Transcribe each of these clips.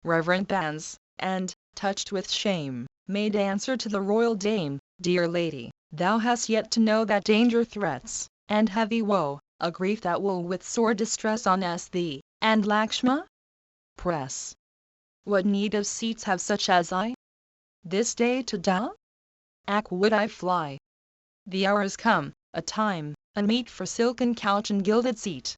reverent bands, and, touched with shame, made answer to the royal dame, "Dear lady, thou hast yet to know that danger threats, and heavy woe, a grief that will with sore distress on us thee, and Lakshma? Press. What need of seats have such as I? This day to die? Ack would I fly. The hour is come, a time, unmeet for silken couch and gilded seat.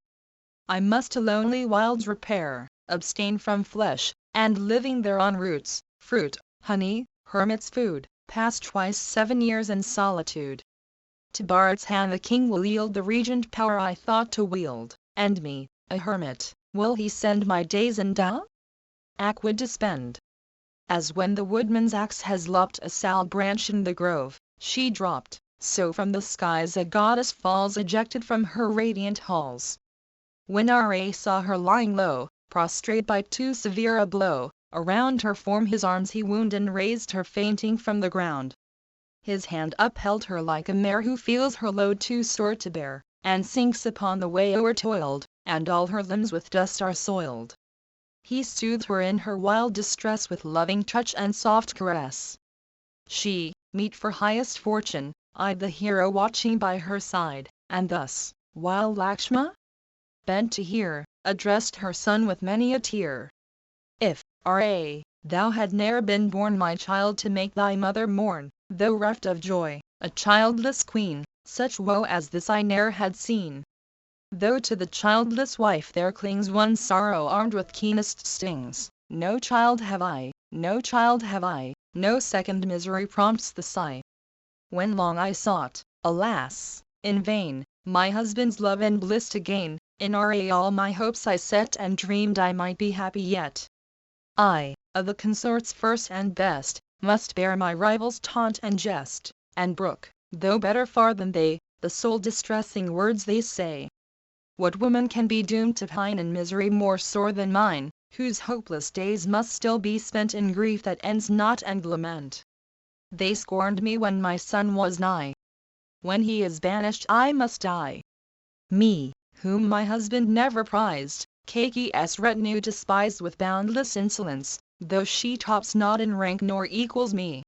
I must to lonely wilds repair, abstain from flesh, and living there on roots, fruit, honey, hermit's food, pass twice 7 years in solitude. To Bharat's hand the king will yield the regent power I thought to wield, and me, a hermit, will he send my days in Dao? Ack would to spend. As when the woodman's axe has lopped a sal branch in the grove, she dropped, so from the skies a goddess falls ejected from her radiant halls. When Ra saw her lying low, prostrate by too severe a blow, around her form his arms he wound and raised her fainting from the ground. His hand upheld her like a mare who feels her load too sore to bear, and sinks upon the way o'ertoiled, and all her limbs with dust are soiled. He soothed her in her wild distress with loving touch and soft caress. She, meet for highest fortune, eyed the hero watching by her side, and thus, while Lakshma, bent to hear, addressed her son with many a tear. If, Ra, thou had ne'er been born my child to make thy mother mourn, though reft of joy, a childless queen, such woe as this I ne'er had seen. Though to the childless wife there clings one sorrow armed with keenest stings, no child have I, no child have I, no second misery prompts the sigh. When long I sought, alas, in vain, my husband's love and bliss to gain, in Ra all my hopes I set and dreamed I might be happy yet. I, of the consorts first and best, must bear my rivals' taunt and jest, and brook, though better far than they, the soul distressing words they say. What woman can be doomed to pine in misery more sore than mine, whose hopeless days must still be spent in grief that ends not and lament? They scorned me when my son was nigh. When he is banished I must die. Me, whom my husband never prized, Kake's retinue despised with boundless insolence, though she tops not in rank nor equals me.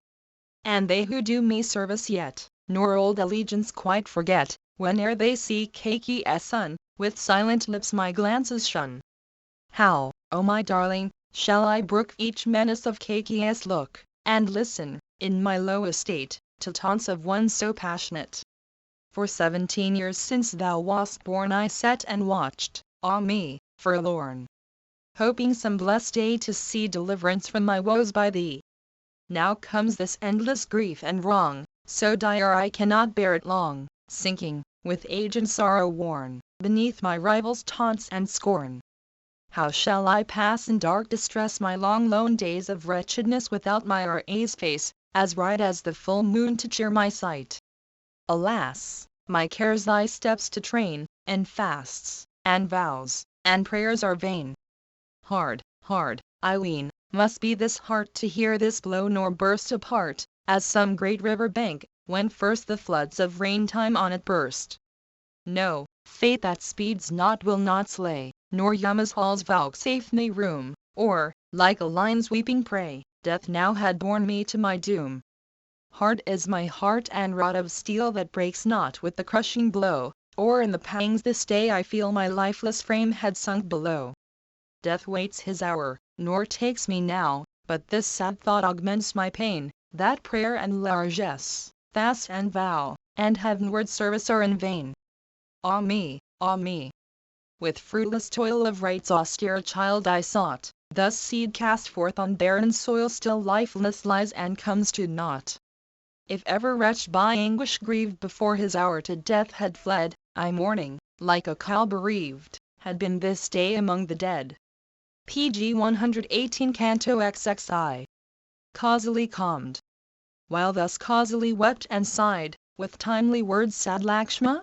And they who do me service yet, nor old allegiance quite forget, whene'er they see Kake's son, with silent lips my glances shun. How, O my darling, shall I brook each menace of Kake's look, and listen, in my low estate, to taunts of one so passionate? For 17 years since thou wast born I sat and watched, ah me, forlorn, hoping some blessed day to see deliverance from my woes by thee. Now comes this endless grief and wrong, so dire I cannot bear it long, sinking, with age and sorrow worn, beneath my rivals' taunts and scorn. How shall I pass in dark distress my long lone days of wretchedness without my Ra's face, as bright as the full moon to cheer my sight? Alas, my cares thy steps to train, and fasts, and vows, and prayers are vain. Hard, hard, I ween, must be this heart to hear this blow nor burst apart, as some great river bank, when first the floods of rain time on it burst. No, fate that speeds not will not slay, nor Yama's halls vouchsafe me room, or, like a lion's weeping prey, death now had borne me to my doom. Hard is my heart and wrought of steel that breaks not with the crushing blow, or in the pangs this day I feel my lifeless frame had sunk below. Death waits his hour, nor takes me now, but this sad thought augments my pain, that prayer and largesse, fast and vow, and heavenward service are in vain. Ah me, ah me! With fruitless toil of right's austere child I sought, thus seed cast forth on barren soil still lifeless lies and comes to naught. If ever wretch by anguish grieved before his hour to death had fled, I mourning, like a cow bereaved, had been this day among the dead. PG 118 Canto XXI. Causally calmed. While thus causally wept and sighed, with timely words sad Lakshma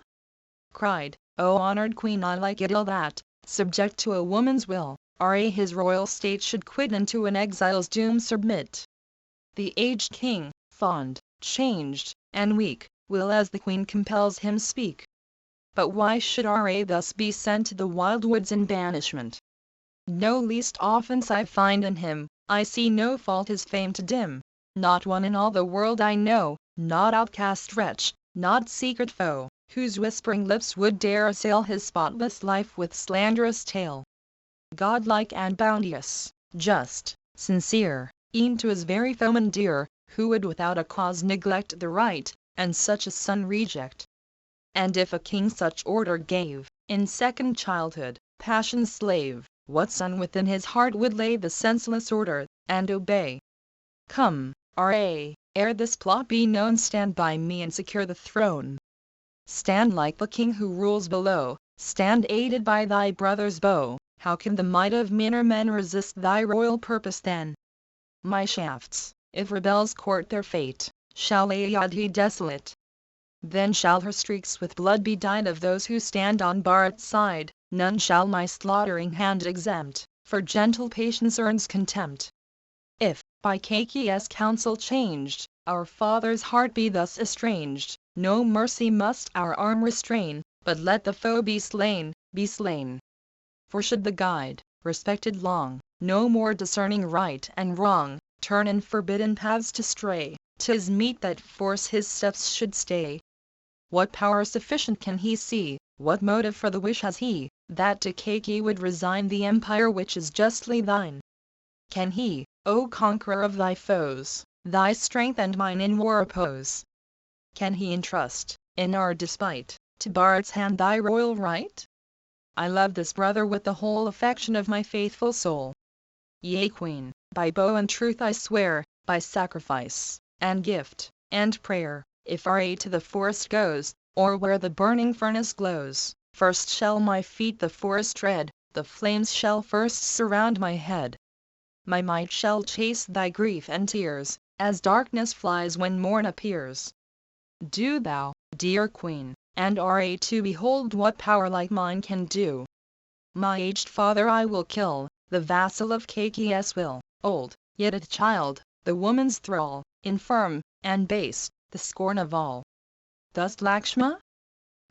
cried, O honored queen, I like it ill that, subject to a woman's will, Ra his royal state should quit and to an exile's doom submit. The aged king, fond, changed, and weak, will as the queen compels him speak. But why should Ra thus be sent to the wild woods in banishment? No least offence I find in him, I see no fault his fame to dim. Not one in all the world I know, not outcast wretch, not secret foe, whose whispering lips would dare assail his spotless life with slanderous tale. Godlike and bounteous, just, sincere, e'en to his very foeman dear, who would without a cause neglect the right, and such a son reject? And if a king such order gave, in second childhood, passion's slave, what son within his heart would lay the senseless order, and obey? Come, R.A., ere this plot be known, stand by me and secure the throne. Stand like the king who rules below, stand aided by thy brother's bow. How can the might of meaner men resist thy royal purpose then? My shafts, if rebels court their fate, shall lay Yadhi desolate. Then shall her streaks with blood be dyed of those who stand on Bharat's side, none shall my slaughtering hand exempt, for gentle patience earns contempt. If, by Kakeya's counsel changed, our father's heart be thus estranged, no mercy must our arm restrain, but let the foe be slain, be slain. For should the guide, respected long, no more discerning right and wrong, turn in forbidden paths to stray, 'tis meet that force his steps should stay. What power sufficient can he see, what motive for the wish has he, that to Kaki would resign the empire which is justly thine? Can he, O conqueror of thy foes, thy strength and mine in war oppose? Can he entrust, in our despite, to Bharat's hand thy royal right? I love this brother with the whole affection of my faithful soul. Yea, Queen, by bow and truth I swear, by sacrifice, and gift, and prayer, if R.A. to the forest goes, or where the burning furnace glows, first shall my feet the forest tread, the flames shall first surround my head. My might shall chase thy grief and tears, as darkness flies when morn appears. Do thou, dear Queen, and R.A. to behold what power like mine can do. My aged father I will kill, the vassal of Kakeya's will, old, yet a child, the woman's thrall, infirm, and base, the scorn of all. Thus Lakshma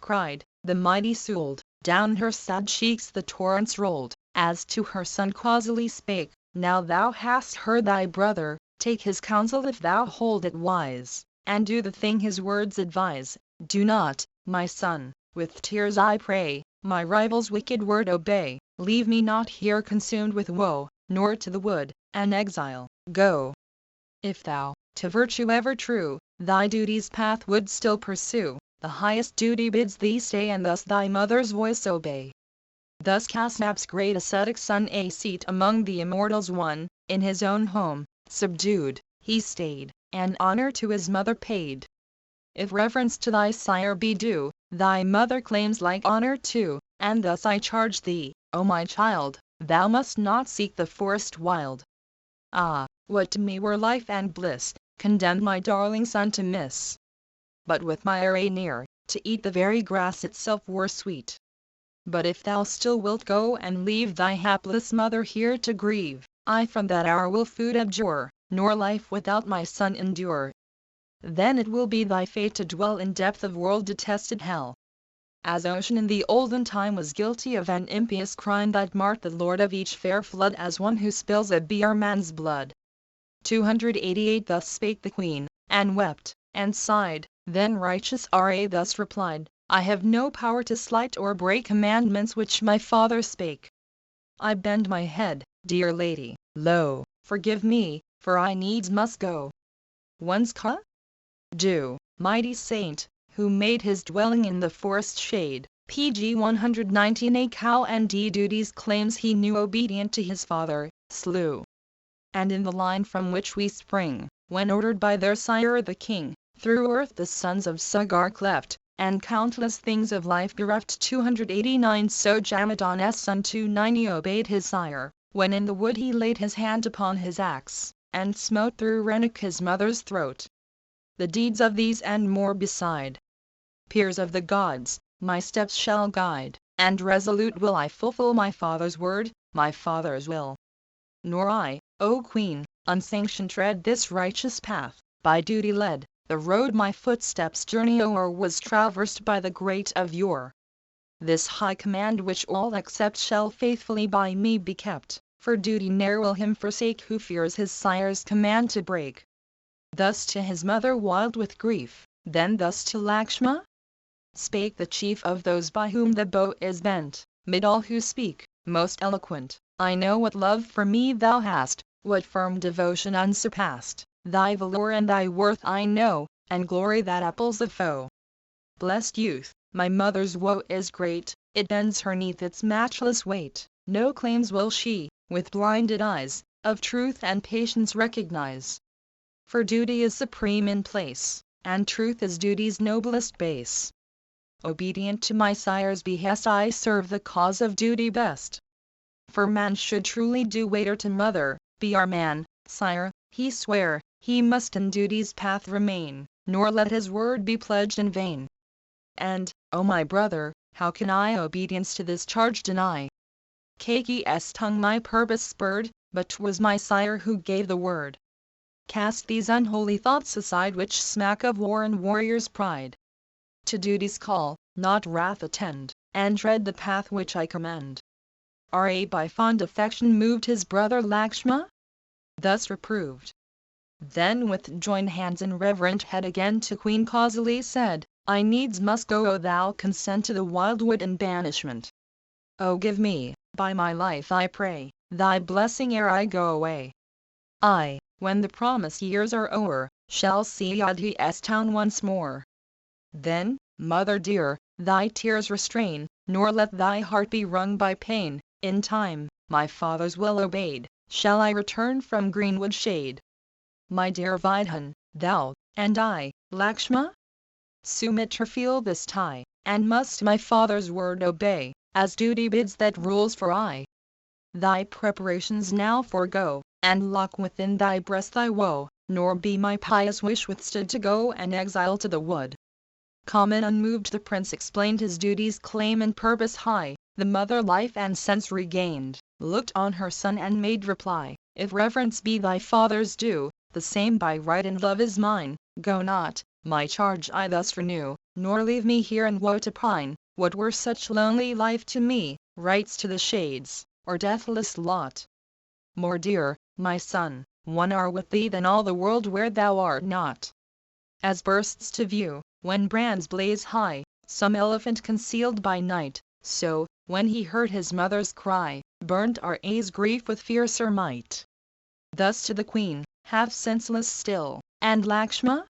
cried, the mighty Suld, down her sad cheeks the torrents rolled, as to her son causally spake, now thou hast heard thy brother, take his counsel if thou hold it wise, and do the thing his words advise, do not, my son, with tears I pray, my rival's wicked word obey, leave me not here consumed with woe, nor to the wood, an exile, go. If thou, to virtue ever true, thy duty's path would still pursue, the highest duty bids thee stay and thus thy mother's voice obey. Thus Kasnap's great ascetic son a seat among the immortals won, in his own home, subdued, he stayed, and honor to his mother paid. If reverence to thy sire be due, thy mother claims like honor too, and thus I charge thee, O my child, thou must not seek the forest wild. Ah, what to me were life and bliss, condemned my darling son to miss. But with my array near, to eat the very grass itself were sweet. But if thou still wilt go and leave thy hapless mother here to grieve, I from that hour will food abjure, nor life without my son endure. Then it will be thy fate to dwell in depth of world-detested hell. As ocean in the olden time was guilty of an impious crime that marked the lord of each fair flood as one who spills a beer man's blood. 288 Thus spake the queen, and wept, and sighed, then righteous R.A. thus replied, I have no power to slight or break commandments which my father spake. I bend my head, dear lady, low, forgive me, for I needs must go. Once do, mighty saint, who made his dwelling in the forest shade, pg 119 a cow and d duties claims he knew obedient to his father, slew. And in the line from which we spring, when ordered by their sire the king, through earth the sons of Sugar cleft, and countless things of life bereft 289 So Jamadon's son 290 obeyed his sire, when in the wood he laid his hand upon his axe, and smote through Renika's mother's throat. The deeds of these and more beside, peers of the gods, my steps shall guide, and resolute will I fulfill my father's word, my father's will. Nor I, O Queen, unsanctioned tread this righteous path, by duty led, the road my footsteps journey o'er was traversed by the great of yore. this high command which all accept shall faithfully by me be kept, for duty ne'er will him forsake who fears his sire's command to break. Thus to his mother wild with grief, then thus to Lakshma spake the chief of those by whom the bow is bent, mid all who speak, most eloquent. I know what love for me thou hast, what firm devotion unsurpassed, thy valour and thy worth I know, and glory that apples the foe. Blessed youth, my mother's woe is great, it bends her 'neath its matchless weight, no claims will she, with blinded eyes, of truth and patience recognize. For duty is supreme in place, and truth is duty's noblest base. Obedient to my sire's behest I serve the cause of duty best. For man should truly do waiter to mother, be our man, sire, he swear, he must in duty's path remain, nor let his word be pledged in vain. And, O my brother, how can I obedience to this charge deny? Kake's tongue my purpose spurred, but 'twas my sire who gave the word. Cast these unholy thoughts aside which smack of war and warrior's pride. To duty's call, not wrath attend, and tread the path which I commend. Ra by fond affection moved his brother Lakshma? Thus reproved. Then with joined hands and reverent head again to Queen Kausali said, I needs must go, O thou consent to the wildwood and banishment. O give me, by my life I pray, thy blessing ere I go away. I, when the promised years are o'er, shall see Ayodhya's town once more. Then, mother dear, thy tears restrain, nor let thy heart be wrung by pain. In time, my father's will obeyed, shall I return from greenwood shade. My dear Vidhan, thou, and I, Lakshma? Sumitra feel this tie, and must my father's word obey, as duty bids that rules for aye. Thy preparations now forego, and lock within thy breast thy woe, nor be my pious wish withstood to go an exile to the wood. Calm and unmoved the prince explained his duty's claim and purpose high, the mother life and sense regained, looked on her son and made reply, if reverence be thy father's due, the same by right and love is mine, go not, my charge I thus renew, nor leave me here in woe to pine, what were such lonely life to me, rights to the shades, or deathless lot. More dear, my son, one are with thee than all the world where thou art not. As bursts to view, when brands blaze high, some elephant concealed by night, so, when he heard his mother's cry, burnt Ra's grief with fiercer might. Thus to the queen, half senseless still, and Lakshma?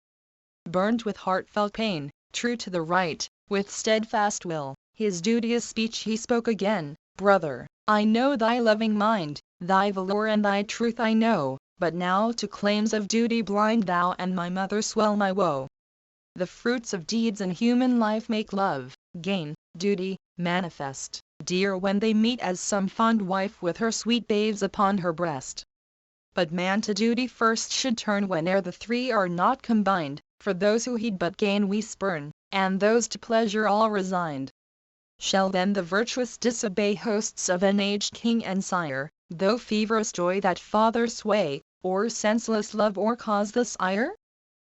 Burnt with heartfelt pain, true to the right, with steadfast will, his duteous speech he spoke again, brother, I know thy loving mind, thy valour and thy truth I know, but now to claims of duty blind thou and my mother swell my woe. The fruits of deeds in human life make love, gain, duty, manifest, dear when they meet as some fond wife with her sweet babes upon her breast. But man to duty first should turn whene'er the three are not combined, for those who heed but gain we spurn, and those to pleasure all resigned. Shall then the virtuous disobey hosts of an aged king and sire, though feverous joy that father sway, or senseless love or causeless ire?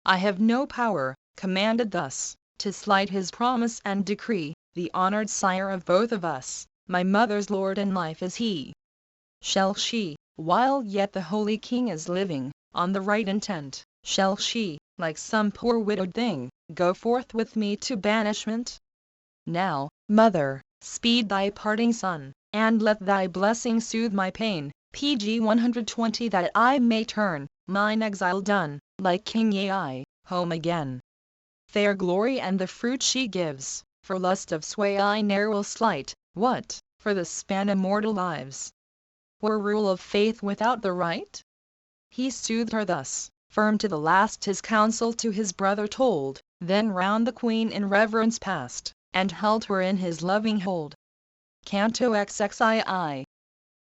I have no power, commanded thus, to slight his promise and decree, the honored sire of both of us, my mother's lord in life is he. Shall she, while yet the holy king is living, on the right intent, shall she, like some poor widowed thing, go forth with me to banishment? Now, mother, speed thy parting son, and let thy blessing soothe my pain, PG 120 that I may turn, mine exile done, like King Ai, home again. Fair glory and the fruit she gives, for lust of sway I ne'er will slight, what, for the span immortal lives, were rule of faith without the right? He soothed her thus, firm to the last his counsel to his brother told, then round the queen in reverence passed, and held her in his loving hold. Canto XXII.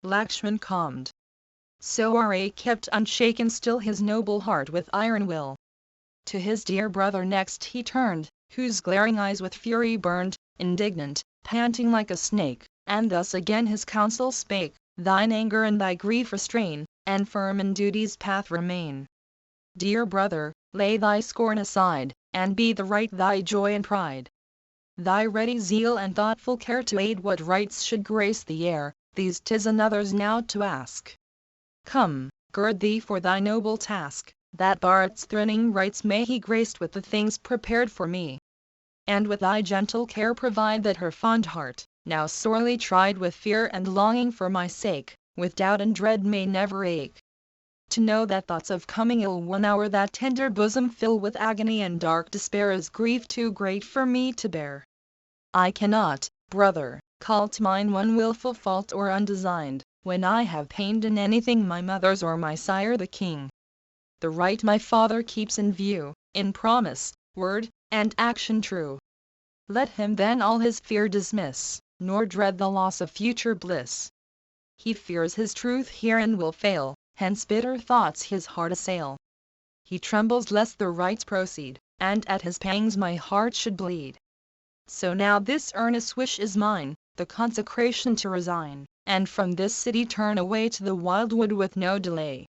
Lakshman calmed. So Ra kept unshaken still his noble heart with iron will. To his dear brother next he turned, whose glaring eyes with fury burned, indignant, panting like a snake, and thus again his counsel spake, thine anger and thy grief restrain, and firm in duty's path remain. Dear brother, lay thy scorn aside, and be the right thy joy and pride. thy ready zeal and thoughtful care to aid what rights should grace the heir, these 'tis another's now to ask. Come, gird thee for thy noble task, that Bharat's threatening rights may he graced with the things prepared for me. And with thy gentle care provide that her fond heart, now sorely tried with fear and longing for my sake, with doubt and dread may never ache. To know that thoughts of coming ill one hour that tender bosom fill with agony and dark despair is grief too great for me to bear. I cannot, brother, call to mind one wilful fault or undesigned, when I have pained in anything my mother's or my sire the king. The right my father keeps in view, in promise, word, and action true. Let him then all his fear dismiss, nor dread the loss of future bliss. He fears his truth herein will fail, hence bitter thoughts his heart assail. He trembles lest the rites proceed, and at his pangs my heart should bleed. So now this earnest wish is mine, the consecration to resign, and from this city turn away to the wildwood with no delay.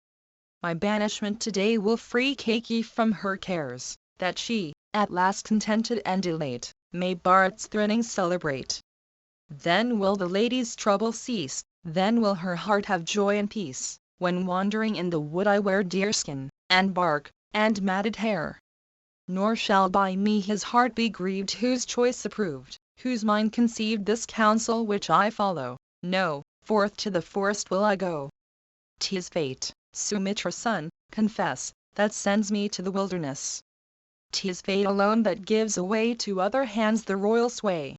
My banishment today will free Kaki from her cares, that she, at last contented and elate, may Bharat's threatening celebrate. Then will the lady's trouble cease, then will her heart have joy and peace, when wandering in the wood I wear deerskin, and bark, and matted hair. Nor shall by me his heart be grieved whose choice approved, whose mind conceived this counsel which I follow. No, forth to the forest will I go. 'Tis fate, Sumitra's son, confess, that sends me to the wilderness. 'Tis fate alone that gives away to other hands the royal sway.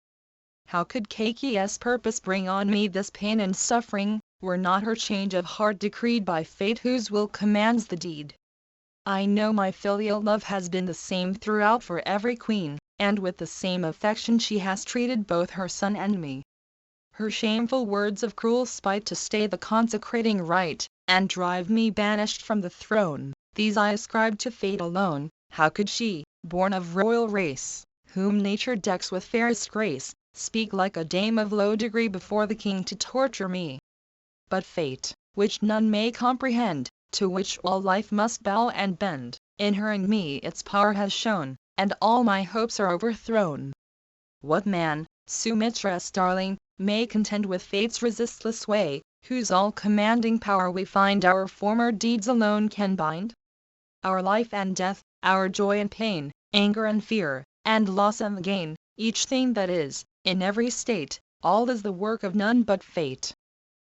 How could Kaki's purpose bring on me this pain and suffering, were not her change of heart decreed by fate whose will commands the deed? I know my filial love has been the same throughout for every queen, and with the same affection she has treated both her son and me. Her shameful words of cruel spite to stay the consecrating rite, and drive me banished from the throne, these I ascribe to fate alone. How could she, born of royal race, whom nature decks with fairest grace, speak like a dame of low degree before the king to torture me? But fate, which none may comprehend, to which all life must bow and bend, in her and me its power has shown, and all my hopes are overthrown. What man, Sumitra's darling, may contend with fate's resistless sway, whose all-commanding power we find our former deeds alone can bind? Our life and death, our joy and pain, anger and fear, and loss and gain, each thing that is, in every state, all is the work of none but fate.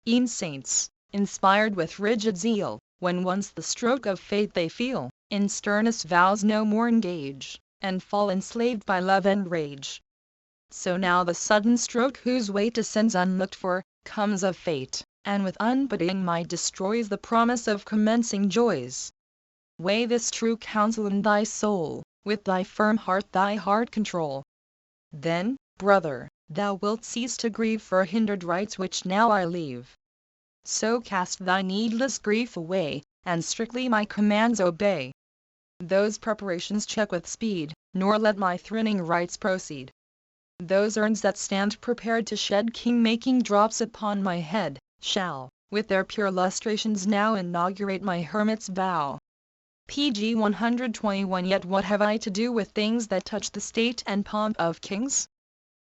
E'en saints, inspired with rigid zeal, when once the stroke of fate they feel, in sternest vows no more engage, and fall enslaved by love and rage. So now the sudden stroke whose weight descends unlooked for, comes of fate, and with unpitying might destroys the promise of commencing joys. Weigh this true counsel in thy soul, with thy firm heart thy heart control. Then, brother, thou wilt cease to grieve for hindered rights which now I leave. So cast thy needless grief away, and strictly my commands obey. Those preparations check with speed, nor let my threatening rites proceed. Those urns that stand prepared to shed king-making drops upon my head, shall, with their pure lustrations now inaugurate my hermit's vow. PG 121. Yet what have I to do with things that touch the state and pomp of kings?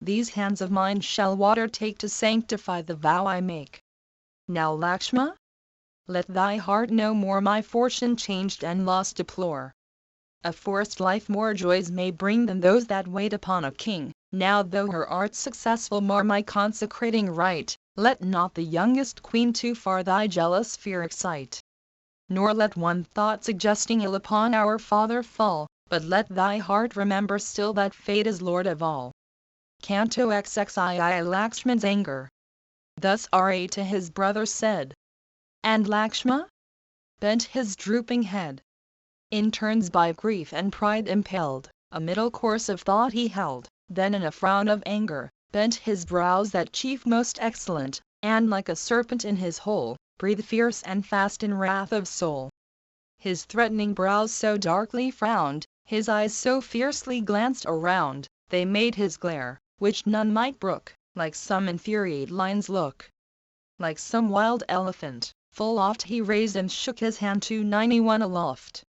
These hands of mine shall water take to sanctify the vow I make. Now Lakshma, let thy heart no more my fortune changed and lost deplore. A forest life more joys may bring than those that wait upon a king. Now though her art successful mar my consecrating rite, let not the youngest queen too far thy jealous fear excite. Nor let one thought suggesting ill upon our father fall, but let thy heart remember still that fate is lord of all. Canto XXII. Lakshman's anger. Thus Ra to his brother said, and Lakshma bent his drooping head. In turns by grief and pride impelled, a middle course of thought he held, then in a frown of anger, bent his brows that chief most excellent, and like a serpent in his hole, breathed fierce and fast in wrath of soul. His threatening brows so darkly frowned, his eyes so fiercely glanced around, they made his glare, which none might brook, like some infuriate lion's look. Like some wild elephant, full oft he raised and shook his hand to 91 aloft.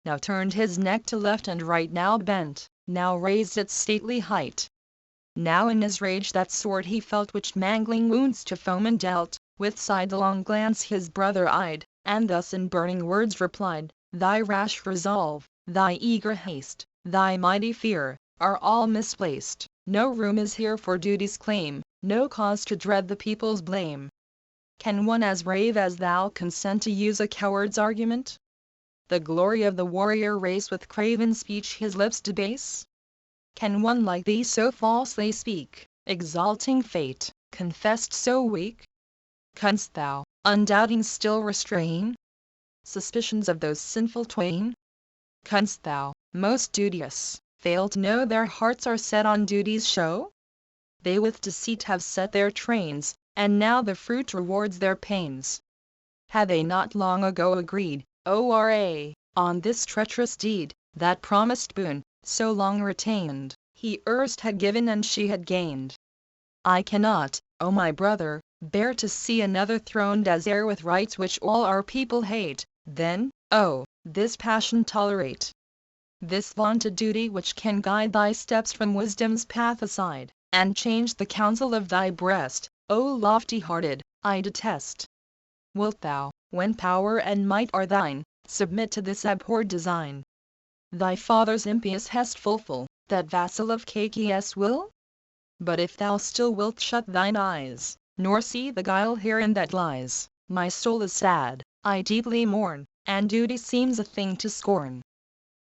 Now turned his neck to left and right, now bent, now raised its stately height. Now in his rage that sword he felt which mangling wounds to foemen dealt, with sidelong glance his brother eyed, and thus in burning words replied, "Thy rash resolve, thy eager haste, thy mighty fear, are all misplaced. No room is here for duty's claim, no cause to dread the people's blame. Can one as brave as thou consent to use a coward's argument? The glory of the warrior race with craven speech his lips debase? Can one like thee so falsely speak, exalting fate, confessed so weak? Canst thou, undoubting still restrain suspicions of those sinful twain? Canst thou, most duteous, fail to know their hearts are set on duty's show? They with deceit have set their trains, and now the fruit rewards their pains. Had they not long ago agreed, O.R.A., on this treacherous deed, that promised boon, so long retained, he erst had given and she had gained? I cannot, O my brother, bear to see another throned as heir with rights which all our people hate. Then, oh, this passion tolerate, this vaunted duty which can guide thy steps from wisdom's path aside, and change the counsel of thy breast, O lofty-hearted, I detest. Wilt thou, when power and might are thine, submit to this abhorred design? Thy father's impious hest fulfil, that vassal of Cacius will? But if thou still wilt shut thine eyes, nor see the guile herein that lies, my soul is sad, I deeply mourn, and duty seems a thing to scorn.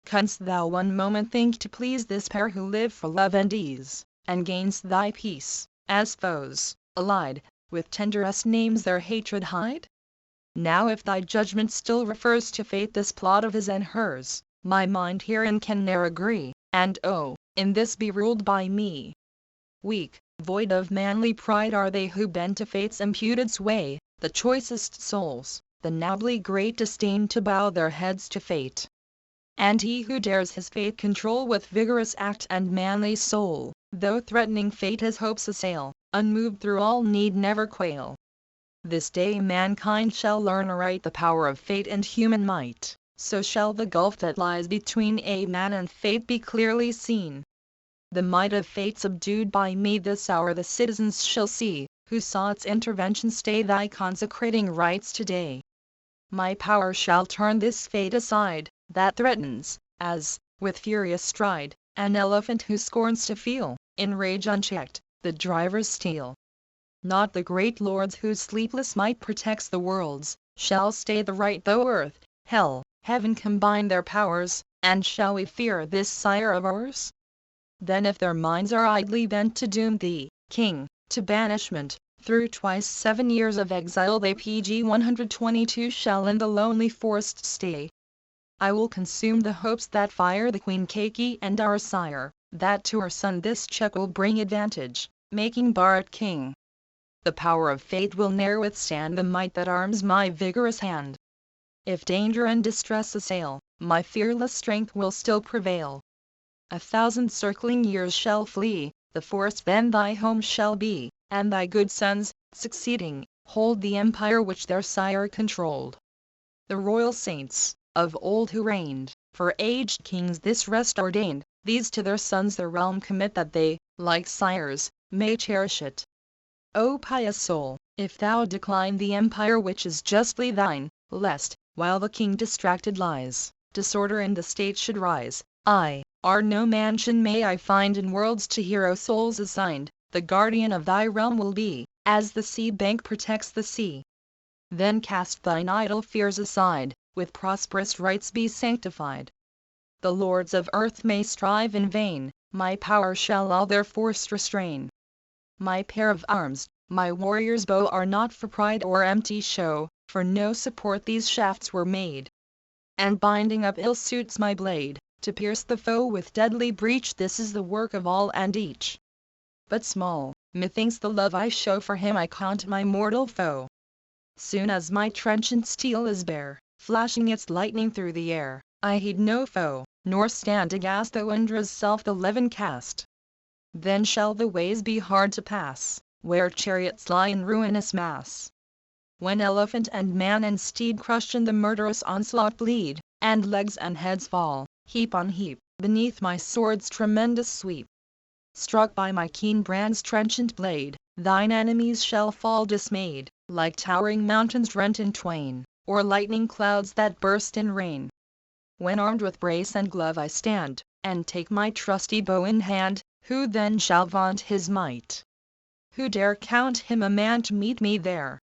Canst thou one moment think to please this pair who live for love and ease, and gainst thy peace, as foes, allied, with tenderest names their hatred hide? Now if thy judgment still refers to fate this plot of his and hers, my mind herein can ne'er agree, and oh, in this be ruled by me. Weak, void of manly pride are they who bend to fate's imputed sway, the choicest souls, the nobly great disdain to bow their heads to fate. And he who dares his fate control with vigorous act and manly soul, though threatening fate his hopes assail, unmoved through all need never quail. This day mankind shall learn aright the power of fate and human might, so shall the gulf that lies between a man and fate be clearly seen. The might of fate subdued by me this hour the citizens shall see, who saw its intervention stay thy consecrating rites today. My power shall turn this fate aside, that threatens, as, with furious stride, an elephant who scorns to feel, in rage unchecked, the driver's steel. Not the great lords whose sleepless might protects the worlds, shall stay the right though earth, hell, heaven combine their powers, and shall we fear this sire of ours? Then if their minds are idly bent to doom thee, king, to banishment, through twice 7 years of exile they PG 122 shall in the lonely forest stay. I will consume the hopes that fire the Queen Kaki and our sire, that to her son this check will bring advantage, making Bharat king. The power of fate will ne'er withstand the might that arms my vigorous hand. If danger and distress assail, my fearless strength will still prevail. 1,000 circling years shall flee, the forest then thy home shall be, and thy good sons, succeeding, hold the empire which their sire controlled. The royal saints, of old who reigned, for aged kings this rest ordained, these to their sons the realm commit that they, like sires, may cherish it. O pious soul, if thou decline the empire which is justly thine, lest, while the king distracted lies, disorder in the state should rise, no mansion may I find in worlds to hero souls assigned, the guardian of thy realm will be, as the sea bank protects the sea. Then cast thine idle fears aside, with prosperous rites be sanctified. The lords of earth may strive in vain, my power shall all their force restrain. My pair of arms, my warrior's bow are not for pride or empty show, for no support these shafts were made. And binding up ill suits my blade, to pierce the foe with deadly breach, this is the work of all and each. But small, methinks the love I show for him I count my mortal foe. Soon as my trenchant steel is bare, flashing its lightning through the air, I heed no foe, nor stand aghast though Indra's self the levin cast. Then shall the ways be hard to pass, where chariots lie in ruinous mass. When elephant and man and steed crushed in the murderous onslaught bleed, and legs and heads fall, heap on heap, beneath my sword's tremendous sweep. struck by my keen brand's trenchant blade, thine enemies shall fall dismayed, like towering mountains rent in twain, or lightning clouds that burst in rain. When armed with brace and glove I stand, and take my trusty bow in hand, who then shall vaunt his might? Who dare count him a man to meet me there?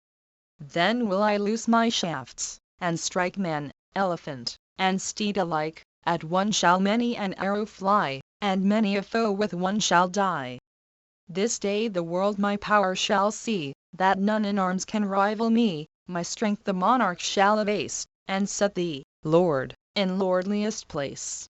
Then will I loose my shafts, and strike man, elephant, and steed alike, at one shall many an arrow fly, and many a foe with one shall die. This day the world my power shall see, that none in arms can rival me, my strength the monarch shall abase, and set thee, Lord, in lordliest place.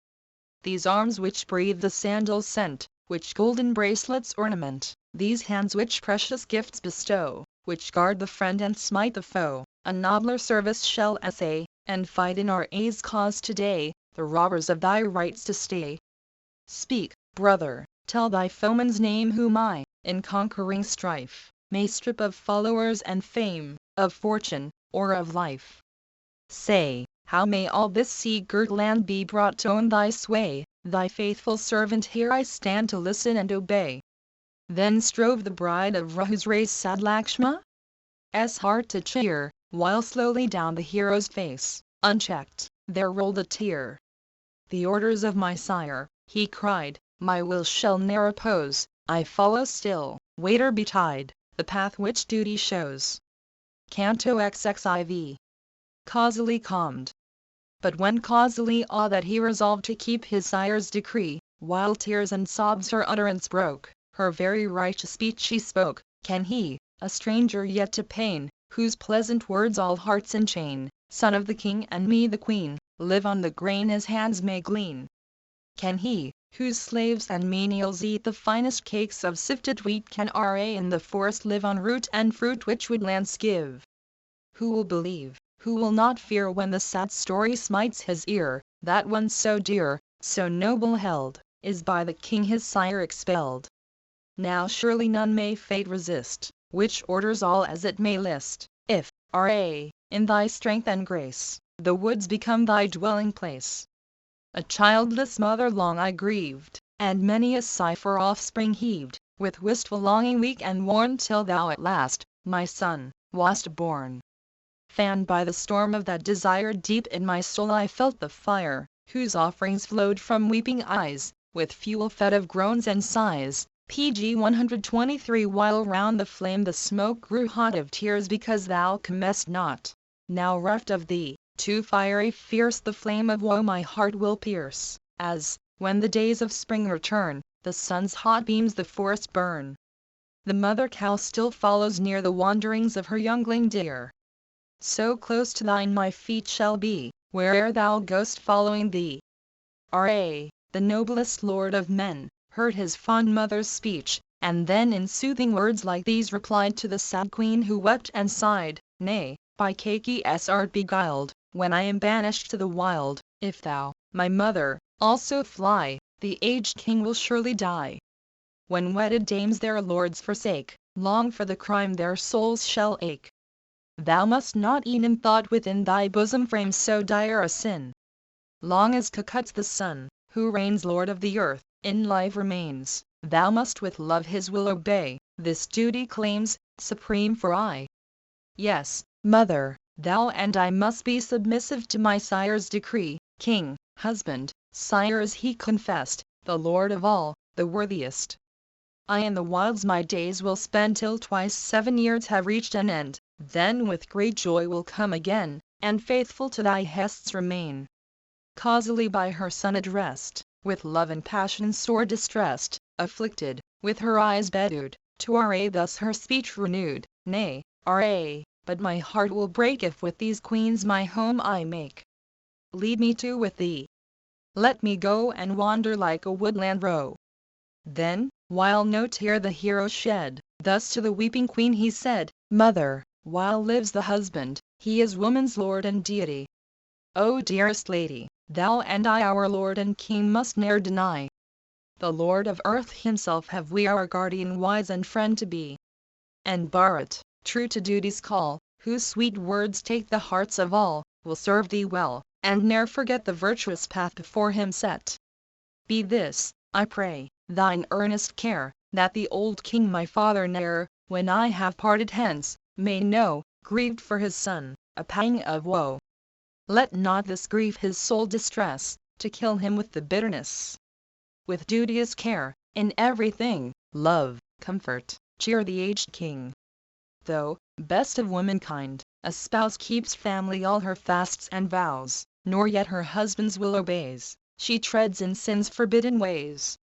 These arms which breathe the sandal's scent, which golden bracelets ornament, these hands which precious gifts bestow, which guard the friend and smite the foe, a nobler service shall essay, and fight in our A's cause today, the robbers of thy rights to stay. Speak, brother, tell thy foeman's name whom I, in conquering strife, may strip of followers and fame, of fortune, or of life. Say, how may all this sea-girt land be brought to own thy sway? Thy faithful servant here I stand to listen and obey. Then strove the bride of Rahu's race sad Lakshma's heart to cheer, while slowly down the hero's face, unchecked, there rolled a tear. The orders of my sire, he cried, my will shall ne'er oppose, I follow still, waiter betide, the path which duty shows. Canto XXIV. Causally calmed. But when causally awed that he resolved to keep his sire's decree, while tears and sobs her utterance broke, her very righteous speech she spoke, can he, a stranger yet to pain, whose pleasant words all hearts enchain, son of the king and me the queen, live on the grain his hands may glean? Can he, whose slaves and menials eat the finest cakes of sifted wheat, can in the forest live on root and fruit which woodlands give? Who will believe, who will not fear when the sad story smites his ear, that one so dear, so noble held, is by the king his sire expelled? Now surely none may fate resist, which orders all as it may list, if, in thy strength and grace, the woods become thy dwelling place. A childless mother long I grieved, and many a sigh for offspring heaved, with wistful longing weak and worn, till thou at last, my son, wast born. Fanned by the storm of that desire, deep in my soul I felt the fire, whose offerings flowed from weeping eyes, with fuel fed of groans and sighs. PG 123. While round the flame the smoke grew hot of tears, because thou comest not. Now reft of thee, too fiery fierce the flame of woe my heart will pierce, as, when the days of spring return, the sun's hot beams the forest burn. The mother cow still follows near the wanderings of her youngling deer. So close to thine my feet shall be, where'er thou goest following thee. The noblest lord of men, heard his fond mother's speech, and then in soothing words like these replied to the sad queen who wept and sighed, nay, by Kaki's art beguiled, when I am banished to the wild, if thou, my mother, also fly, the aged king will surely die. When wedded dames their lords forsake, long for the crime their souls shall ache. Thou must not e'en in thought within thy bosom frame so dire a sin. Long as Cucuts the sun, who reigns lord of the earth, in life remains, thou must with love his will obey, this duty claims, supreme for I. Yes, mother, thou and I must be submissive to my sire's decree, king, husband, sire is he confessed, the lord of all, the worthiest. I in the wilds my days will spend till twice 7 years have reached an end, then with great joy will come again, and faithful to thy hests remain. Causally by her son addressed, with love and passion sore distressed, afflicted, with her eyes bedewed, to thus her speech renewed, nay, but my heart will break if with these queens my home I make. Lead me too with thee. Let me go and wander like a woodland roe. Then, while no tear the hero shed, thus to the weeping queen he said, Mother, while lives the husband, he is woman's lord and deity. O dearest lady, thou and I our lord and king must ne'er deny. The lord of earth himself have we our guardian wise and friend to be. And Bharat, true to duty's call, whose sweet words take the hearts of all, will serve thee well, and ne'er forget the virtuous path before him set. Be this, I pray, thine earnest care, that the old king my father ne'er, when I have parted hence, may know, grieved for his son, a pang of woe. Let not this grief his soul distress, to kill him with the bitterness. With duteous care, in everything, love, comfort, cheer the aged king. Though, best of womankind, a spouse keeps family all her fasts and vows, nor yet her husband's will obeys, she treads in sin's forbidden ways.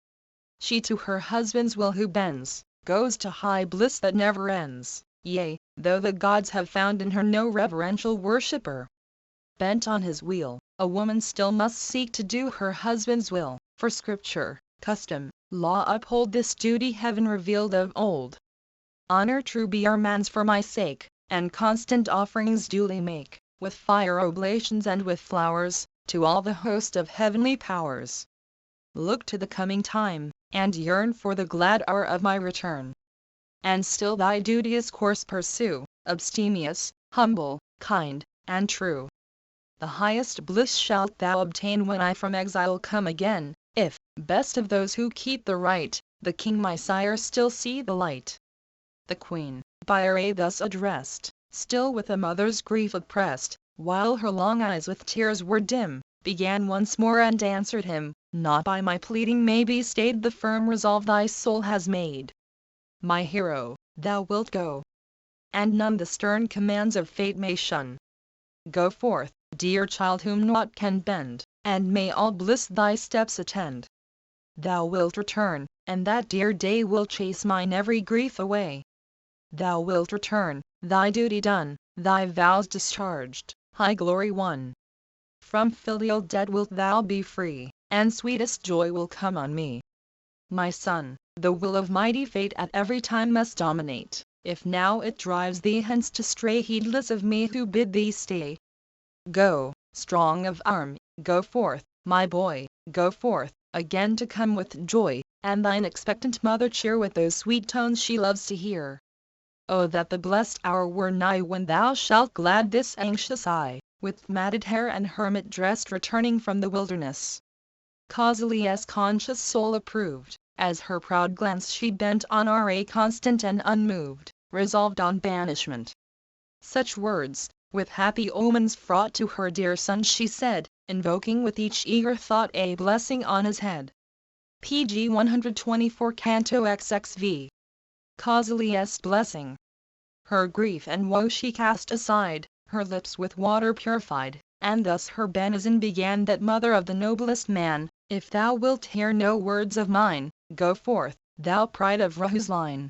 She to her husband's will who bends, goes to high bliss that never ends, yea, though the gods have found in her no reverential worshipper. Bent on his wheel, a woman still must seek to do her husband's will, for scripture, custom, law uphold this duty heaven revealed of old. Honor true be our man's for my sake, and constant offerings duly make, with fire oblations and with flowers, to all the host of heavenly powers. Look to the coming time, and yearn for the glad hour of my return. And still thy duteous course pursue, abstemious, humble, kind, and true. The highest bliss shalt thou obtain when I from exile come again, if, best of those who keep the right, the king my sire still see the light. The queen, by array thus addressed, still with a mother's grief oppressed, while her long eyes with tears were dim, began once more and answered him, not by my pleading may be stayed the firm resolve thy soul has made. My hero, thou wilt go, and none the stern commands of fate may shun. Go forth, dear child whom naught can bend, and may all bliss thy steps attend. Thou wilt return, and that dear day will chase mine every grief away. Thou wilt return, thy duty done, thy vows discharged, high glory won. From filial debt wilt thou be free, and sweetest joy will come on me. My son, the will of mighty fate at every time must dominate, if now it drives thee hence to stray heedless of me who bid thee stay. Go, strong of arm, go forth, my boy, go forth, again to come with joy, and thine expectant mother cheer with those sweet tones she loves to hear. Oh that the blessed hour were nigh when thou shalt glad this anxious eye, with matted hair and hermit dressed returning from the wilderness. Causali's conscious soul approved, as her proud glance she bent on R.A. constant and unmoved, resolved on banishment. Such words, with happy omens fraught to her dear son she said, invoking with each eager thought a blessing on his head. Pg 124 Canto XXV. Causali's blessing. Her grief and woe she cast aside, her lips with water purified, and thus her benison began: that mother of the noblest man, if thou wilt hear no words of mine, go forth, thou pride of Rahu's line.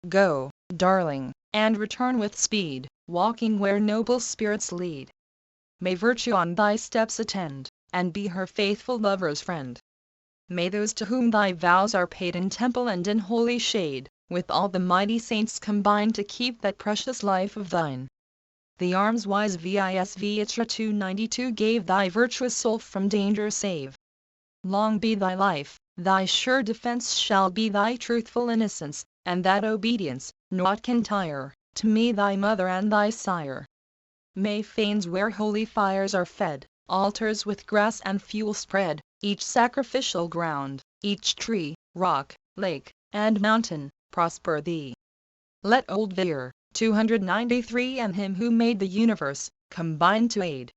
Go, darling, and return with speed, walking where noble spirits lead. May virtue on thy steps attend, and be her faithful lover's friend. May those to whom thy vows are paid in temple and in holy shade, with all the mighty saints combine to keep that precious life of thine. The arms wise Visvitra 292 gave thy virtuous soul from danger save. Long be thy life, thy sure defense shall be thy truthful innocence, and that obedience, naught can tire, to me thy mother and thy sire. May fanes where holy fires are fed, altars with grass and fuel spread, each sacrificial ground, each tree, rock, lake, and mountain, prosper thee. Let old Vir, 293 and him who made the universe, combine to aid.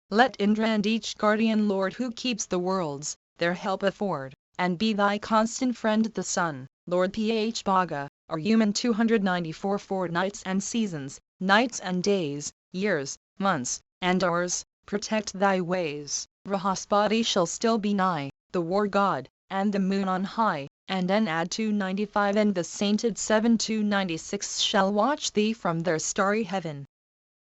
Let Indra and each guardian lord who keeps the worlds, their help afford, and be thy constant friend the sun, Lord Ph. Bhaga, or human 294 for nights and seasons, nights and days, years, months, and hours, protect thy ways. Rahaspati shall still be nigh, the war god, and the moon on high, and Enad 295 and the sainted 7296 shall watch thee from their starry heaven.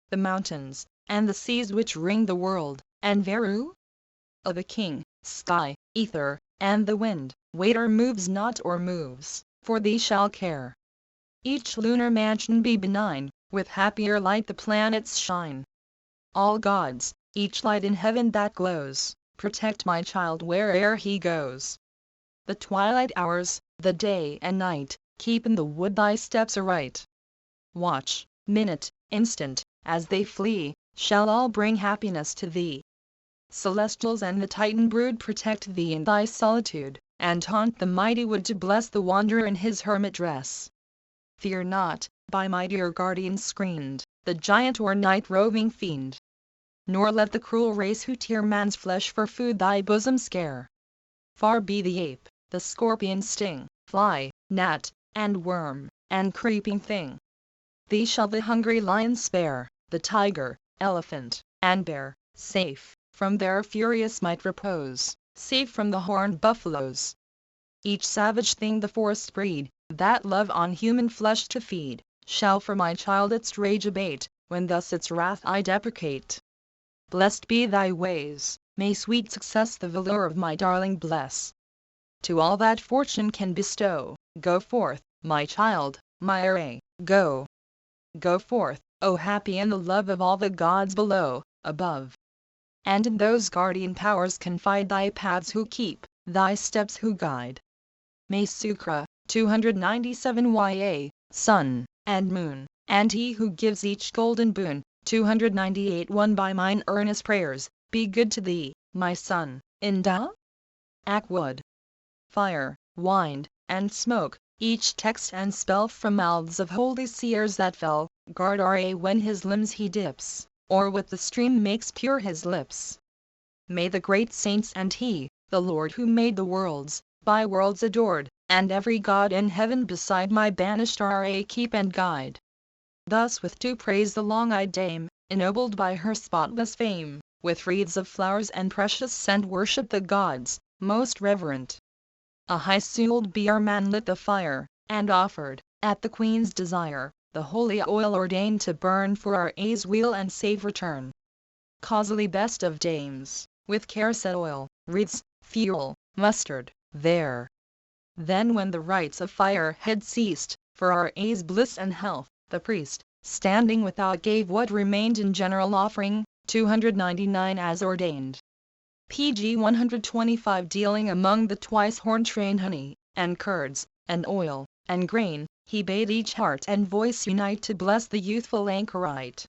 The mountains, and the seas which ring the world, and Veru? O the king, sky, ether, and the wind, wait or moves not or moves, for thee shall care. Each lunar mansion be benign, with happier light the planets shine. All gods, each light in heaven that glows, protect my child where'er he goes. The twilight hours, the day and night, keep in the wood thy steps aright. Watch, minute, instant, as they flee, shall all bring happiness to thee. Celestials and the Titan brood protect thee in thy solitude, and haunt the mighty wood to bless the wanderer in his hermit dress. Fear not, by mightier guardians screened, the giant or night roving fiend. Nor let the cruel race who tear man's flesh for food thy bosom scare. Far be the ape, the scorpion sting, fly, gnat, and worm, and creeping thing. Thee shall the hungry lion spare, the tiger, elephant, and bear, safe, from their furious might repose, safe from the horned buffaloes. Each savage thing the forest breed, that love on human flesh to feed, shall for my child its rage abate, when thus its wrath I deprecate. Blessed be thy ways, may sweet success the velour of my darling bless. To all that fortune can bestow, go forth, my child, my array, go. Go forth, O happy in the love of all the gods below, above. And in those guardian powers confide thy paths who keep, thy steps who guide. May Sukra, 297 Ya, Sun, and Moon, and He who gives each golden boon, 298 won by mine earnest prayers, be good to thee, my son, Inda? Ak wood, fire, wind, and smoke, each text and spell from mouths of holy seers that fell, guard Ra when his limbs he dips, or with the stream makes pure his lips. May the great saints and He, the Lord who made the worlds, by worlds adored, and every god in heaven beside my banished Ra keep and guide. Thus with due praise the long-eyed dame, ennobled by her spotless fame, with wreaths of flowers and precious scent worship the gods, most reverent. A high-souled beer man lit the fire, and offered, at the queen's desire, the holy oil ordained to burn for Ra's weal and safe return. Causally best of dames, with care set oil, wreaths, fuel, mustard, there. Then when the rites of fire had ceased, for Ra's bliss and health, the priest, standing without gave what remained in general offering, 299 as ordained. PG 125 dealing among the twice-horned train honey, and curds, and oil, and grain, he bade each heart and voice unite to bless the youthful anchorite.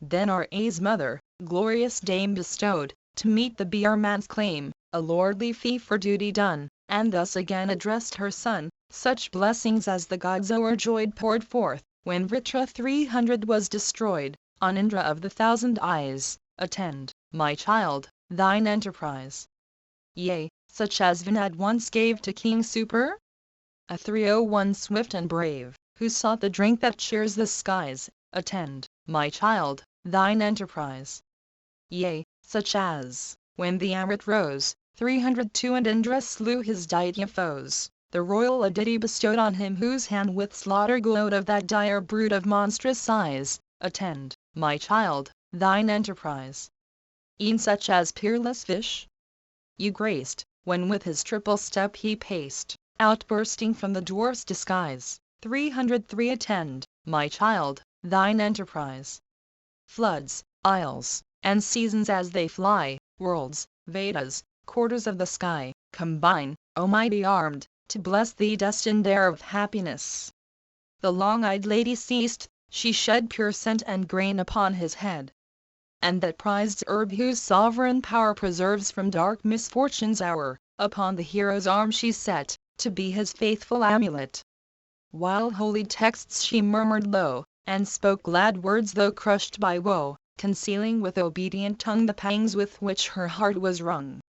Then Ra's mother, glorious dame bestowed, to meet the beer-man's claim, a lordly fee for duty done, and thus again addressed her son, such blessings as the gods o'erjoyed poured forth, when Vritra 300 was destroyed, on Indra of the 1,000 eyes, attend, my child, thine enterprise. Yea, such as Vinad once gave to King Super? A 301 swift and brave, who sought the drink that cheers the skies, attend, my child, thine enterprise. Yea, such as, when the Amrit rose, 302 and Indra slew his Daitya foes, the royal Aditi bestowed on him whose hand with slaughter glowed of that dire brood of monstrous size, attend, my child, thine enterprise. E'en such as peerless fish? You graced, when with his triple step he paced, outbursting from the dwarf's disguise, 303 attend, my child, thine enterprise. Floods, isles, and seasons as they fly, worlds, Vedas, quarters of the sky, combine, O mighty armed, to bless thee destined heir of happiness. The long-eyed lady ceased, she shed pure scent and grain upon his head. And that prized herb whose sovereign power preserves from dark misfortune's hour, upon the hero's arm she set, to be his faithful amulet. While holy texts she murmured low, and spoke glad words though crushed by woe, concealing with obedient tongue the pangs with which her heart was wrung.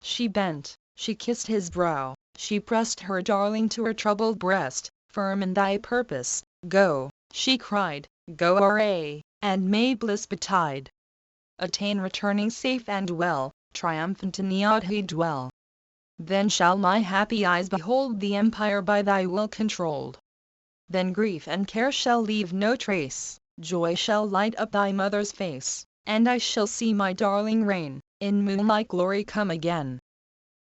She bent, she kissed his brow, she pressed her darling to her troubled breast, firm in thy purpose, go, she cried, go Ra, and may bliss betide. Attain returning safe and well, triumphant in the Adhi dwell. Then shall my happy eyes behold the empire by thy will controlled. Then grief and care shall leave no trace, joy shall light up thy mother's face, and I shall see my darling reign, in moonlight glory come again.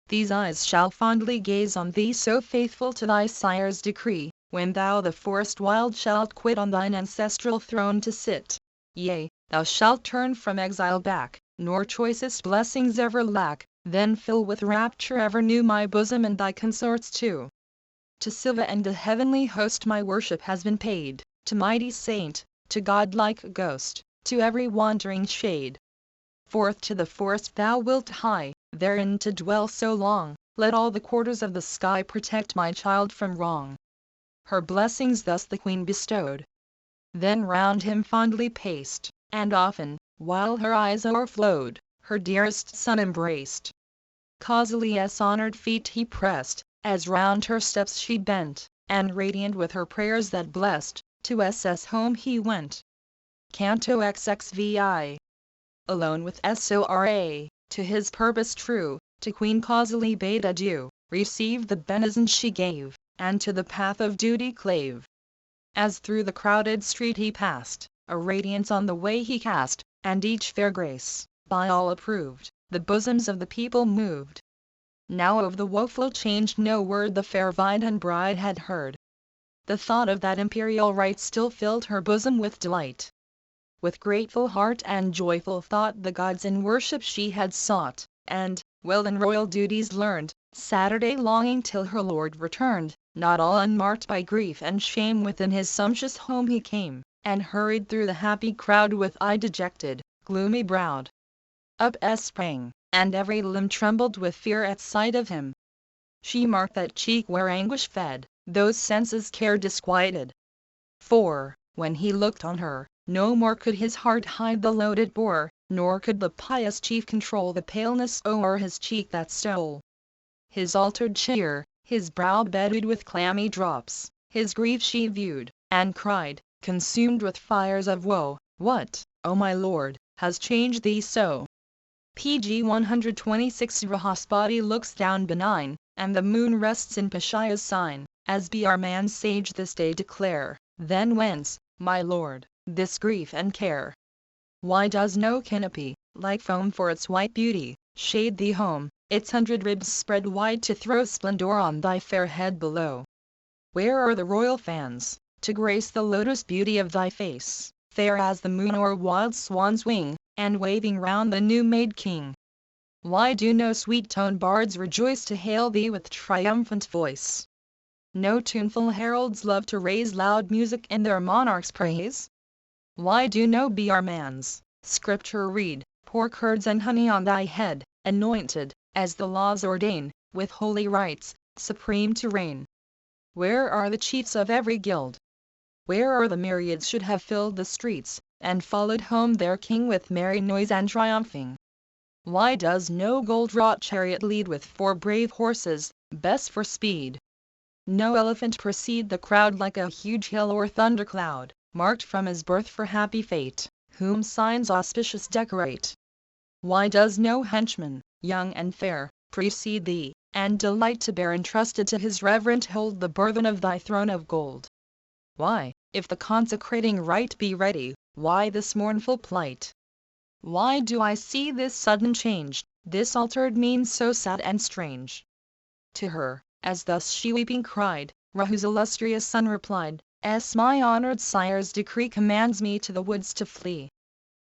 These eyes shall fondly gaze on thee so faithful to thy sire's decree, when thou the forest wild shalt quit on thine ancestral throne to sit. Yea, thou shalt turn from exile back, nor choicest blessings ever lack, then fill with rapture ever new my bosom and thy consorts too. To Siva and the heavenly host my worship has been paid, to mighty saint, to godlike ghost, to every wandering shade. Forth to the forest thou wilt hie, therein to dwell so long, let all the quarters of the sky protect my child from wrong." Her blessings thus the queen bestowed. Then round him fondly paced, and often, while her eyes o'erflowed, her dearest son embraced. Causalie's honored feet he pressed, as round her steps she bent, and radiant with her prayers that blessed, to SS home he went. Canto XXVI. Alone with Sora, to his purpose true, to Queen Causalie bade adieu, received the benizon she gave, and to the path of duty clave. As through the crowded street he passed, a radiance on the way he cast, and each fair grace, by all approved, the bosoms of the people moved. Now of the woeful change no word the fair vine and bride had heard. The thought of that imperial right still filled her bosom with delight. With grateful heart and joyful thought the gods in worship she had sought, and, well in royal duties learned, Saturday longing till her lord returned, not all unmarked by grief and shame within his sumptuous home he came, and hurried through the happy crowd with eye dejected, gloomy browed. Up sprang, and every limb trembled with fear at sight of him. She marked that cheek where anguish fed, those senses care disquieted. For, when he looked on her, no more could his heart hide the load it bore, nor could the pious chief control the paleness o'er his cheek that stole. His altered cheer, his brow bedewed with clammy drops, his grief she viewed, and cried, consumed with fires of woe, "What, O my lord, has changed thee so?" PG 126 Rah's body looks down benign, and the moon rests in Pashaya's sign, as be our man's sage this day declare. Then whence, my lord, this grief and care? Why does no canopy, like foam for its white beauty, shade thee home, its 100 ribs spread wide to throw splendor on thy fair head below? Where are the royal fans, to grace the lotus beauty of thy face, fair as the moon or wild swan's wing, and waving round the new-made king? Why do no sweet-toned bards rejoice to hail thee with triumphant voice? No tuneful heralds love to raise loud music in their monarch's praise? Why do no Bearmans, scripture read, pour curds and honey on thy head, anointed, as the laws ordain, with holy rites, supreme to reign? Where are the chiefs of every guild? Where are the myriads should have filled the streets, and followed home their king with merry noise and triumphing? Why does no gold-wrought chariot lead with 4 brave horses, best for speed? No elephant precede the crowd like a huge hill or thundercloud, marked from his birth for happy fate, whom signs auspicious decorate? Why does no henchman, young and fair, precede thee, and delight to bear entrusted to his reverent hold the burthen of thy throne of gold? Why, if the consecrating rite be ready, why this mournful plight? Why do I see this sudden change, this altered mien so sad and strange? To her, as thus she weeping cried, Rahu's illustrious son replied, My honored sire's decree commands me to the woods to flee.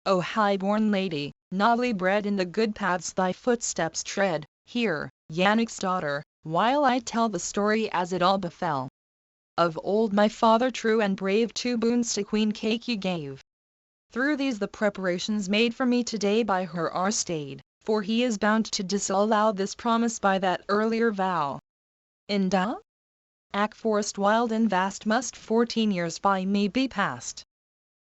O high-born lady, nobly bred in the good paths thy footsteps tread, hear, Yannick's daughter, while I tell the story as it all befell. Of old my father true and brave 2 boons to Queen Kaki gave. Through these the preparations made for me today by her are stayed, for he is bound to disallow this promise by that earlier vow. In Da? Ac forest wild and vast must 14 years by me be passed.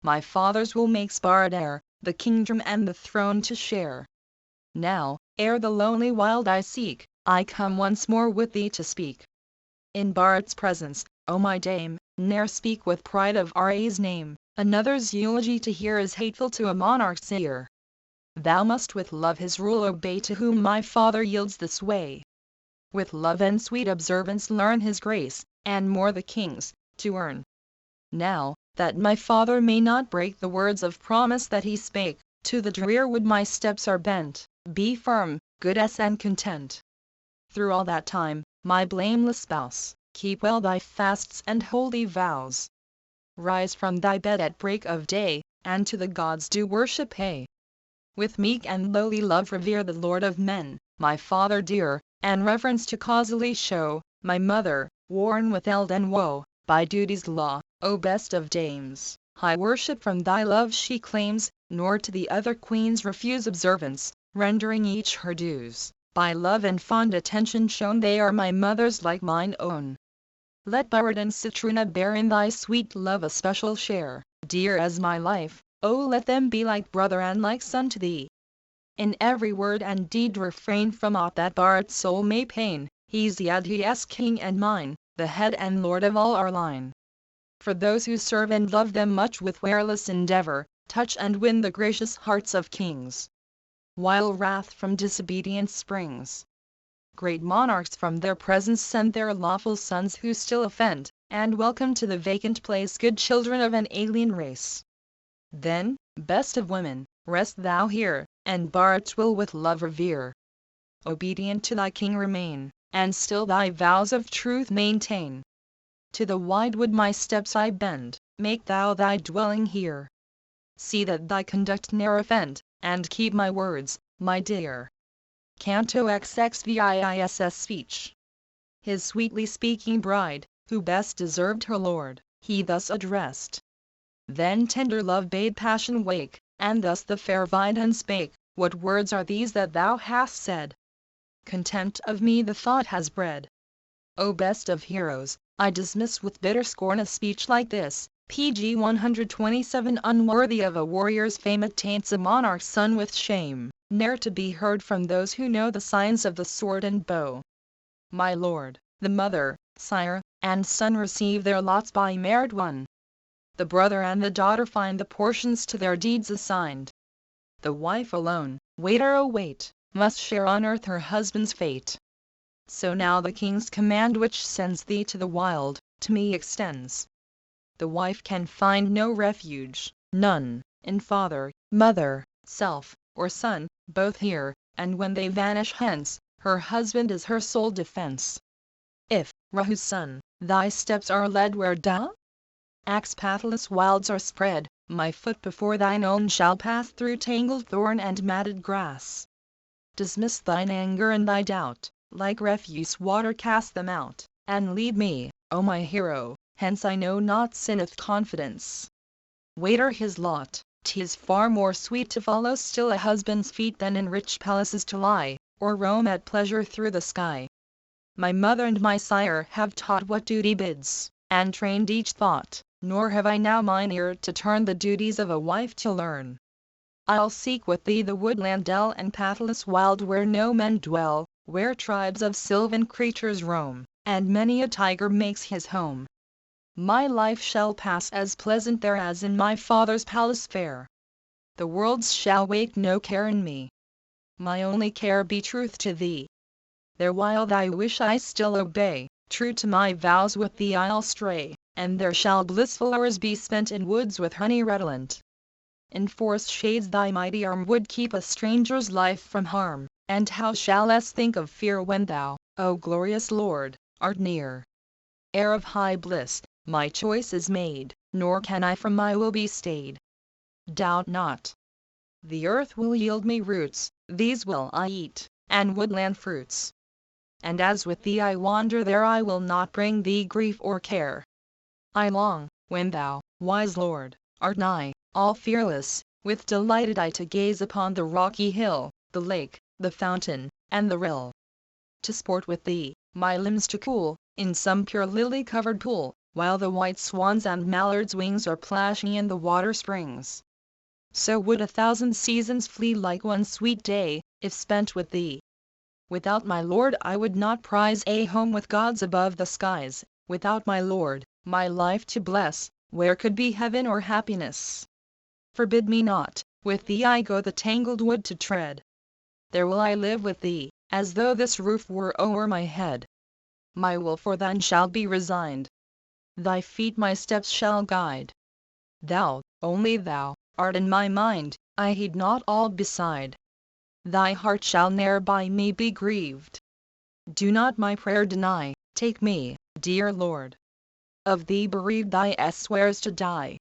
My fathers will make Sparadair, the kingdom and the throne to share. Now, ere the lonely wild I seek, I come once more with thee to speak. In Bharat's presence, O my dame, ne'er speak with pride of Ra's name, another's eulogy to hear is hateful to a monarch's ear. Thou must with love his rule obey to whom my father yields the sway. With love and sweet observance learn his grace, and more the king's, to earn. Now, that my father may not break the words of promise that he spake, to the drear wood my steps are bent, be firm, goodness and content. Through all that time, my blameless spouse, keep well thy fasts and holy vows. Rise from thy bed at break of day, and to the gods do worship pay. With meek and lowly love revere the Lord of men, my father dear, and reverence to Causalie show, my mother, worn with eld and woe, by duty's law, O best of dames, high worship from thy love she claims, nor to the other queens refuse observance, rendering each her dues, by love and fond attention shown they are my mother's like mine own. Let Bard and Citruna bear in thy sweet love a special share, dear as my life, oh let them be like brother and like son to thee. In every word and deed refrain from aught that Bard's soul may pain, he's Yadhi's king and mine, the head and lord of all our line. For those who serve and love them much with wearless endeavor, touch and win the gracious hearts of kings, while wrath from disobedience springs. Great monarchs from their presence send their lawful sons who still offend, and welcome to the vacant place good children of an alien race. Then, best of women, rest thou here, and Bart will with love revere. Obedient to thy king remain, and still thy vows of truth maintain. To the wide wood my steps I bend, make thou thy dwelling here. See that thy conduct ne'er offend, and keep my words, my dear. Canto XXVIIS speech. His sweetly speaking bride, who best deserved her lord, he thus addressed. Then tender love bade passion wake, and thus the fair Vidun spake, what words are these that thou hast said? Contempt of me the thought has bred. O best of heroes, I dismiss with bitter scorn a speech like this. PG 127 unworthy of a warrior's fame it taints a monarch's son with shame, ne'er to be heard from those who know the signs of the sword and bow. My lord, the mother, sire, and son receive their lots by merit won. The brother and the daughter find the portions to their deeds assigned. The wife alone, waiter oh wait, must share on earth her husband's fate. So now the king's command which sends thee to the wild, to me extends. The wife can find no refuge, none, in father, mother, self, or son, both here, and when they vanish hence, her husband is her sole defense. If, Rahu's son, thy steps are led where Da? Axe pathless wilds are spread, my foot before thine own shall pass through tangled thorn and matted grass. Dismiss thine anger and thy doubt, like refuse water cast them out, and lead me, O my hero, hence I know not sinneth confidence. Waiter his lot, 'tis far more sweet to follow still a husband's feet than in rich palaces to lie, or roam at pleasure through the sky. My mother and my sire have taught what duty bids, and trained each thought, nor have I now mine ear to turn the duties of a wife to learn. I'll seek with thee the woodland dell and pathless wild where no men dwell, where tribes of sylvan creatures roam, and many a tiger makes his home. My life shall pass as pleasant there as in my father's palace fair. The worlds shall wake no care in me. My only care be truth to thee. There while thy wish I still obey, true to my vows with thee I'll stray, and there shall blissful hours be spent in woods with honey redolent. In forest shades thy mighty arm would keep a stranger's life from harm, and how shall us think of fear when thou, O glorious Lord, art near? Heir of high bliss, my choice is made, nor can I from my will be stayed. Doubt not. The earth will yield me roots, these will I eat, and woodland fruits. And as with thee I wander there I will not bring thee grief or care. I long, when thou, wise Lord, art nigh, all fearless, with delighted eye to gaze upon the rocky hill, the lake, the fountain, and the rill. To sport with thee, my limbs to cool, in some pure lily-covered pool, while the white swans and mallards' wings are plashing in the water springs. So would 1,000 seasons flee like one sweet day, if spent with thee. Without my Lord I would not prize a home with gods above the skies, without my Lord, my life to bless, where could be heaven or happiness? Forbid me not, with thee I go the tangled wood to tread. There will I live with thee, as though this roof were o'er my head. My will for thine shall be resigned. Thy feet my steps shall guide. Thou, only thou, art in my mind, I heed not all beside. Thy heart shall ne'er by me be grieved. Do not my prayer deny, take me, dear Lord. Of thee bereaved I swears to die.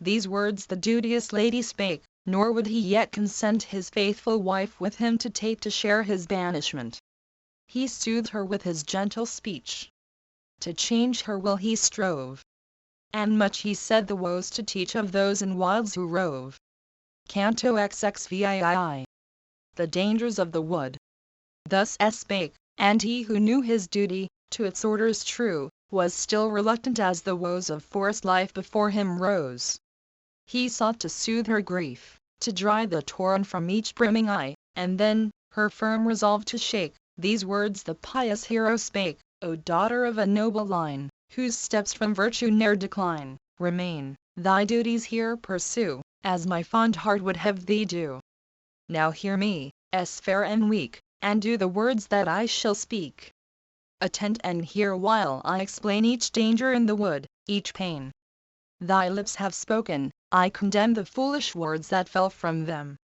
These words the duteous lady spake, nor would he yet consent his faithful wife with him to take to share his banishment. He soothed her with his gentle speech. To change her will he strove. And much he said the woes to teach of those in wilds who rove. Canto XXVII. The dangers of the wood. Thus spake, and he who knew his duty, to its orders true, was still reluctant as the woes of forest life before him rose. He sought to soothe her grief, to dry the torrent from each brimming eye, and then, her firm resolve to shake, these words the pious hero spake: "O daughter of a noble line, whose steps from virtue ne'er decline, remain, thy duties here pursue, as my fond heart would have thee do. Now hear me, as fair and weak, and do the words that I shall speak. Attend and hear while I explain each danger in the wood, each pain. Thy lips have spoken, I condemn the foolish words that fell from them.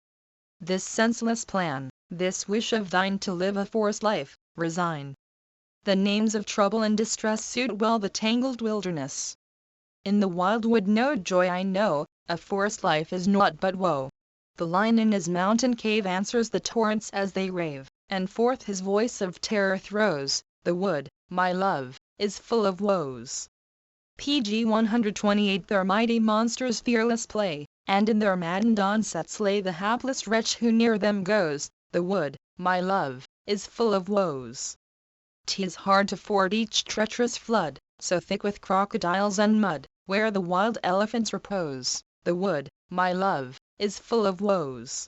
This senseless plan, this wish of thine to live a forest life, resign. The names of trouble and distress suit well the tangled wilderness. In the wild wood no joy I know, a forest life is naught but woe. The lion in his mountain cave answers the torrents as they rave, and forth his voice of terror throws. The wood, my love, is full of woes. PG 128. Their mighty monsters fearless play, and in their maddened onset slay the hapless wretch who near them goes. The wood, my love, is full of woes. 'Tis hard to ford each treacherous flood, so thick with crocodiles and mud, where the wild elephants repose. The wood, my love, is full of woes.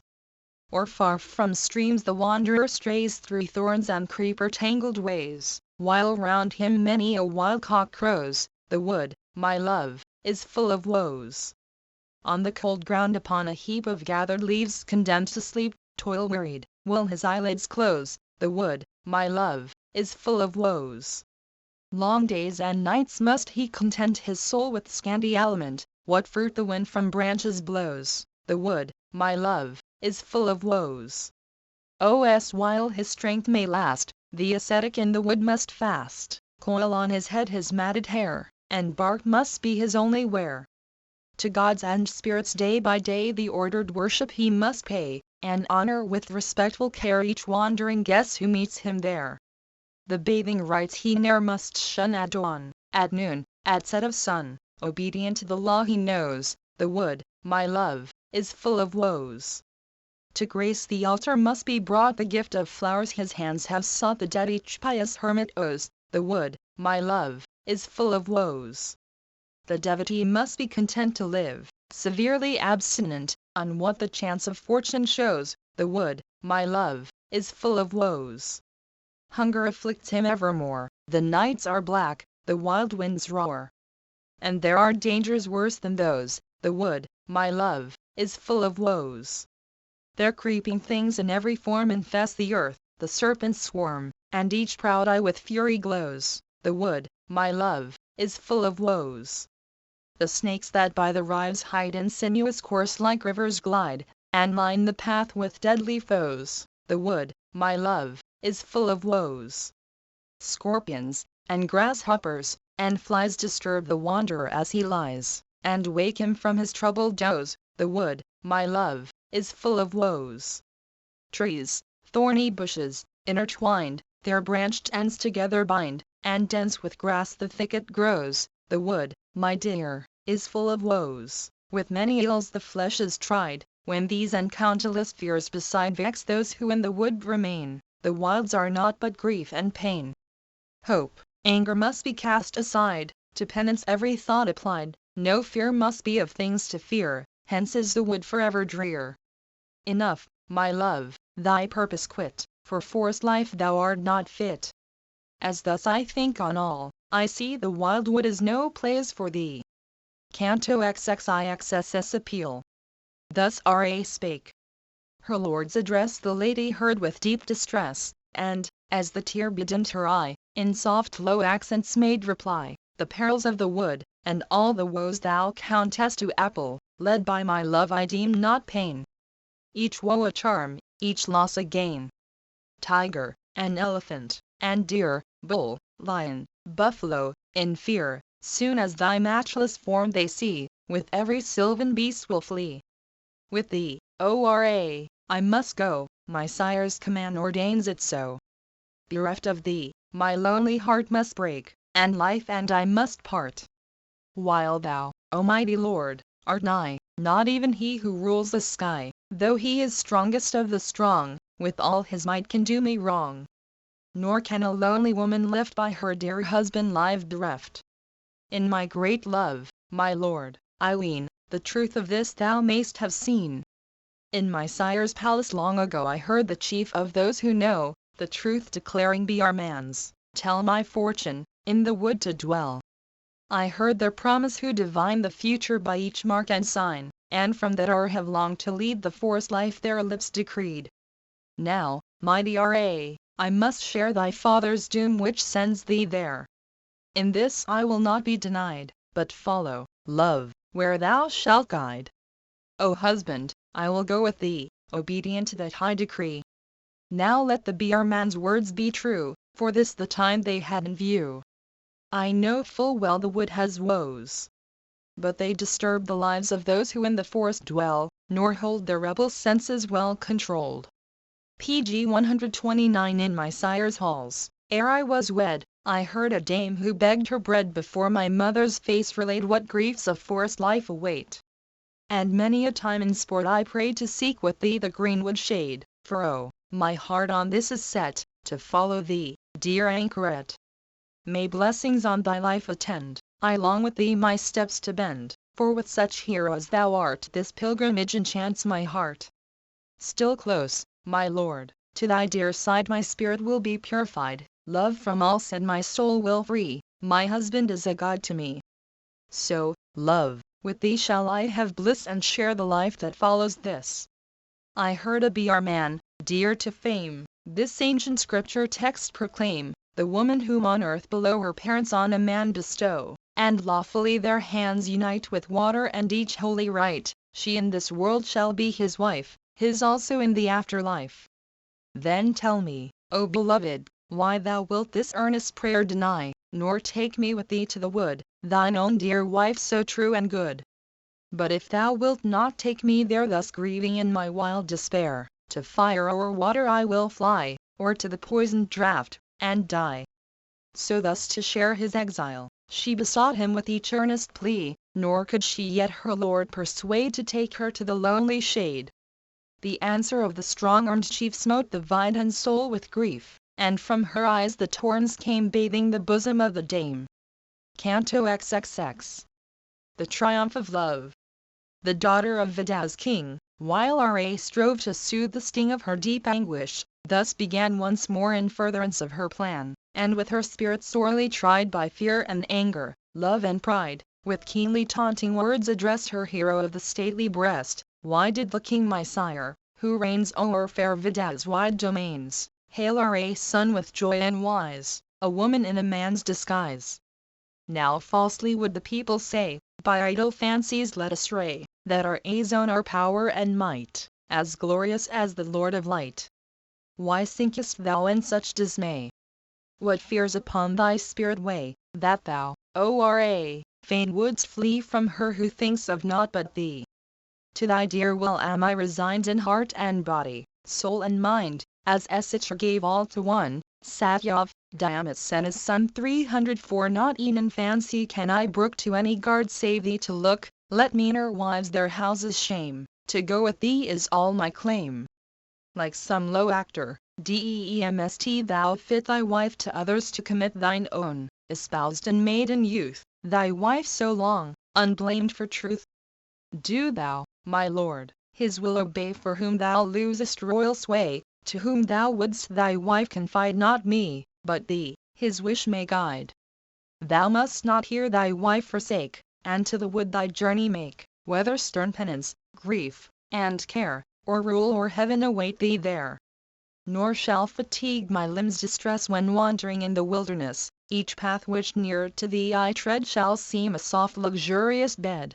Or far from streams the wanderer strays through thorns and creeper-tangled ways, while round him many a wild cock crows. The wood, my love, is full of woes. On the cold ground upon a heap of gathered leaves condemned to sleep, toil-wearied, will his eyelids close. The wood, my love, is full of woes. Long days and nights must he content his soul with scanty aliment, what fruit the wind from branches blows. The wood, my love, is full of woes. While his strength may last, the ascetic in the wood must fast, coil on his head his matted hair, and bark must be his only wear. To gods and spirits day by day the ordered worship he must pay, and honor with respectful care each wandering guest who meets him there. The bathing rites he ne'er must shun at dawn, at noon, at set of sun, obedient to the law he knows. The wood, my love, is full of woes. To grace the altar must be brought the gift of flowers his hands have sought the debt each pious hermit owes. The wood, my love, is full of woes. The devotee must be content to live, severely abstinent, on what the chance of fortune shows. The wood, my love, is full of woes. Hunger afflicts him evermore, the nights are black, the wild winds roar. And there are dangers worse than those. The wood, my love, is full of woes. There creeping things in every form infest the earth, the serpents swarm, and each proud eye with fury glows. The wood, my love, is full of woes. The snakes that by the rives hide in sinuous course like rivers glide, and line the path with deadly foes. The wood, my love, is full of woes. Scorpions, and grasshoppers, and flies disturb the wanderer as he lies, and wake him from his troubled doze. The wood, my love, is full of woes. Trees, thorny bushes, intertwined, their branched ends together bind, and dense with grass the thicket grows. The wood, my dear, is full of woes. With many ills the flesh is tried, when these and countless fears beside vex those who in the wood remain. The wilds are naught but grief and pain. Hope, anger must be cast aside, to penance every thought applied. No fear must be of things to fear, hence is the wood forever drear. Enough, my love, thy purpose quit, for forest life thou art not fit. As thus I think on all, I see the wild wood is no place for thee. Canto XXIXSS Appeal. Thus R.A. spake. Her lord's address the lady heard with deep distress, and, as the tear bedimmed her eye, in soft low accents made reply: "The perils of the wood, and all the woes thou countest to apple, led by my love I deem not pain. Each woe a charm, each loss a gain. Tiger, and elephant, and deer, bull, lion, buffalo, in fear, soon as thy matchless form they see, with every sylvan beast will flee. With thee, O.R.A., I must go, my sire's command ordains it so. Bereft of thee, my lonely heart must break, and life and I must part. While thou, O mighty Lord, art nigh, not even he who rules the sky, though he is strongest of the strong, with all his might can do me wrong. Nor can a lonely woman left by her dear husband live bereft. In my great love, my lord, I ween, the truth of this thou mayst have seen. In my sire's palace long ago I heard the chief of those who know the truth declaring be our man's, tell my fortune, in the wood to dwell. I heard their promise who divine the future by each mark and sign, and from that hour have longed to lead the forest life their lips decreed. Now, mighty R.A., I must share thy father's doom which sends thee there. In this I will not be denied, but follow, love, where thou shalt guide. O husband, I will go with thee, obedient to that high decree. Now let the beer man's words be true, for this the time they had in view. I know full well the wood has woes, but they disturb the lives of those who in the forest dwell, nor hold their rebel senses well controlled. PG 129. In my sire's halls, ere I was wed, I heard a dame who begged her bread before my mother's face relayed what griefs of forest life await. And many a time in sport I prayed to seek with thee the greenwood shade, for oh, my heart on this is set, to follow thee, dear anchoret. May blessings on thy life attend, I long with thee my steps to bend, for with such hero as thou art this pilgrimage enchants my heart. Still close, my lord, to thy dear side my spirit will be purified, love from all sin my soul will free, my husband is a god to me. So, love, with thee shall I have bliss and share the life that follows this. I heard a be our man, dear to fame, this ancient scripture text proclaim, the woman whom on earth below her parents on a man bestow, and lawfully their hands unite with water and each holy rite, she in this world shall be his wife, his also in the afterlife. Then tell me, O beloved, why thou wilt this earnest prayer deny, nor take me with thee to the wood, thine own dear wife so true and good. But if thou wilt not take me there thus grieving in my wild despair, to fire or water I will fly, or to the poisoned draught, and die. So thus to share his exile, she besought him with each earnest plea, nor could she yet her lord persuade to take her to the lonely shade. The answer of the strong-armed chief smote the vidant soul with grief, and from her eyes the torrents came bathing the bosom of the dame. Canto XXX. The Triumph of Love. The daughter of Vidau's king, while R.A. strove to soothe the sting of her deep anguish, thus began once more in furtherance of her plan, and with her spirit sorely tried by fear and anger, love and pride, with keenly taunting words addressed her hero of the stately breast. Why did the king my sire, who reigns o'er fair Vidau's wide domains, hail R.A. son with joy and wise, a woman in a man's disguise? Now falsely would the people say, by idle fancies led astray, that R.A.'s own are power and might, as glorious as the Lord of Light. Why sinkest thou in such dismay? What fears upon thy spirit weigh, that thou, O R.A., fain wouldst flee from her who thinks of naught but thee? To thy dear will am I resigned in heart and body, soul and mind, as Essicher gave all to one, Satyov, Dyamis and his son 304. Not e'en in fancy can I brook to any guard save thee to look, let meaner wives their houses shame, to go with thee is all my claim. Like some low actor, Demst thou fit thy wife to others to commit thine own, espoused and maiden youth, thy wife so long, unblamed for truth. Do thou, my lord, his will obey for whom thou losest royal sway, to whom thou wouldst thy wife confide not me, but thee, his wish may guide. Thou must not hear thy wife forsake, and to the wood thy journey make, whether stern penance, grief, and care, or rule or heaven await thee there. Nor shall fatigue my limbs distress when wandering in the wilderness, each path which nearer to thee I tread shall seem a soft luxurious bed.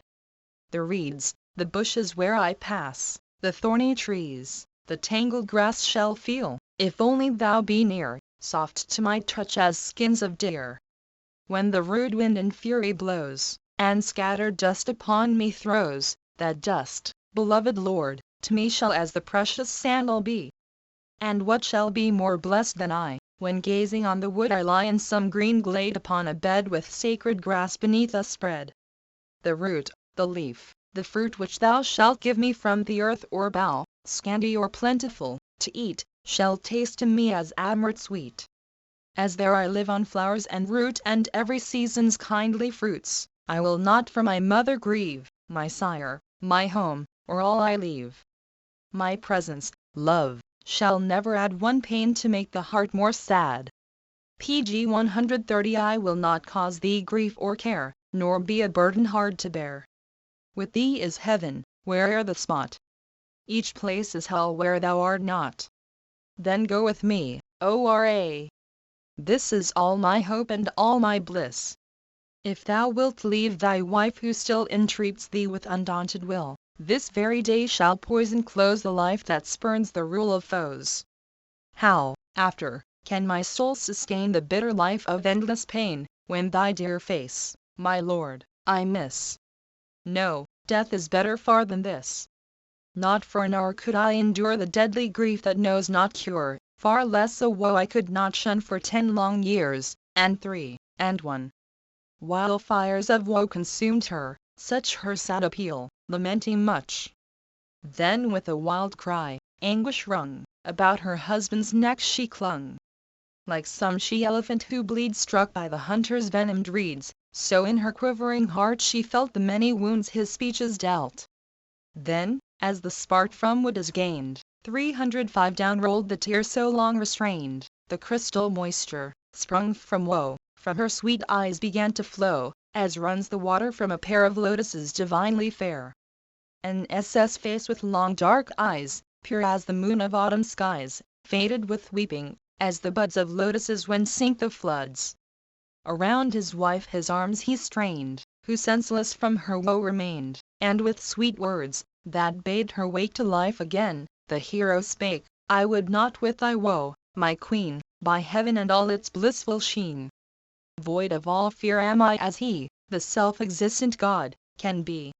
The reeds, the bushes where I pass, the thorny trees, the tangled grass shall feel, if only thou be near, soft to my touch as skins of deer. When the rude wind in fury blows, and scattered dust upon me throws, that dust, beloved lord, to me shall as the precious sandal be. And what shall be more blessed than I, when gazing on the wood I lie in some green glade upon a bed with sacred grass beneath us spread. The root, the leaf, the fruit which thou shalt give me from the earth or bough, scanty or plentiful, to eat, shall taste to me as amrit sweet. As there I live on flowers and root and every season's kindly fruits, I will not for my mother grieve, my sire, my home, or all I leave. My presence, love, shall never add one pain to make the heart more sad. PG 130 I will not cause thee grief or care, nor be a burden hard to bear. With thee is heaven, where'er the spot. Each place is hell where thou art not. Then go with me, O.R.A. This is all my hope and all my bliss. If thou wilt leave thy wife who still entreats thee with undaunted will, this very day shall poison close the life that spurns the rule of foes. How, after, can my soul sustain the bitter life of endless pain, when thy dear face, my lord, I miss? No, death is better far than this. Not for an hour could I endure the deadly grief that knows not cure, far less a woe I could not shun for 10 long years, and 3, and 1. While fires of woe consumed her, such her sad appeal, lamenting much. Then with a wild cry, anguish wrung, about her husband's neck she clung. Like some she-elephant who bleeds struck by the hunter's venomed reeds, so in her quivering heart she felt the many wounds his speeches dealt. Then, as the spark from wood is gained, 305 down rolled the tear so long restrained, the crystal moisture, sprung from woe, from her sweet eyes began to flow, as runs the water from a pair of lotuses divinely fair. An SS face with long dark eyes, pure as the moon of autumn skies, faded with weeping, as the buds of lotuses when sink the floods. Around his wife his arms he strained, who senseless from her woe remained, and with sweet words, that bade her wake to life again, the hero spake, I would not with thy woe, my queen, by heaven and all its blissful sheen. Void of all fear am I as he, the self-existent God, can be.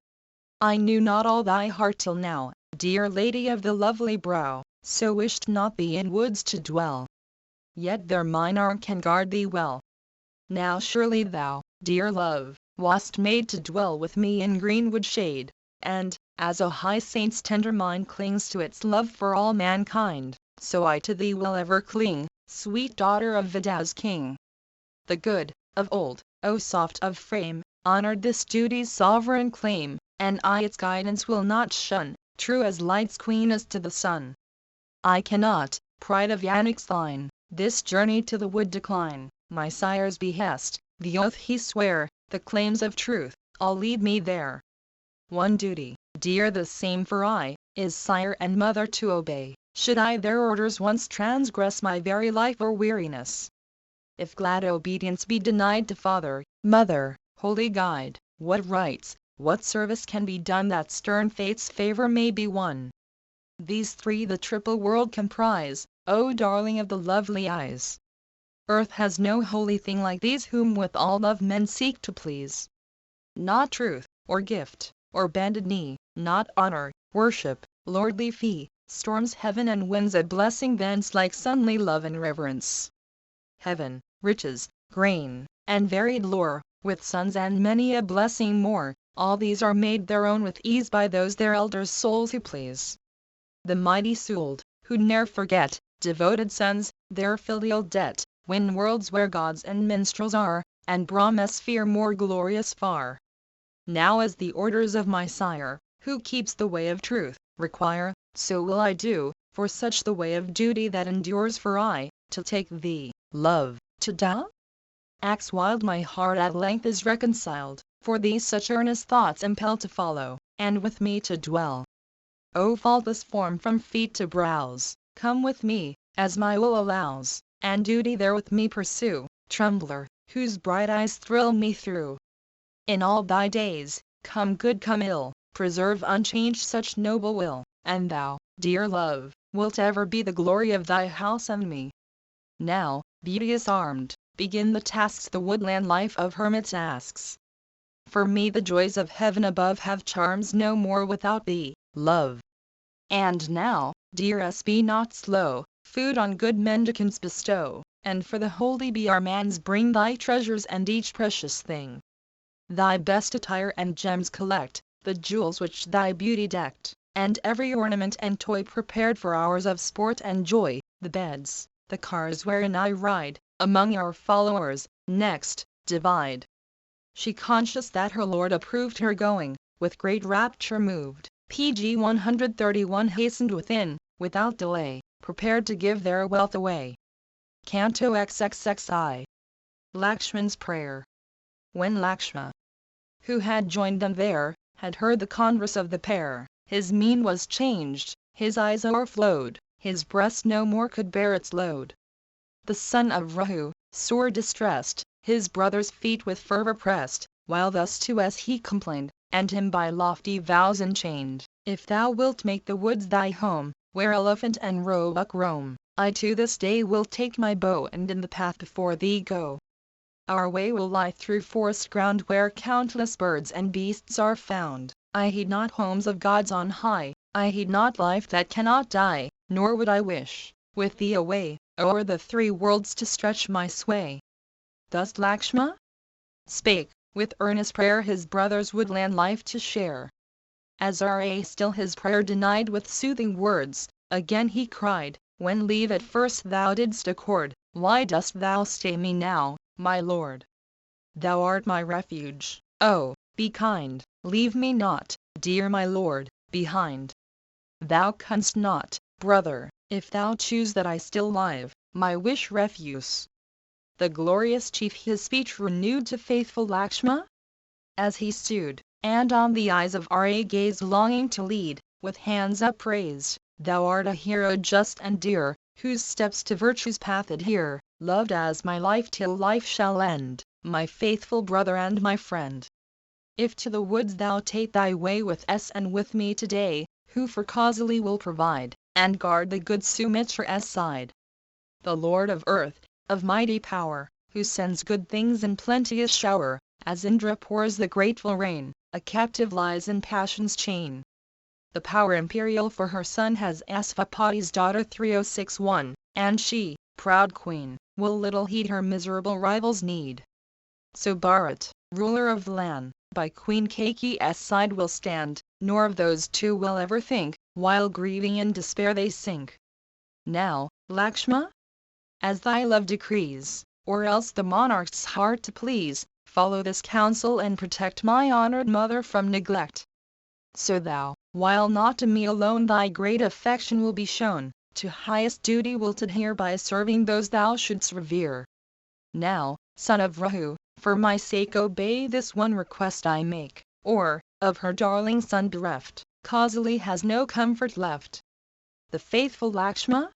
I knew not all thy heart till now, dear lady of the lovely brow, so wished not thee in woods to dwell. Yet there mine arm can guard thee well. Now surely thou, dear love, wast made to dwell with me in greenwood shade, and, as a high saint's tender mind clings to its love for all mankind, so I to thee will ever cling, sweet daughter of Vida's king. The good, of old, O soft of frame, honored this duty's sovereign claim, and I its guidance will not shun, true as light's queen is to the sun. I cannot, pride of Yannick's line, this journey to the wood decline, my sire's behest, the oath he sware, the claims of truth, all lead me there. One duty, dear the same for I, is sire and mother to obey, should I their orders once transgress my very life or weariness. If glad obedience be denied to father, mother, holy guide, what rites, what service can be done that stern fate's favor may be won? These 3 the triple world comprise, O darling of the lovely eyes. Earth has no holy thing like these whom with all love men seek to please. Not truth, or gift, or bended knee, not honor, worship, lordly fee, storms heaven and winds a blessing thence like sunly love and reverence. Heaven, riches, grain, and varied lore, with sons and many a blessing more, all these are made their own with ease by those their elders' souls who please. The mighty Sould, who ne'er forget, devoted sons, their filial debt, win worlds where gods and minstrels are, and Brahmasphere more glorious far. Now as the orders of my sire, who keeps the way of truth, require, so will I do, for such the way of duty that endures for I, to take thee, love, to die? Acts wild my heart at length is reconciled, for thee such earnest thoughts impel to follow, and with me to dwell. O faultless form from feet to brows, come with me, as my will allows, and duty there with me pursue, trembler, whose bright eyes thrill me through. In all thy days, come good come ill, preserve unchanged such noble will, and thou, dear love, wilt ever be the glory of thy house and me. Now, beauteous armed, begin the tasks the woodland life of hermits asks. For me the joys of heaven above have charms no more without thee, love. And now, dearest, be not slow, food on good mendicants bestow, and for the holy be our mans bring thy treasures and each precious thing. Thy best attire and gems collect, the jewels which thy beauty decked, and every ornament and toy prepared for hours of sport and joy, the beds, the cars wherein I ride, among our followers, next, divide. She conscious that her lord approved her going, with great rapture moved, PG 131 hastened within, without delay, prepared to give their wealth away. Canto XXXI. Lakshman's Prayer. When Lakshma, who had joined them there, had heard the converse of the pair, his mien was changed, his eyes o'erflowed, his breast no more could bear its load. The son of Rahu, sore distressed, his brother's feet with fervor pressed, while thus to us he complained, and him by lofty vows enchained: If thou wilt make the woods thy home, where elephant and roebuck roam, I to this day will take my bow and in the path before thee go. Our way will lie through forest ground where countless birds and beasts are found. I heed not homes of gods on high, I heed not life that cannot die, nor would I wish, with thee away, o'er the three worlds to stretch my sway. Thus Lakshma spake, with earnest prayer his brother's woodland life to share. As Ra still his prayer denied with soothing words, again he cried, When leave at first thou didst accord, why dost thou stay me now, my lord? Thou art my refuge, oh, be kind, leave me not, dear my lord, behind. Thou canst not, brother, if thou choose that I still live, my wish refuse. The glorious chief his speech renewed to faithful Lakshma, as he stood, and on the eyes of Ra gazed longing to lead, with hands upraised, Thou art a hero just and dear, whose steps to virtue's path adhere, loved as my life till life shall end, my faithful brother and my friend. If to the woods thou take thy way with us and with me today, who for causally will provide, and guard the good Sumitra's side? The Lord of earth, of mighty power, who sends good things in plenteous shower, as Indra pours the grateful rain, a captive lies in passion's chain. The power imperial for her son has Asvapati's daughter 3061, and she, proud queen, will little heed her miserable rival's need. So Bharat, ruler of the land, by Queen Kaikeyi's side will stand, nor of those two will ever think, while grieving in despair they sink. Now, Lakshma, as thy love decrees, or else the monarch's heart to please, follow this counsel and protect my honored mother from neglect. So thou, while not to me alone thy great affection will be shown, to highest duty wilt adhere by serving those thou shouldst revere. Now, son of Rahu, for my sake obey this one request I make, or, of her darling son bereft, Kausali has no comfort left. The faithful Lakshma,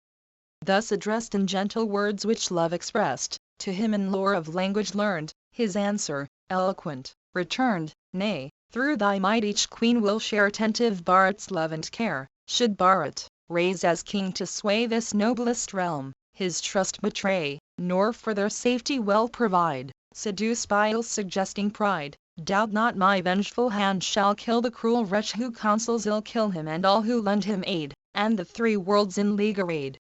thus addressed in gentle words which love expressed, to him in lore of language learned, his answer, eloquent, returned, Nay, through thy might each queen will share attentive Bharat's love and care, should Bharat, raised as king to sway this noblest realm, his trust betray, nor for their safety well provide, seduced by ill-suggesting pride, doubt not my vengeful hand shall kill the cruel wretch who counsels ill, kill him and all who lend him aid, and the three worlds in league arrayed.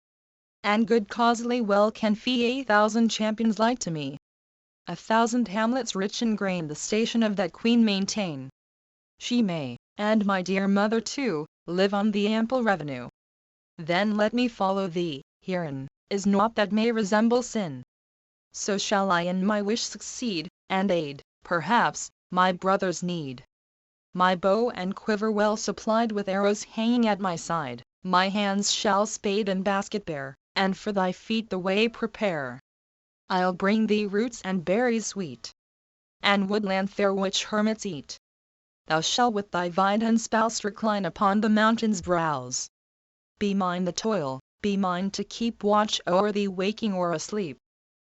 And good causally well can fee 1,000 champions like to me, 1,000 hamlets rich in grain the station of that queen maintain. She may, and my dear mother too, live on the ample revenue. Then let me follow thee, herein is naught that may resemble sin. So shall I in my wish succeed, and aid, perhaps, my brother's need. My bow and quiver well supplied with arrows hanging at my side, my hands shall spade and basket bear, and for thy feet the way prepare. I'll bring thee roots and berries sweet, and woodland fare which hermits eat. Thou shalt with thy vine and spouse recline upon the mountain's brows. Be mine the toil, be mine to keep watch o'er thee waking or asleep.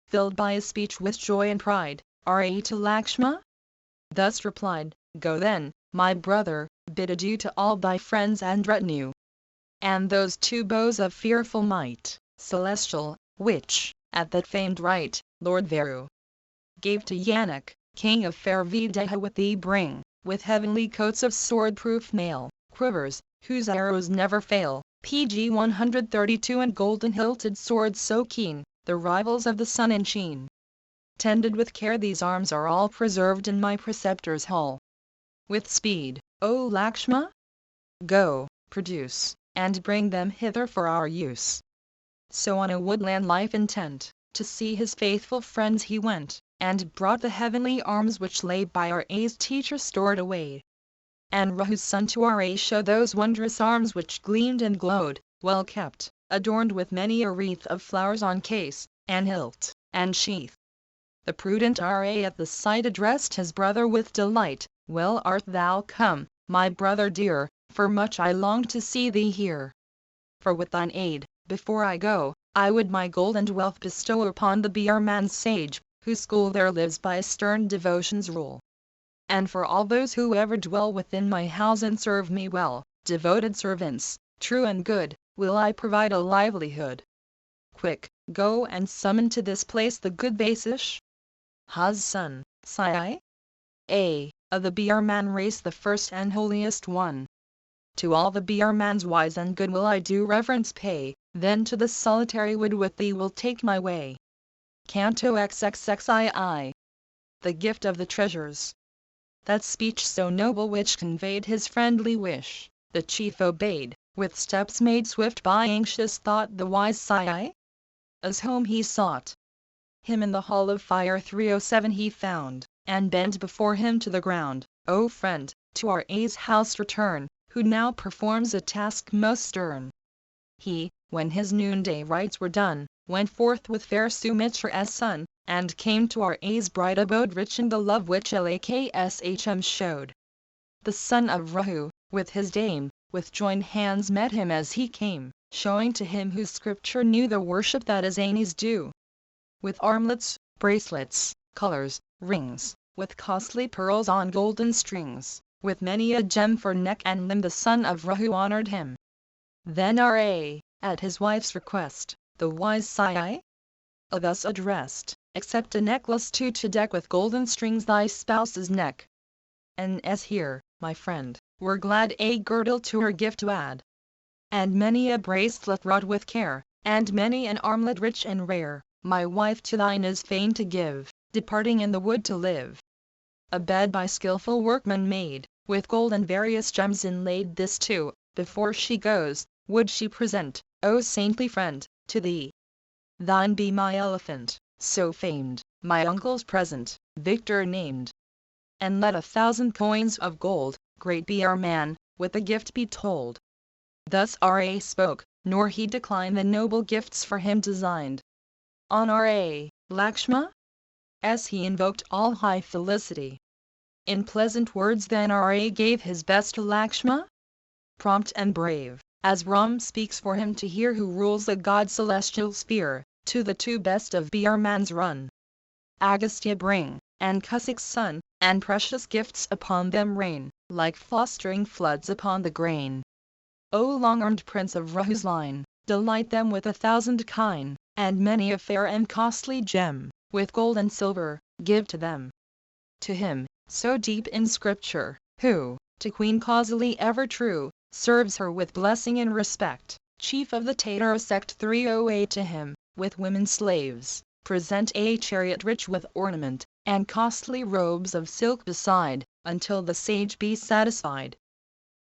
Filled by his speech with joy and pride, Ra to Lakshma thus replied, Go then, my brother, bid adieu to all thy friends and retinue, and those two bows of fearful might, celestial, which, at that famed rite, Lord Varu gave to Yanak, king of fair Videha with thee bring, with heavenly coats of sword-proof mail, quivers, whose arrows never fail, PG 132 and golden-hilted swords so keen, the rivals of the sun in sheen. Tended with care these arms are all preserved in my preceptor's hall. With speed, O Lakshma, go, produce, and bring them hither for our use. So on a woodland life intent, to see his faithful friends he went, and brought the heavenly arms which lay by Ra's teacher stored away. And Rahu's son to Ra showed those wondrous arms which gleamed and glowed, well kept, adorned with many a wreath of flowers on case, and hilt, and sheath. The prudent Ra at the sight addressed his brother with delight, "Well art thou come, my brother dear, for much I long to see thee here. For with thine aid, before I go, I would my gold and wealth bestow upon the Birman sage, whose school there lives by stern devotion's rule. And for all those who ever dwell within my house and serve me well, devoted servants, true and good, will I provide a livelihood. Quick, go and summon to this place the good Basish, Ha's son, Sai, of the Birman race, the first and holiest one. To all the Birmans wise and good will I do reverence pay, then to the solitary wood with thee will take my way." Canto XXXII. The gift of the treasures. That speech so noble which conveyed his friendly wish, the chief obeyed, with steps made swift by anxious thought the wise Sai. As home he sought him in the hall of fire 307 he found, and bent before him to the ground, "O friend, to Ra's house return, who now performs a task most stern." He, when his noonday rites were done, went forth with fair Sumitra's son, and came to Ra's bright abode rich in the love which Lakshmi showed. The son of Rahu, with his dame, with joined hands met him as he came, showing to him whose scripture knew the worship that is Ani's due. With armlets, bracelets, collars, rings, with costly pearls on golden strings, with many a gem for neck and limb the son of Rahu honored him. Then Ra, at his wife's request, the wise Sai thus addressed, "Accept a necklace too to deck with golden strings thy spouse's neck. And as here, my friend, we're glad a girdle to her gift to add. And many a bracelet wrought with care, and many an armlet rich and rare, my wife to thine is fain to give, departing in the wood to live. A bed by skilful workmen made, with gold and various gems inlaid, this too, before she goes, would she present, O saintly friend, to thee. Thine be my elephant, so famed, my uncle's present, Victor named. And let 1,000 coins of gold, great Birman, with the gift be told." Thus Ra spoke, nor he declined the noble gifts for him designed. On Ra, Lakshma, as he invoked all high felicity. In pleasant words then Ra gave his best to Lakshma. Prompt and brave, as Ram speaks for him to hear who rules the god's celestial sphere, to the two best of Birmans run. Agastya bring, and Kusik's son, and precious gifts upon them rain, like fostering floods upon the grain. O long-armed prince of Rahu's line, delight them with 1,000 kine, and many a fair and costly gem, with gold and silver, give to them. To him, so deep in scripture, who, to Queen Kausali ever true, serves her with blessing and respect, chief of the Tatar sect 308 to him, with women slaves, present a chariot rich with ornament, and costly robes of silk beside, until the sage be satisfied.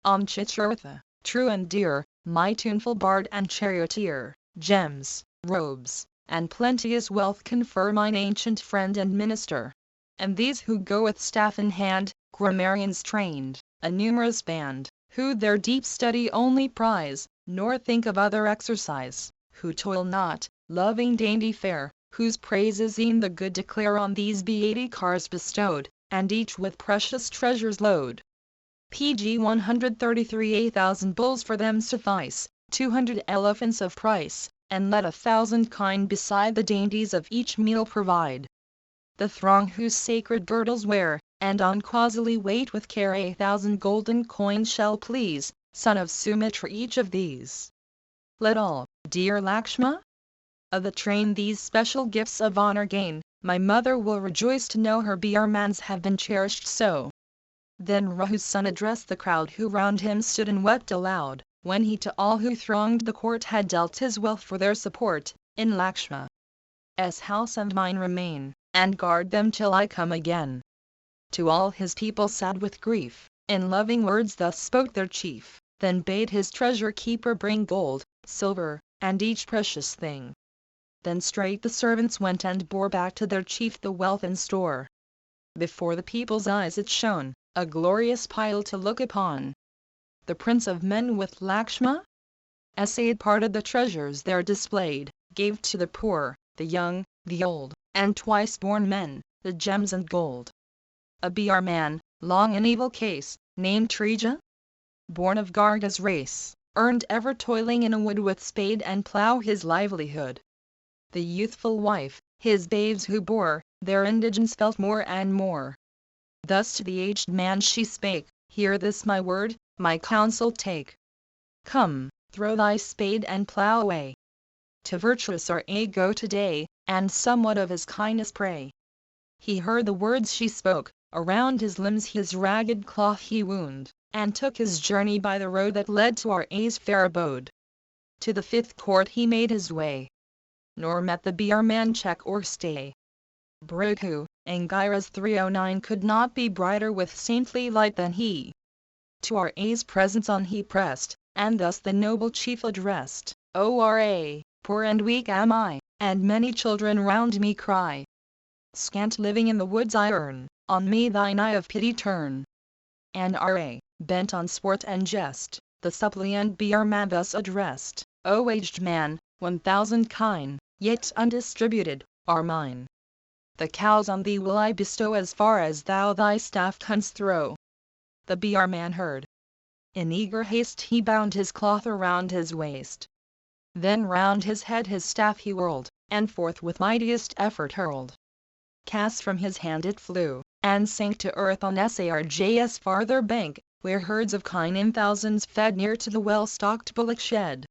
Om Chitrartha, true and dear, my tuneful bard and charioteer, gems, robes, and plenteous wealth confer mine ancient friend and minister. And these who go with staff in hand, grammarians trained, a numerous band, who their deep study only prize, nor think of other exercise, who toil not, loving dainty fare, whose praises e'en the good declare, on these be 80 cars bestowed, and each with precious treasures load. PG 133 8,000 bulls for them suffice, 200 elephants of price, and let 1,000 kine beside the dainties of each meal provide. The throng whose sacred girdles wear, and on Kausali wait with care, 1,000 golden coins shall please, son of Sumitra each of these. Let all, dear Lakshma, of the train these special gifts of honor gain, my mother will rejoice to know her Birmans have been cherished so. Then Rahu's son addressed the crowd who round him stood and wept aloud, when he to all who thronged the court had dealt his wealth for their support, in Lakshma's house and mine remain, and guard them till I come again. To all his people sad with grief, in loving words thus spoke their chief, then bade his treasure keeper bring gold, silver, and each precious thing. Then straight the servants went and bore back to their chief the wealth in store. Before the people's eyes it shone, a glorious pile to look upon. The Prince of Men with Lakshma essayed parted the treasures there displayed, gave to the poor, the young, the old, and twice-born men, the gems and gold. A Br man, long in evil case, named Trija, born of Garga's race, earned ever toiling in a wood with spade and plough his livelihood. The youthful wife, his babes who bore, their indigence felt more and more. Thus to the aged man she spake, "Hear this my word, my counsel take. Come, throw thy spade and plough away. To virtuous R.A. go today, and somewhat of his kindness pray." He heard the words she spoke, around his limbs his ragged cloth he wound, and took his journey by the road that led to R.A.'s fair abode. To the 5th court he made his way, nor met the Br man check or stay. Brokhu, Angira's 309 could not be brighter with saintly light than he. To R.A.'s presence on he pressed, and thus the noble chief addressed, "O R.A., poor and weak am I, and many children round me cry. Scant living in the woods I earn, on me thine eye of pity turn." And R.A., bent on sport and jest, the suppliant Br man thus addressed, "O aged man, 1,000 kine, yet undistributed, are mine. The cows on thee will I bestow as far as thou thy staff canst throw." The Br man heard. In eager haste he bound his cloth around his waist. Then round his head his staff he whirled, and forth with mightiest effort hurled. Cast from his hand it flew, and sank to earth on Sarj's farther bank, where herds of kine in thousands fed near to the well-stocked bullock shed.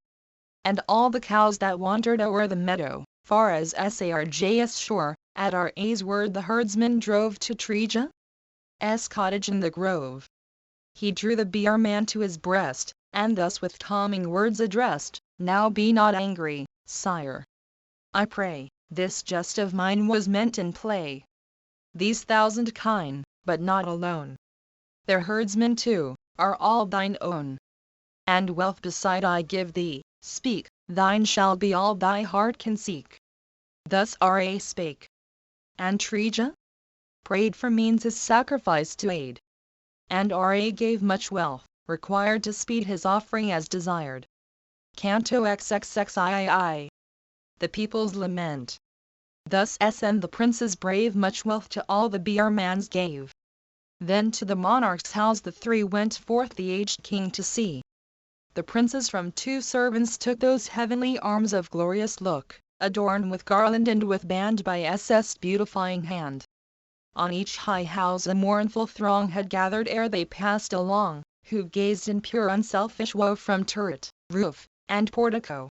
And all the cows that wandered o'er the meadow, far as Sarj's shore, at R.A.'s word the herdsman drove to Trija's cottage in the grove. He drew the Br man to his breast, and thus with calming words addressed, "Now be not angry, sire. I pray, this jest of mine was meant in play. These 1,000 kine, but not alone. Their herdsmen too, are all thine own. And wealth beside I give thee, speak, thine shall be all thy heart can seek." Thus R.A. spake. And Trija prayed for means his sacrifice to aid. And R.A. gave much wealth, required to speed his offering as desired. Canto XXXII. The People's Lament. Thus and the princes brave much wealth to all the Br mans gave. Then to the monarch's house the three went forth the aged king to see. The princes from 2 servants took those heavenly arms of glorious look, adorned with garland and with band by beautifying hand. On each high house a mournful throng had gathered ere they passed along, who gazed in pure unselfish woe from turret, roof, and portico.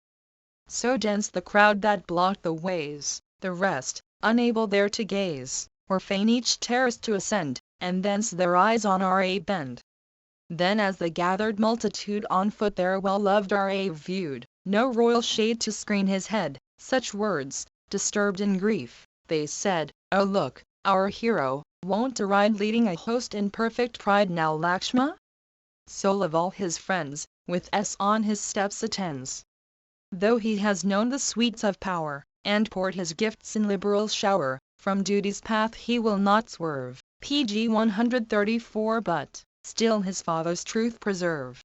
So dense the crowd that blocked the ways, the rest, unable there to gaze, were fain each terrace to ascend, and thence their eyes on R.A. bend. Then as the gathered multitude on foot their well-loved R.A. viewed, no royal shade to screen his head, such words, disturbed in grief, they said, "Oh look, our hero, wont to ride leading a host in perfect pride now Lakshma, soul of all his friends, with on his steps attends. Though he has known the sweets of power, and poured his gifts in liberal shower, from duty's path he will not swerve, pg 134 but, still his father's truth preserve.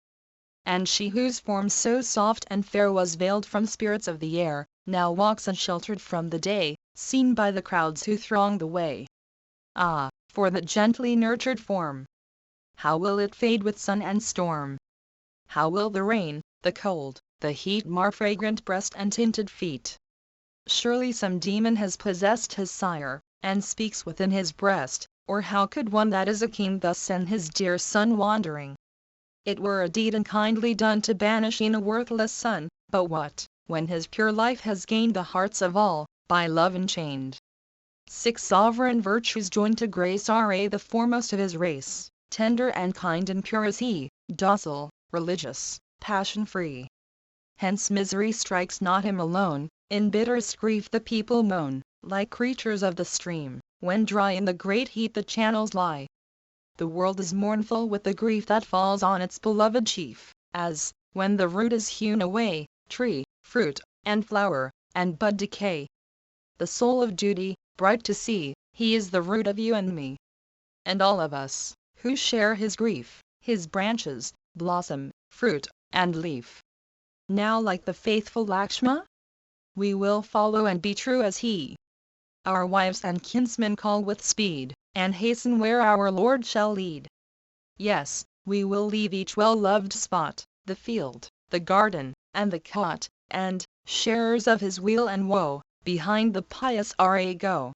And she whose form so soft and fair was veiled from spirits of the air, now walks unsheltered from the day, seen by the crowds who throng the way. Ah, for the gently nurtured form! How will it fade with sun and storm? How will the rain, the cold, the heat mar fragrant breast and tinted feet? Surely some demon has possessed his sire, and speaks within his breast, or how could one that is a king thus send his dear son wandering? It were a deed unkindly done to banish e'en a worthless son, but what, when his pure life has gained the hearts of all, by love enchained? 6 sovereign virtues joined to grace R.A. the foremost of his race, tender and kind and pure is he, docile, religious, passion-free. Hence misery strikes not him alone, in bitterest grief the people moan, like creatures of the stream, when dry in the great heat the channels lie. The world is mournful with the grief that falls on its beloved chief, as, when the root is hewn away, tree, fruit, and flower, and bud decay. The soul of duty, bright to see, he is the root of you and me. And all of us, who share his grief, his branches, blossom, fruit, and leaf. Now like the faithful Lakshma, we will follow and be true as he. Our wives and kinsmen call with speed, and hasten where our Lord shall lead. Yes, we will leave each well-loved spot, the field, the garden, and the cot, and, sharers of his weal and woe, behind the pious Ra go.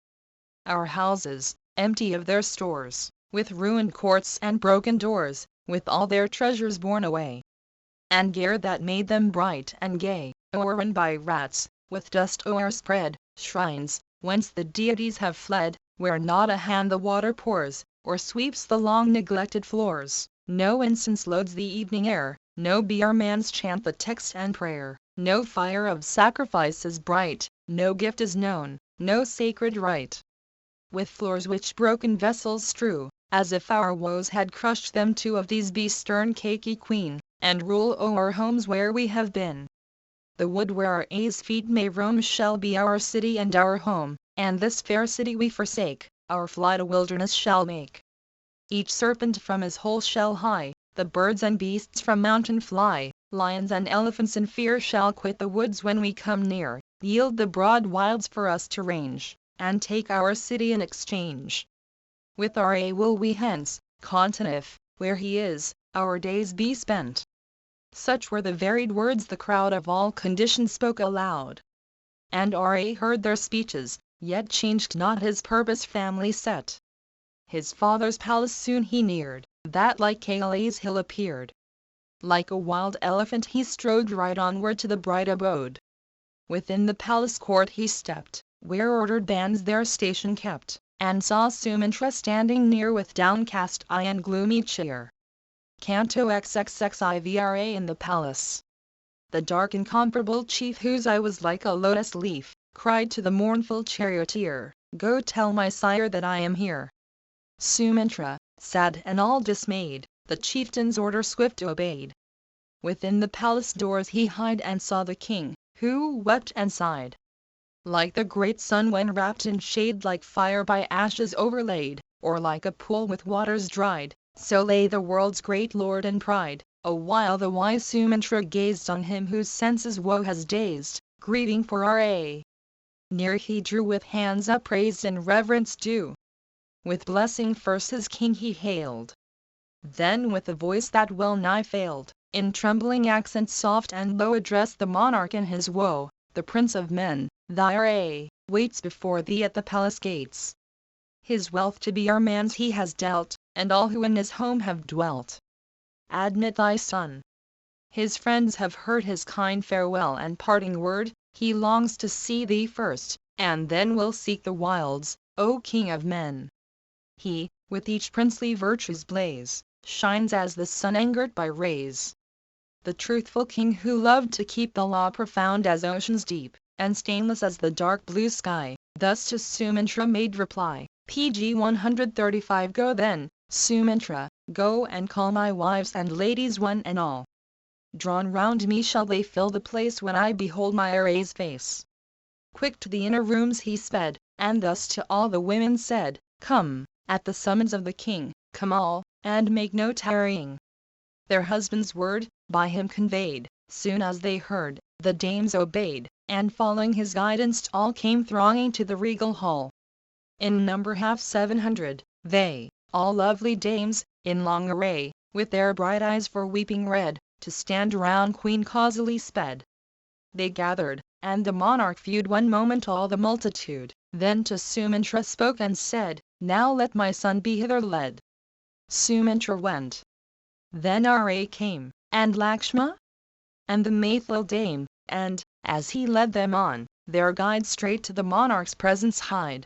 Our houses, empty of their stores, with ruined courts and broken doors, with all their treasures borne away, and gear that made them bright and gay, o'errun by rats, with dust o'erspread, shrines, whence the deities have fled, where not a hand the water pours, or sweeps the long neglected floors, no incense loads the evening air, no Brahmans chant the text and prayer, no fire of sacrifice is bright, no gift is known, no sacred rite. With floors which broken vessels strew, as if our woes had crushed them, two of these be stern cakey queen, and rule o'er homes where we have been. The wood where our A's feet may roam shall be our city and our home, and this fair city we forsake, our flight a wilderness shall make. Each serpent from his hole shall hie, the birds and beasts from mountain fly, lions and elephants in fear shall quit the woods when we come near, yield the broad wilds for us to range, and take our city in exchange. With Ra will we hence, content if, where he is, our days be spent. Such were the varied words the crowd of all conditions spoke aloud. And Ra heard their speeches, yet changed not his purpose family set. His father's palace soon he neared, that like Kaila's hill appeared. Like a wild elephant he strode right onward to the bright abode. Within the palace court he stepped, where ordered bands their station kept, and saw Sumitra standing near with downcast eye and gloomy cheer. Canto XXXIVRA in the palace. The dark incomparable chief whose eye was like a lotus leaf, cried to the mournful charioteer, "Go tell my sire that I am here." Sumitra, sad and all dismayed, the chieftain's order swift obeyed. Within the palace doors he hied and saw the king, who wept and sighed. Like the great sun when wrapped in shade, like fire by ashes overlaid, or like a pool with waters dried, so lay the world's great lord and pride. A while the wise Sumitra gazed on him whose senses woe has dazed, grieving for Ra. Near he drew with hands upraised and reverence due. With blessing first his king he hailed. Then with a voice that well nigh failed, in trembling accents soft and low addressed the monarch in his woe, "The prince of men, thy Ra, waits before thee at the palace gates. His wealth to be our man's he has dealt, and all who in his home have dwelt. Admit thy son. His friends have heard his kind farewell and parting word, he longs to see thee first, and then will seek the wilds, O king of men. He, with each princely virtue's blaze, shines as the sun angered by rays. The truthful king who loved to keep the law profound as ocean's deep, and stainless as the dark blue sky, thus to Sumitra made reply, PG 135 Go then, Sumitra, go and call my wives and ladies one and all. Drawn round me shall they fill the place when I behold my Ra's face. Quick to the inner rooms he sped, and thus to all the women said, Come, at the summons of the king, come all, and make no tarrying. Their husband's word, by him conveyed, soon as they heard, the dames obeyed, and following his guidance all came thronging to the regal hall. In number half 700, they, all lovely dames, in long array, with their bright eyes for weeping red, to stand around Queen causally sped. They gathered, and the monarch viewed one moment all the multitude, then to Sumitra spoke and said, Now let my son be hither led. Sumitra went. Then Ra came, and Lakshma, and the Maithil dame, and, as he led them on, their guide straight to the monarch's presence hied.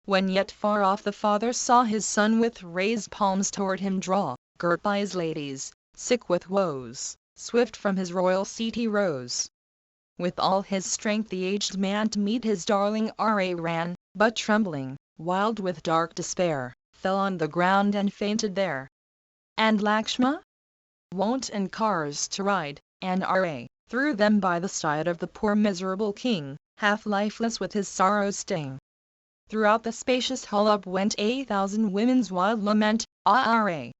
When yet far off the father saw his son with raised palms toward him draw, girt by his ladies, sick with woes, swift from his royal seat he rose. With all his strength the aged man to meet his darling Ra ran, but trembling, wild with dark despair, fell on the ground and fainted there. And Lakshma? Wont in cars to ride, and Ra, threw them by the side of the poor miserable king, half lifeless with his sorrow's sting. Throughout the spacious hall up went 1,000 women's wild lament, ah-ah-ray.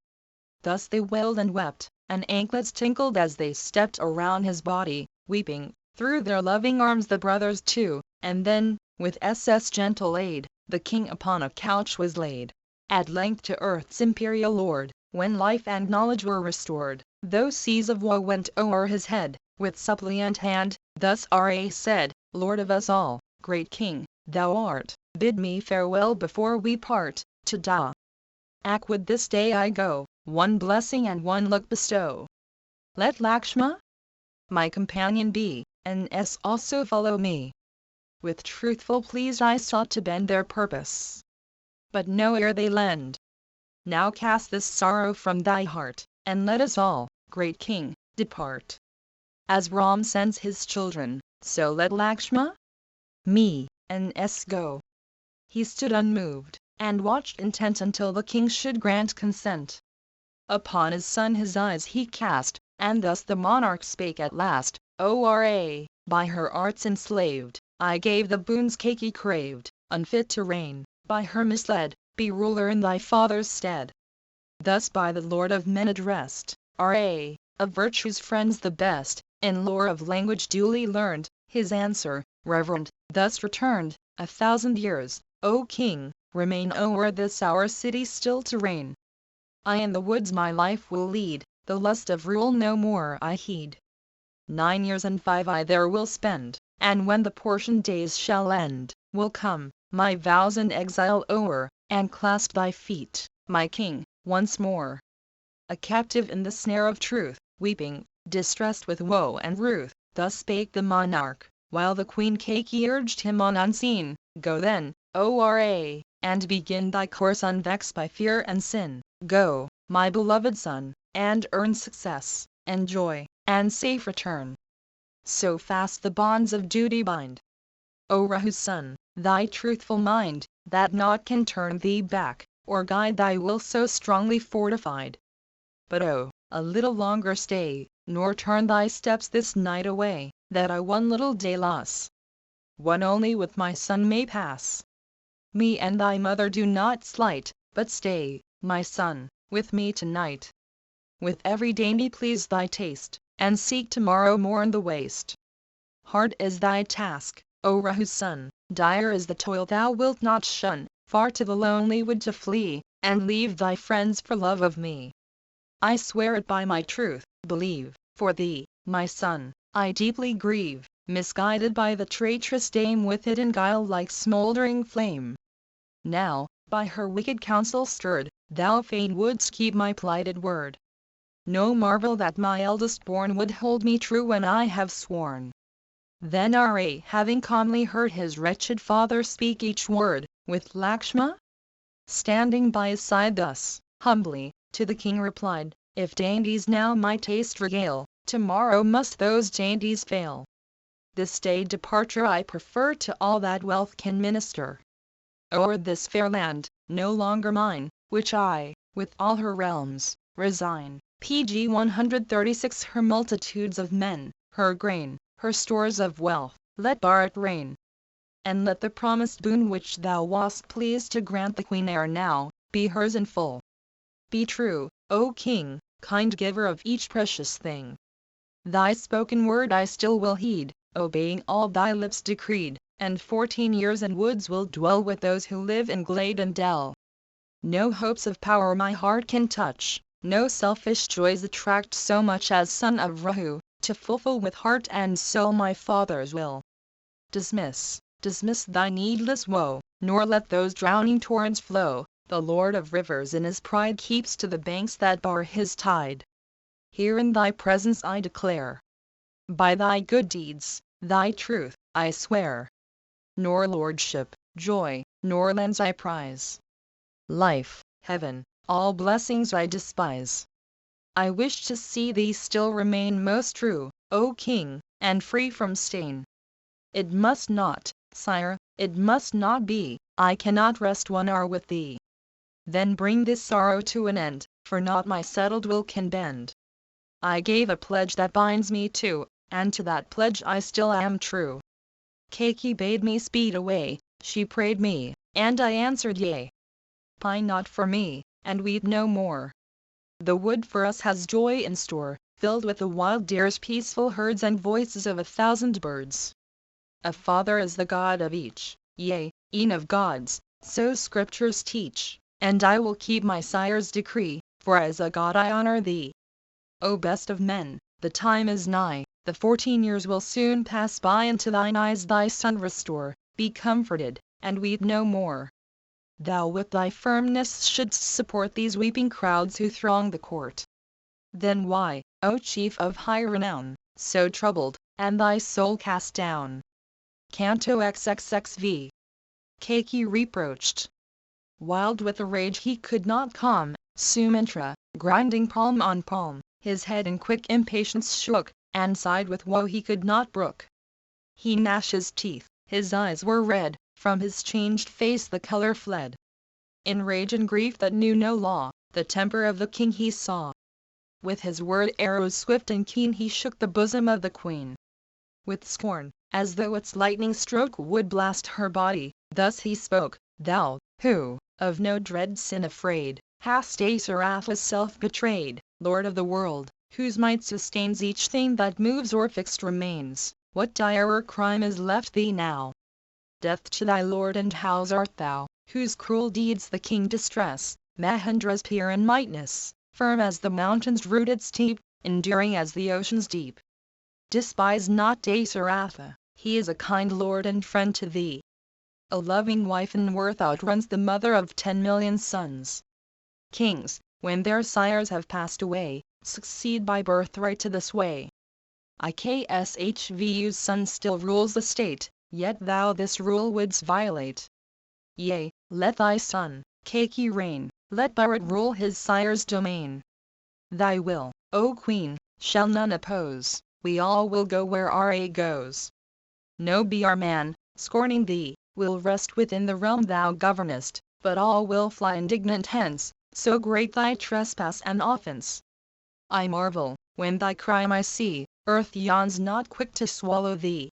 Thus they wailed and wept, and anklets tinkled as they stepped around his body, weeping. Through their loving arms the brothers too, and then, with SS gentle aid, the king upon a couch was laid. At length to earth's imperial lord, when life and knowledge were restored, those seas of woe went o'er his head. With suppliant hand, thus Ra said, Lord of us all, great king, thou art, bid me farewell before we part, to Da. Ak would this day I go, one blessing and one look bestow. Let Lakshma my companion be, and S also follow me. With truthful pleas I sought to bend their purpose, but no ear they lend. Now cast this sorrow from thy heart, and let us all, great king, depart. As Ram sends his children, so let Lakshma me and S go. He stood unmoved, and watched intent until the king should grant consent. Upon his son his eyes he cast, and thus the monarch spake at last, O-Ra, by her arts enslaved, I gave the boons Kaki craved, unfit to reign, by her misled, be ruler in thy father's stead. Thus by the Lord of men addressed, Ra, of virtue's friends the best, in lore of language duly learned, his answer, reverend, thus returned, 1,000 years, O king, remain o'er this our city still to reign. I in the woods my life will lead, the lust of rule no more I heed. 9 years and 5 I there will spend, and when the portioned days shall end, will come, my vows and exile o'er, and clasp thy feet, my king, once more. A captive in the snare of truth, weeping, distressed with woe and ruth, thus spake the monarch, while the queen Kaki urged him on unseen, Go then, O-Ra, and begin thy course unvexed by fear and sin. Go, my beloved son, and earn success, and joy, and safe return. So fast the bonds of duty bind, O Rahu's son, thy truthful mind, that naught can turn thee back, or guide thy will so strongly fortified. But oh, a little longer stay, nor turn thy steps this night away, that I one little day loss, one only with my son may pass. Me and thy mother do not slight, but stay, my son, with me tonight. With every dainty please thy taste, and seek tomorrow mourn the waste. Hard is thy task, O Rahu's son, dire is the toil thou wilt not shun, far to the lonely wood to flee, and leave thy friends for love of me. I swear it by my truth, believe, for thee, my son, I deeply grieve, misguided by the traitress dame with hidden guile like smouldering flame. Now, by her wicked counsel stirred, thou fain wouldst keep my plighted word. No marvel that my eldest born would hold me true when I have sworn. Then Ra, having calmly heard his wretched father speak each word, with Lakshma standing by his side thus, humbly, to the king replied, If dainties now my taste regale, tomorrow must those dainties fail. This day departure I prefer to all that wealth can minister. O'er this fair land, no longer mine, which I, with all her realms, resign. PG 136 Her multitudes of men, her grain, her stores of wealth, let Bharat reign. And let the promised boon which thou wast pleased to grant the queen ere now, be hers in full. Be true, O king, kind giver of each precious thing. Thy spoken word I still will heed, obeying all thy lips decreed, and 14 years in woods will dwell with those who live in glade and dell. No hopes of power my heart can touch, no selfish joys attract so much as son of Rahu, to fulfill with heart and soul my father's will. Dismiss thy needless woe, nor let those drowning torrents flow, the Lord of rivers in his pride keeps to the banks that bar his tide. Here in thy presence I declare, by thy good deeds, thy truth, I swear. Nor lordship, joy, nor lands I prize. Life, heaven, all blessings I despise. I wish to see thee still remain most true, O king, and free from stain. It must not, sire, it must not be, I cannot rest 1 hour with thee. Then bring this sorrow to an end, for naught my settled will can bend. I gave a pledge that binds me to and to that pledge I still am true. Kaki bade me speed away, she prayed me, and I answered yea. Pine not for me, and weep no more. The wood for us has joy in store, filled with the wild deer's peaceful herds and voices of 1,000 birds. A father is the God of each, yea, e'en of gods, so scriptures teach, and I will keep my sire's decree, for as a God I honor thee. O best of men, the time is nigh, the 14 years will soon pass by, and to thine eyes thy son restore. Be comforted, and weep no more. Thou with thy firmness shouldst support these weeping crowds who throng the court. Then why, O chief of high renown, so troubled, and thy soul cast down? Canto XXXV. Kaki reproached. Wild with the rage he could not calm, Sumantra, grinding palm on palm, his head in quick impatience shook, and sighed with woe he could not brook. He gnashed his teeth, his eyes were red, from his changed face the color fled. In rage and grief that knew no law, the temper of the king he saw. With his word arrows swift and keen he shook the bosom of the queen. With scorn, as though its lightning stroke would blast her body, thus he spoke: Thou, who, of no dread sin afraid, hast Asaratha's self betrayed, Lord of the world, whose might sustains each thing that moves or fixed remains, what direr crime is left thee now? Death to thy lord and house art thou, whose cruel deeds the king distress, Mahendra's peer in mightiness, firm as the mountains rooted steep, enduring as the ocean's deep. Despise not Asaratha, he is a kind lord and friend to thee. A loving wife in worth outruns the mother of 10,000,000 sons. Kings, when their sires have passed away, succeed by birthright to the sway. Ikshvu's son still rules the state, yet thou this rule wouldst violate. Yea, let thy son, Kaki, reign, let Bharat rule his sire's domain. Thy will, O queen, shall none oppose, we all will go where Ra goes. No Br man, scorning thee, will rest within the realm thou governest, but all will fly indignant hence, so great thy trespass and offence. I marvel, when thy crime I see, earth yawns not quick to swallow thee.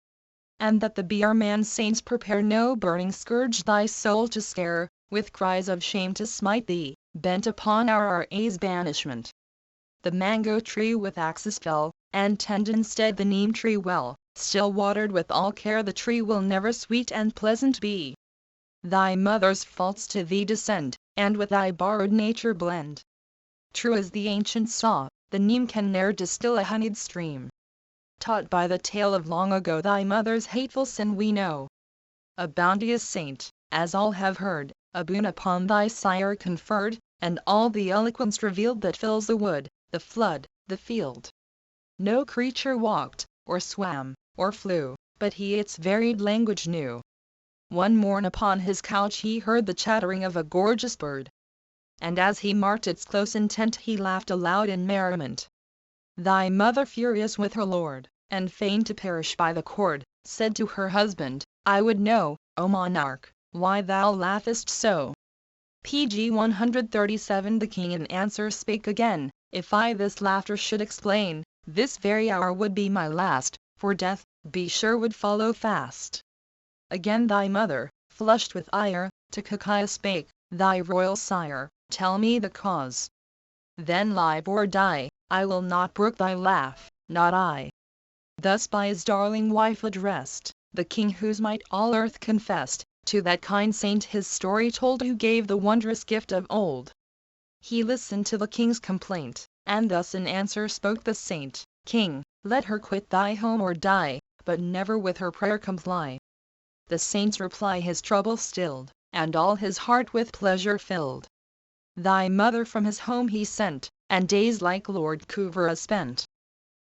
And that the Br man saints prepare no burning scourge thy soul to scare, with cries of shame to smite thee, bent upon our Ra's banishment. The mango tree with axes fell, and tend instead the neem tree well, still watered with all care the tree will never sweet and pleasant be. Thy mother's faults to thee descend, and with thy borrowed nature blend. True as the ancients saw, the neem can ne'er distill a honeyed stream. Taught by the tale of long ago thy mother's hateful sin we know. A bounteous saint, as all have heard, a boon upon thy sire conferred, and all the eloquence revealed that fills the wood, the flood, the field. No creature walked, or swam, or flew, but he its varied language knew. One morn upon his couch he heard the chattering of a gorgeous bird. And as he marked its close intent he laughed aloud in merriment. Thy mother, furious with her lord, and fain to perish by the cord, said to her husband, I would know, O monarch, why thou laughest so. Pg 137. The king in answer spake again, If I this laughter should explain, this very hour would be my last, for death, be sure, would follow fast. Again thy mother, flushed with ire, to Kakaya spake, Thy royal sire, tell me the cause. Then live or die, I will not brook thy laugh, not I. Thus by his darling wife addressed, the king whose might all earth confessed, to that kind saint his story told who gave the wondrous gift of old. He listened to the king's complaint, and thus in answer spoke the saint, King, let her quit thy home or die, but never with her prayer comply. The saint's reply his trouble stilled, and all his heart with pleasure filled. Thy mother from his home he sent, and days like Lord Kuvera spent.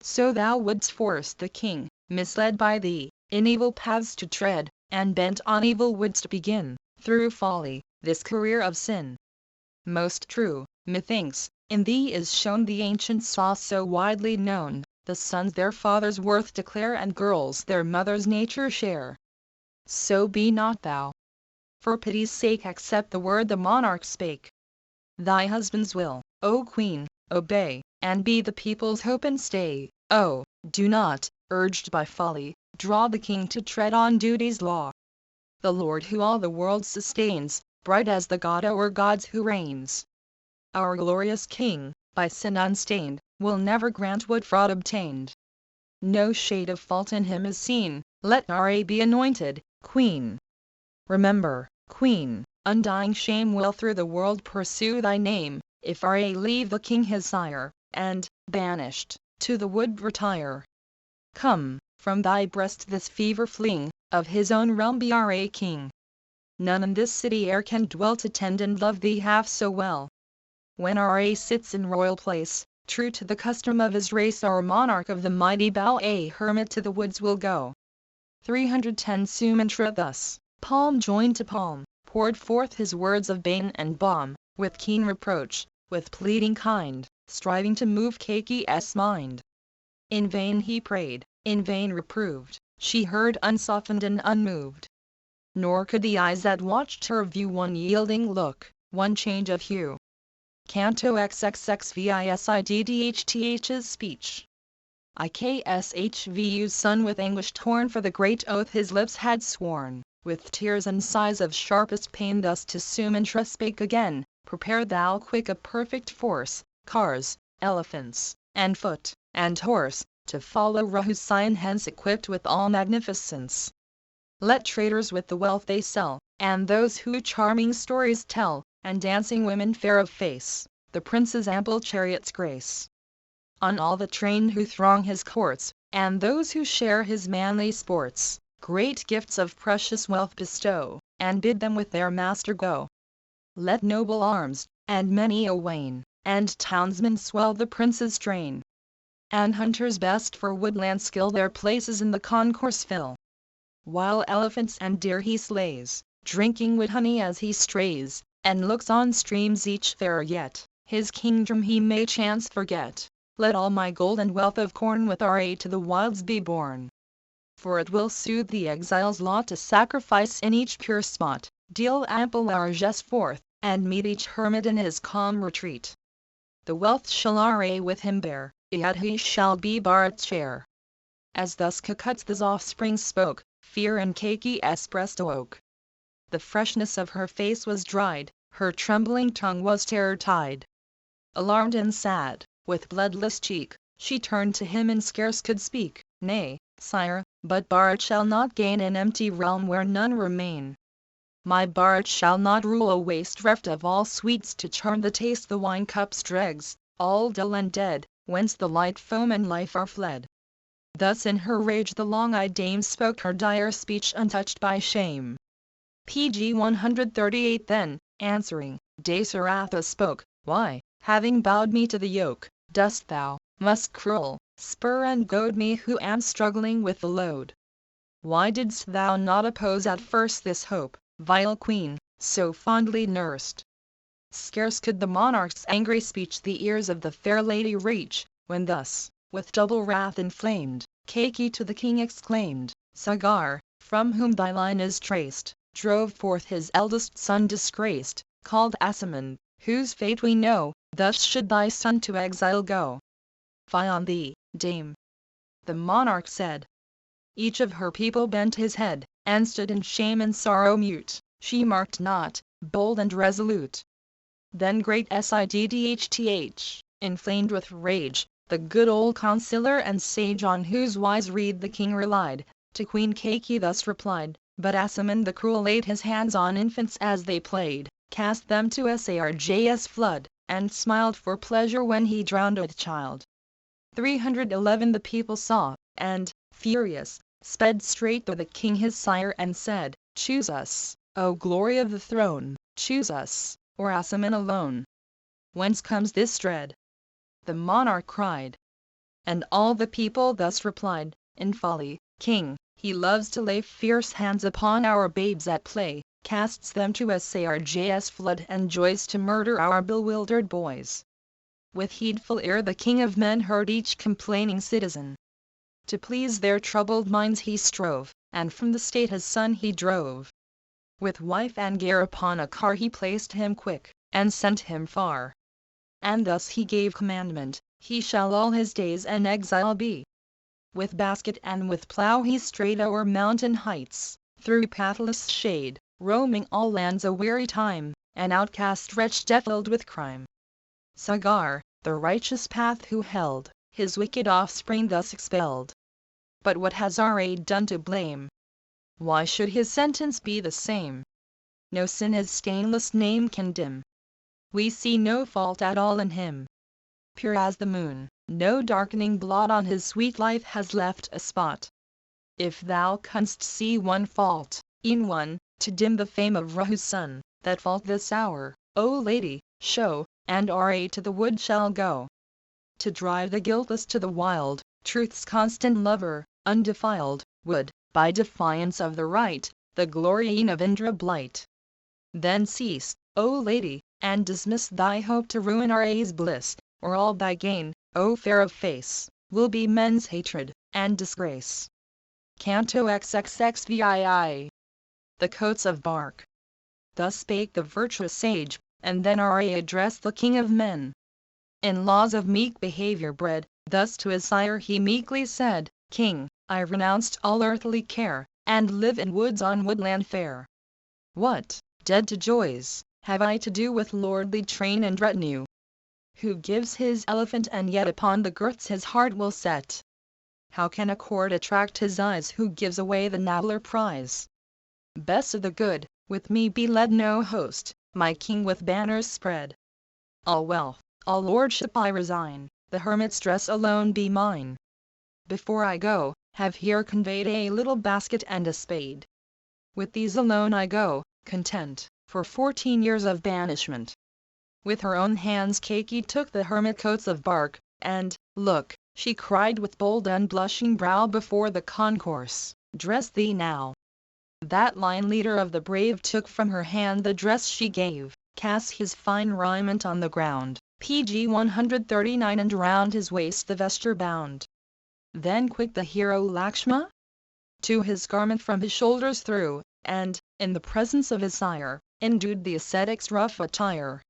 So thou wouldst force the king, misled by thee, in evil paths to tread, and bent on evil wouldst begin, through folly, this career of sin. Most true, methinks, in thee is shown the ancient saw so widely known, the sons their father's worth declare and girls their mother's nature share. So be not thou. For pity's sake accept the word the monarch spake. Thy husband's will, O queen, obey, and be the people's hope and stay. Oh, Do not, urged by folly, draw the king to tread on duty's law. The Lord who all the world sustains, bright as the God o'er gods who reigns. Our glorious King, by sin unstained, will never grant what fraud obtained. No shade of fault in him is seen, let Ra be anointed Queen. Remember, Queen, undying shame will through the world pursue thy name, if Ra leave the king his sire, and, banished, to the wood retire. Come, from thy breast this fever fling, of his own realm be Ra king. None in this city e'er can dwell to tend and love thee half so well. When Ra sits in royal place, true to the custom of his race, our monarch of the mighty bow a hermit to the woods will go. 310 Sumatra thus, palm joined to palm, poured forth his words of bane and balm, with keen reproach, with pleading kind, striving to move Keki's mind. In vain he prayed, in vain reproved, she heard unsoftened and unmoved. Nor could the eyes that watched her view one yielding look, one change of hue. Canto XXXVISIDDHTH's speech. IKSHVU's son with anguish torn for the great oath his lips had sworn, with tears and sighs of sharpest pain thus to Sumatra spake again, prepare thou quick a perfect force, cars, elephants, and foot, and horse, to follow Rahu's scion hence equipped with all magnificence. Let traders with the wealth they sell, and those who charming stories tell, and dancing women fair of face, the prince's ample chariots grace. On all the train who throng his courts, and those who share his manly sports, great gifts of precious wealth bestow, and bid them with their master go. Let noble arms, and many a wain, and townsmen swell the prince's train. And hunters best for woodland skill their places in the concourse fill. While elephants and deer he slays, drinking wood honey as he strays, and looks on streams each fairer yet, his kingdom he may chance forget. Let all my gold and wealth of corn with Ra to the wilds be borne. For it will soothe the exile's lot to sacrifice in each pure spot, deal ample largesse forth, and meet each hermit in his calm retreat. The wealth shall Ra with him bear, yet he shall be Bharat's share. As thus Kakutsa's offspring spoke, fear in Keki's breast awoke. The freshness of her face was dried, her trembling tongue was terror-tied. Alarmed and sad, with bloodless cheek, she turned to him and scarce could speak. Nay, sire, but Bharat shall not gain an empty realm where none remain. My Bharat shall not rule a waste reft of all sweets to charm the taste the wine cup's dregs, all dull and dead, whence the light foam and life are fled. Thus in her rage the long-eyed dame spoke her dire speech untouched by shame. PG 138 Then, answering, Dasaratha spoke, Why, having bowed me to the yoke, dost thou, most cruel, spur and goad me who am struggling with the load? Why didst thou not oppose at first this hope, vile queen, so fondly nursed? Scarce could the monarch's angry speech the ears of the fair lady reach, when thus, with double wrath inflamed, Keki to the king exclaimed, Sagar, from whom thy line is traced, drove forth his eldest son disgraced, called Asaman, whose fate we know, thus should thy son to exile go. Fie on thee, dame! The monarch said. Each of her people bent his head, and stood in shame and sorrow mute, she marked not, bold and resolute. Then great Siddhth, inflamed with rage, the good old counsellor and sage on whose wise rede the king relied, to Queen Keki thus replied, but Asaman the cruel laid his hands on infants as they played, cast them to Sarj's flood, and smiled for pleasure when he drowned a child. 311 The people saw, and, furious, sped straight to the king his sire and said, Choose us, O glory of the throne, choose us, or Asaman alone. Whence comes this dread? The monarch cried. And all the people thus replied, In folly, king, he loves to lay fierce hands upon our babes at play, casts them to Sarj's flood and joys to murder our bewildered boys. With heedful ear the king of men heard each complaining citizen. To please their troubled minds he strove, and from the state his son he drove. With wife and gear upon a car he placed him quick, and sent him far. And thus he gave commandment, he shall all his days an exile be. with basket and with plough he strayed o'er mountain heights, through pathless shade, roaming all lands a weary time, an outcast wretch defiled with crime. Sagar, the righteous path who held, his wicked offspring thus expelled. But what has Ra done to blame? Why should his sentence be the same? No sin his stainless name can dim. We see no fault at all in him. Pure as the moon, no darkening blot on his sweet life has left a spot. If thou canst see one fault, e'en one, to dim the fame of Rahu's son, that fault this hour, O lady, show, and Ra to the wood shall go. To drive the guiltless to the wild, truth's constant lover, undefiled, would, by defiance of the right, the glory e'en of Indra blight. Then cease, O lady, and dismiss thy hope to ruin Ra's bliss, or all thy gain, O fair of face, will be men's hatred and disgrace. Canto XXXVII. The Coats of Bark. Thus spake the virtuous sage, and then Ra addressed the king of men. In laws of meek behavior bred, thus to his sire he meekly said, King, I renounced all earthly care, and live in woods on woodland fair. What, dead to joys, have I to do with lordly train and retinue? Who gives his elephant and yet upon the girths his heart will set? How can a court attract his eyes who gives away the nobler prize? Best of the good, with me be led no host, my king with banners spread. All wealth, all lordship I resign, the hermit's dress alone be mine. Before I go, have here conveyed a little basket and a spade. With these alone I go, content, for 14 years of banishment. With her own hands Kaki took the hermit coats of bark, and, look, she cried with bold unblushing brow before the concourse, dress thee now. That lion leader of the brave took from her hand the dress she gave, cast his fine raiment on the ground, pg 139 and round his waist the vesture bound. Then quick the hero Lakshma to his garment from his shoulders threw, and, in the presence of his sire, endued the ascetic's rough attire.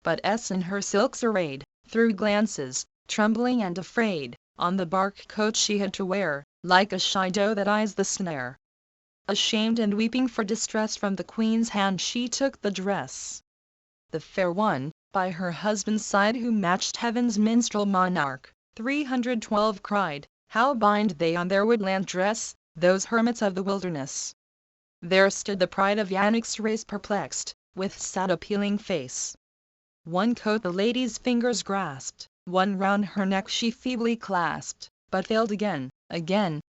But in her silks arrayed, threw glances, trembling and afraid, on the bark coat she had to wear, like a shy doe that eyes the snare. Ashamed and weeping for distress from the queen's hand she took the dress. The fair one, by her husband's side who matched heaven's minstrel monarch, 312 cried, how bind they on their woodland dress, those hermits of the wilderness? There stood the pride of Yannick's race perplexed, with sad appealing face. One coat the lady's fingers grasped, one round her neck she feebly clasped, but failed again,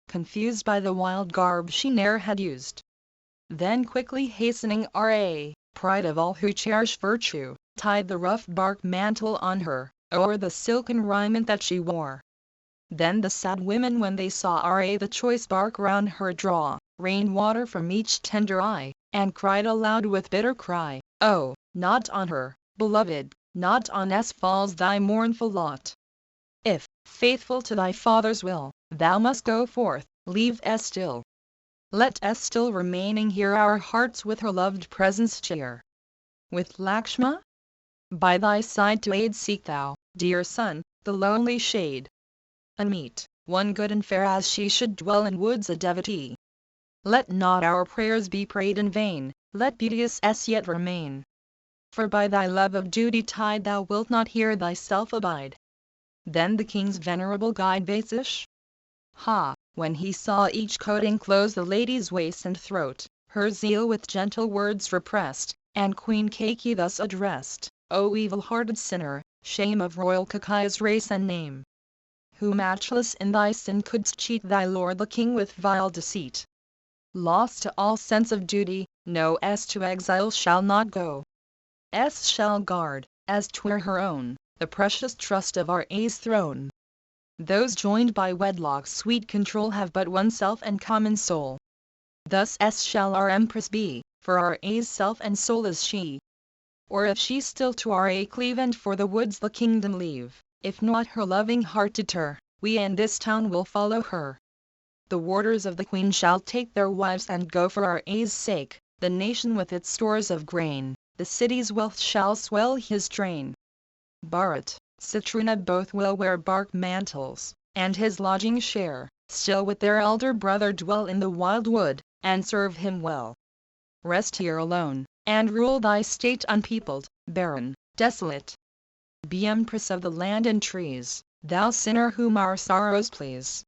confused by the wild garb she ne'er had used. Then quickly hastening Ra, pride of all who cherish virtue, tied the rough bark mantle on her, o'er the silken raiment that she wore. Then the sad women when they saw Ra the choice bark round her draw, rained water from each tender eye, and cried aloud with bitter cry, Oh, not on her, beloved, not on us falls thy mournful lot. If, faithful to thy father's will, thou must go forth, leave us still. Let us still remaining here our hearts with her loved presence cheer. With Lakshma by thy side to aid seek thou, dear son, the lonely shade. Unmeet, one good and fair as she should dwell in woods a devotee. Let not our prayers be prayed in vain, let beauteous yet remain. For by thy love of duty tied thou wilt not here thyself abide. Then the king's venerable guide Vasish, when he saw each coat enclose the lady's waist and throat, her zeal with gentle words repressed, and Queen Kaki thus addressed, O evil-hearted sinner, shame of royal Kakai's race and name, who matchless in thy sin couldst cheat thy lord the king with vile deceit. Lost to all sense of duty, no to exile shall not go. Shall guard, as 'twere her own, the precious trust of Ra's throne. Those joined by wedlock sweet control have but one self and common soul. Thus shall our empress be, for Ra's self and soul is she. Or if she still to Ra cleave and for the woods the kingdom leave, if not her loving heart deter, we in this town will follow her. The warders of the queen shall take their wives and go for Ra's sake, the nation with its stores of grain, the city's wealth shall swell his train. Bharat, Citruna both will wear bark mantles, and his lodging share, still with their elder brother dwell in the wild wood, and serve him well. Rest here alone, and rule thy state unpeopled, barren, desolate. Be empress of the land and trees, thou sinner whom our sorrows please.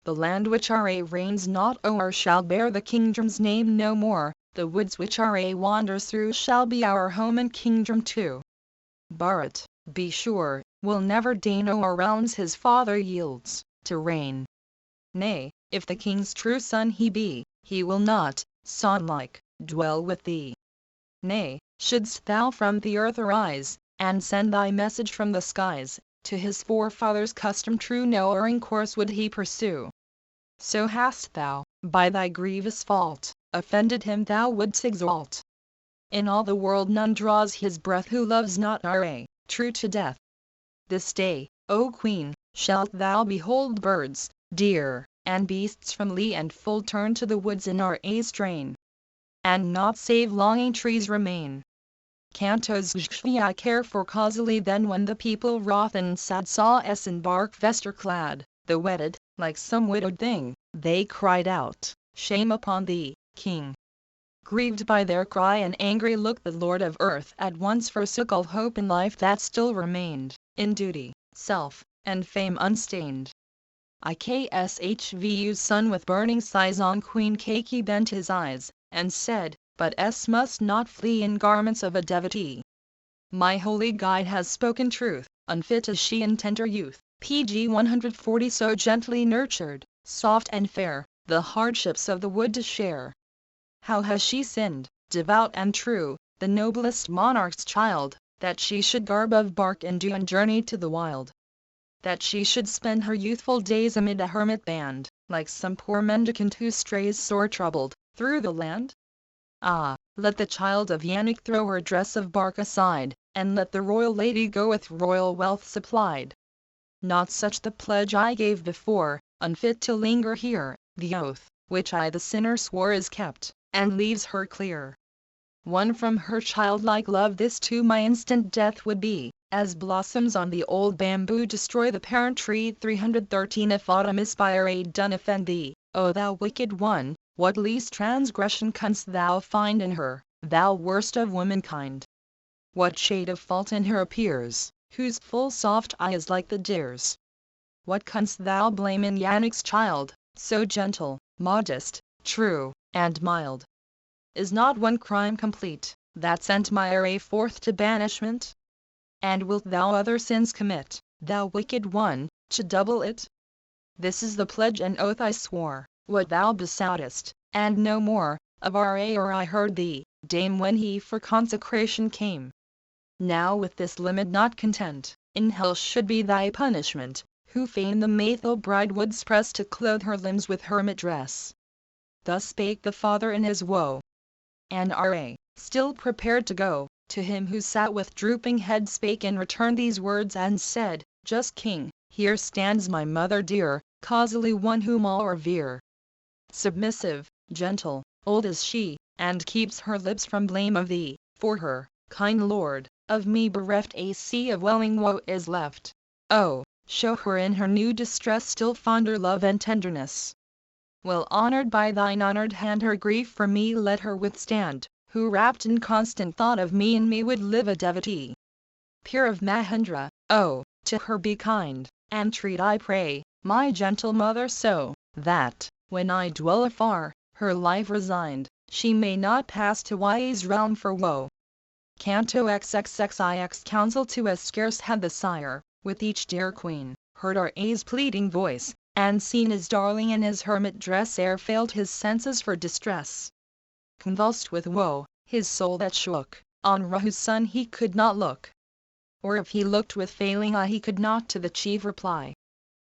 The land which Ra reigns not o'er shall bear the kingdom's name no more, the woods which Ra wanders through shall be our home and kingdom too. Bharat, be sure, will never deign o'er realms his father yields, to reign. Nay, if the king's true son he be, he will not, son-like, dwell with thee. Nay, shouldst thou from the earth arise, and send thy message from the skies, to his forefathers' custom true no erring course would he pursue. So hast thou, by thy grievous fault, offended him thou wouldst exalt. In all the world none draws his breath who loves not Ra, true to death. This day, O Queen, shalt thou behold birds, deer, and beasts from lea and fold turn to the woods in Ra's strain. And naught save longing trees remain. Cantos I care for causally then when the people wroth and sad saw us in bark vesture clad, the wedded, like some widowed thing, they cried out, shame upon thee, King. Grieved by their cry and angry look the Lord of earth at once forsook all hope in life that still remained, in duty, self, and fame unstained. Ikshvu's son with burning sighs on Queen Kaki bent his eyes, and said, but S must not flee in garments of a devotee. My holy guide has spoken truth, unfit is she in tender youth, pg 140 so gently nurtured, soft and fair, the hardships of the wood to share. How has she sinned, devout and true, the noblest monarch's child, that she should garb of bark and dew and journey to the wild? That she should spend her youthful days amid a hermit band, like some poor mendicant who strays sore troubled, through the land? Ah, let the child of Yannick throw her dress of bark aside, and let the royal lady go with royal wealth supplied. Not such the pledge I gave before, unfit to linger here, the oath, which I the sinner swore is kept, and leaves her clear. Won from her childlike love this too my instant death would be, as blossoms on the old bamboo destroy the parent tree 313 if autumn is by Ra done offend thee, O thou wicked one, what least transgression canst thou find in her, thou worst of womankind? What shade of fault in her appears, whose full soft eye is like the deer's? What canst thou blame in Yannick's child, so gentle, modest, true, and mild? Is not one crime complete, that sent my Ra forth to banishment? And wilt thou other sins commit, thou wicked one, to double it? This is the pledge and oath I swore, what thou besoughtest, and no more, of Ra or I heard thee, dame when he for consecration came. Now with this limit not content, in hell should be thy punishment, who fain the Maithil bride wouldst press to clothe her limbs with hermit dress. Thus spake the father in his woe. And Ra, still prepared to go, to him who sat with drooping head spake in return these words and said, Just King, here stands my mother dear, causally one whom all revere. Submissive, gentle, old is she, and keeps her lips from blame of thee, for her, kind Lord, of me bereft a sea of welling woe is left. Oh, show her in her new distress still fonder love and tenderness. Well honored by thine honored hand her grief for me let her withstand, who wrapped in constant thought of me and me would live a devotee. Pure of Mahendra, oh, to her be kind, and treat I pray, my gentle mother so, that, when I dwell afar, her life resigned, she may not pass to Y's realm for woe. Canto XXXIX counsel to as scarce had the sire, with each dear queen, heard Ra's pleading voice, and seen his darling in his hermit dress ere failed his senses for distress. Convulsed with woe, his soul that shook, on Rahu's son he could not look. Or if he looked with failing eye he could not to the chief reply.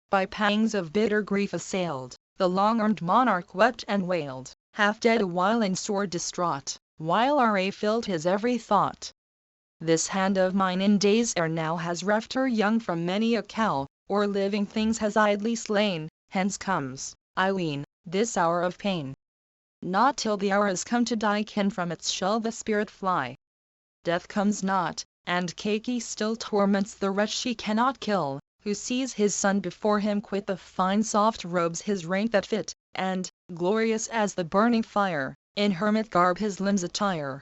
By pangs of bitter grief assailed, the long-armed monarch wept and wailed, half dead awhile and sore distraught, while Ra filled his every thought. This hand of mine in days ere now has reft her young from many a cow, or living things has idly slain, hence comes, I ween, this hour of pain. Not till the hour is come to die can from its shell the spirit fly. Death comes not, and Kaki still torments the wretch she cannot kill, who sees his son before him quit the fine soft robes his rank that fit, and, glorious as the burning fire, in hermit garb his limbs attire.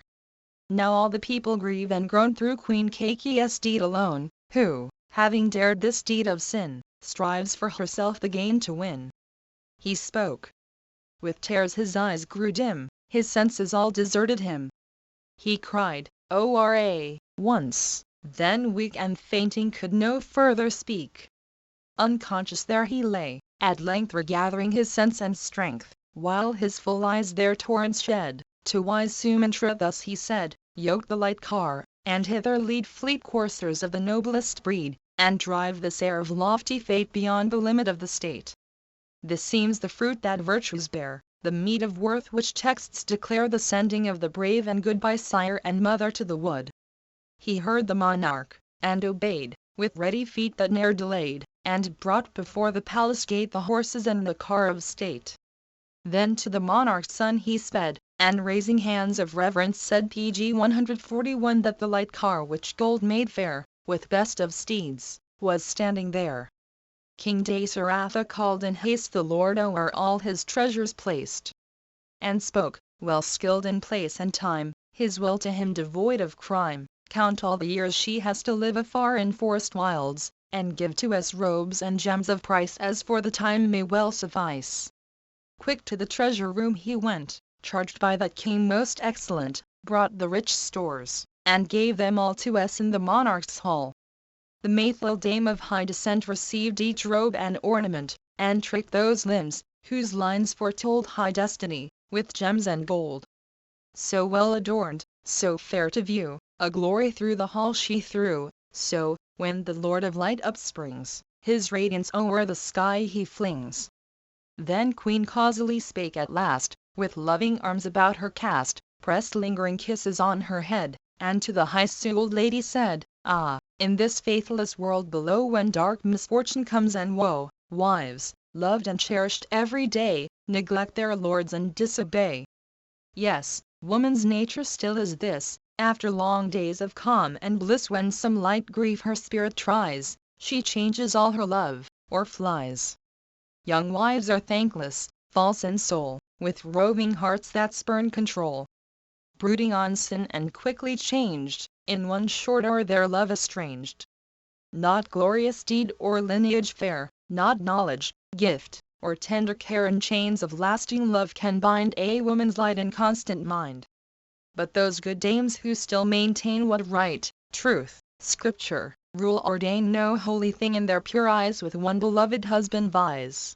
Now all the people grieve and groan through Queen Kake's deed alone, who, having dared this deed of sin, strives for herself the gain to win. He spoke. With tears his eyes grew dim, his senses all deserted him. He cried, "O-R-A!" once, then weak and fainting could no further speak. Unconscious there he lay, at length regathering his sense and strength, while his full eyes their torrents shed. To wise Sumantra thus he said, "Yoke the light car, and hither lead fleet coursers of the noblest breed, and drive this heir of lofty fate beyond the limit of the state. This seems the fruit that virtues bear, the meed of worth which texts declare, the sending of the brave and good by sire and mother to the wood." He heard the monarch, and obeyed, with ready feet that ne'er delayed, and brought before the palace gate the horses and the car of state. Then to the monarch's son he sped, and raising hands of reverence said, PG 141, that the light car which gold made fair, with best of steeds, was standing there. King Dasaratha called in haste the Lord o'er all his treasures placed, and spoke, well skilled in place and time, his will to him devoid of crime, "Count all the years she has to live afar in forest wilds, and give to us robes and gems of price as for the time may well suffice." Quick to the treasure room he went, charged by that king most excellent, brought the rich stores, and gave them all to us in the monarch's hall. The Maythil dame of high descent received each robe and ornament, and tricked those limbs, whose lines foretold high destiny, with gems and gold. So well adorned, so fair to view, a glory through the hall she threw, so, when the Lord of Light upsprings, his radiance o'er the sky he flings. Then Queen Kausali spake at last, with loving arms about her cast, pressed lingering kisses on her head, and to the high-souled lady said, "Ah, in this faithless world below, when dark misfortune comes and woe, wives, loved and cherished every day, neglect their lords and disobey. Yes, woman's nature still is this, after long days of calm and bliss, when some light grief her spirit tries, she changes all her love, or flies. Young wives are thankless, false in soul, with roving hearts that spurn control, brooding on sin and quickly changed, in one short hour their love estranged. Not glorious deed or lineage fair, not knowledge, gift, or tender care and chains of lasting love can bind a woman's light and constant mind. But those good dames who still maintain what right, truth, scripture, rule ordain, no holy thing in their pure eyes with one beloved husband vies.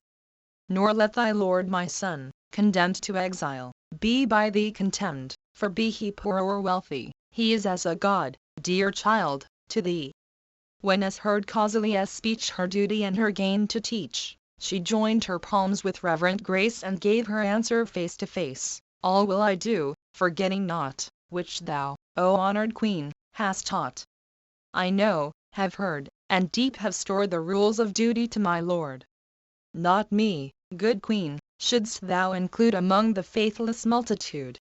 Nor let thy lord, my son, condemned to exile, be by thee contemned, for be he poor or wealthy, he is as a god, dear child, to thee." When as heard Kausalia's speech her duty and her gain to teach, she joined her palms with reverent grace and gave her answer face to face, "All will I do, forgetting naught, which thou, O honored queen, hast taught. I know, have heard, and deep have stored the rules of duty to my lord. Not me, good queen, shouldst thou include among the faithless multitude.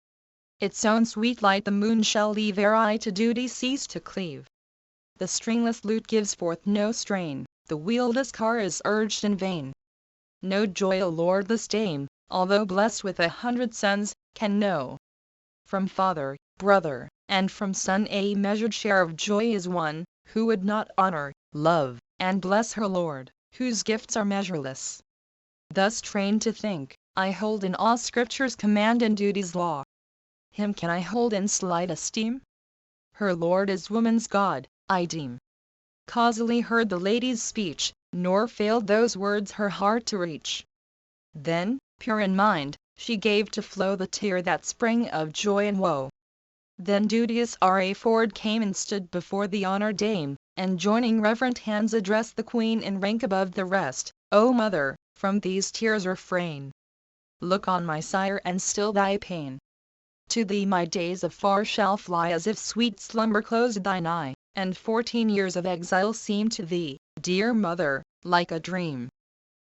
Its own sweet light the moon shall leave ere I to duty cease to cleave. The stringless lute gives forth no strain, the wheelless car is urged in vain. No joy a lordless dame, although blessed with 100 sons, can know. From father, brother, and from son a measured share of joy is won, who would not honor, love, and bless her lord, whose gifts are measureless. Thus trained to think, I hold in awe Scripture's command and duty's law. Him can I hold in slight esteem? Her lord is woman's god, I deem." Kausali heard the lady's speech, nor failed those words her heart to reach. Then, pure in mind, she gave to flow the tear that sprang of joy and woe. Then duteous R.A. Ford came and stood before the honored dame, and joining reverent hands addressed the queen in rank above the rest, "O mother, from these tears refrain. Look on my sire and still thy pain. To thee my days afar shall fly as if sweet slumber closed thine eye, and 14 years of exile seem to thee, dear mother, like a dream.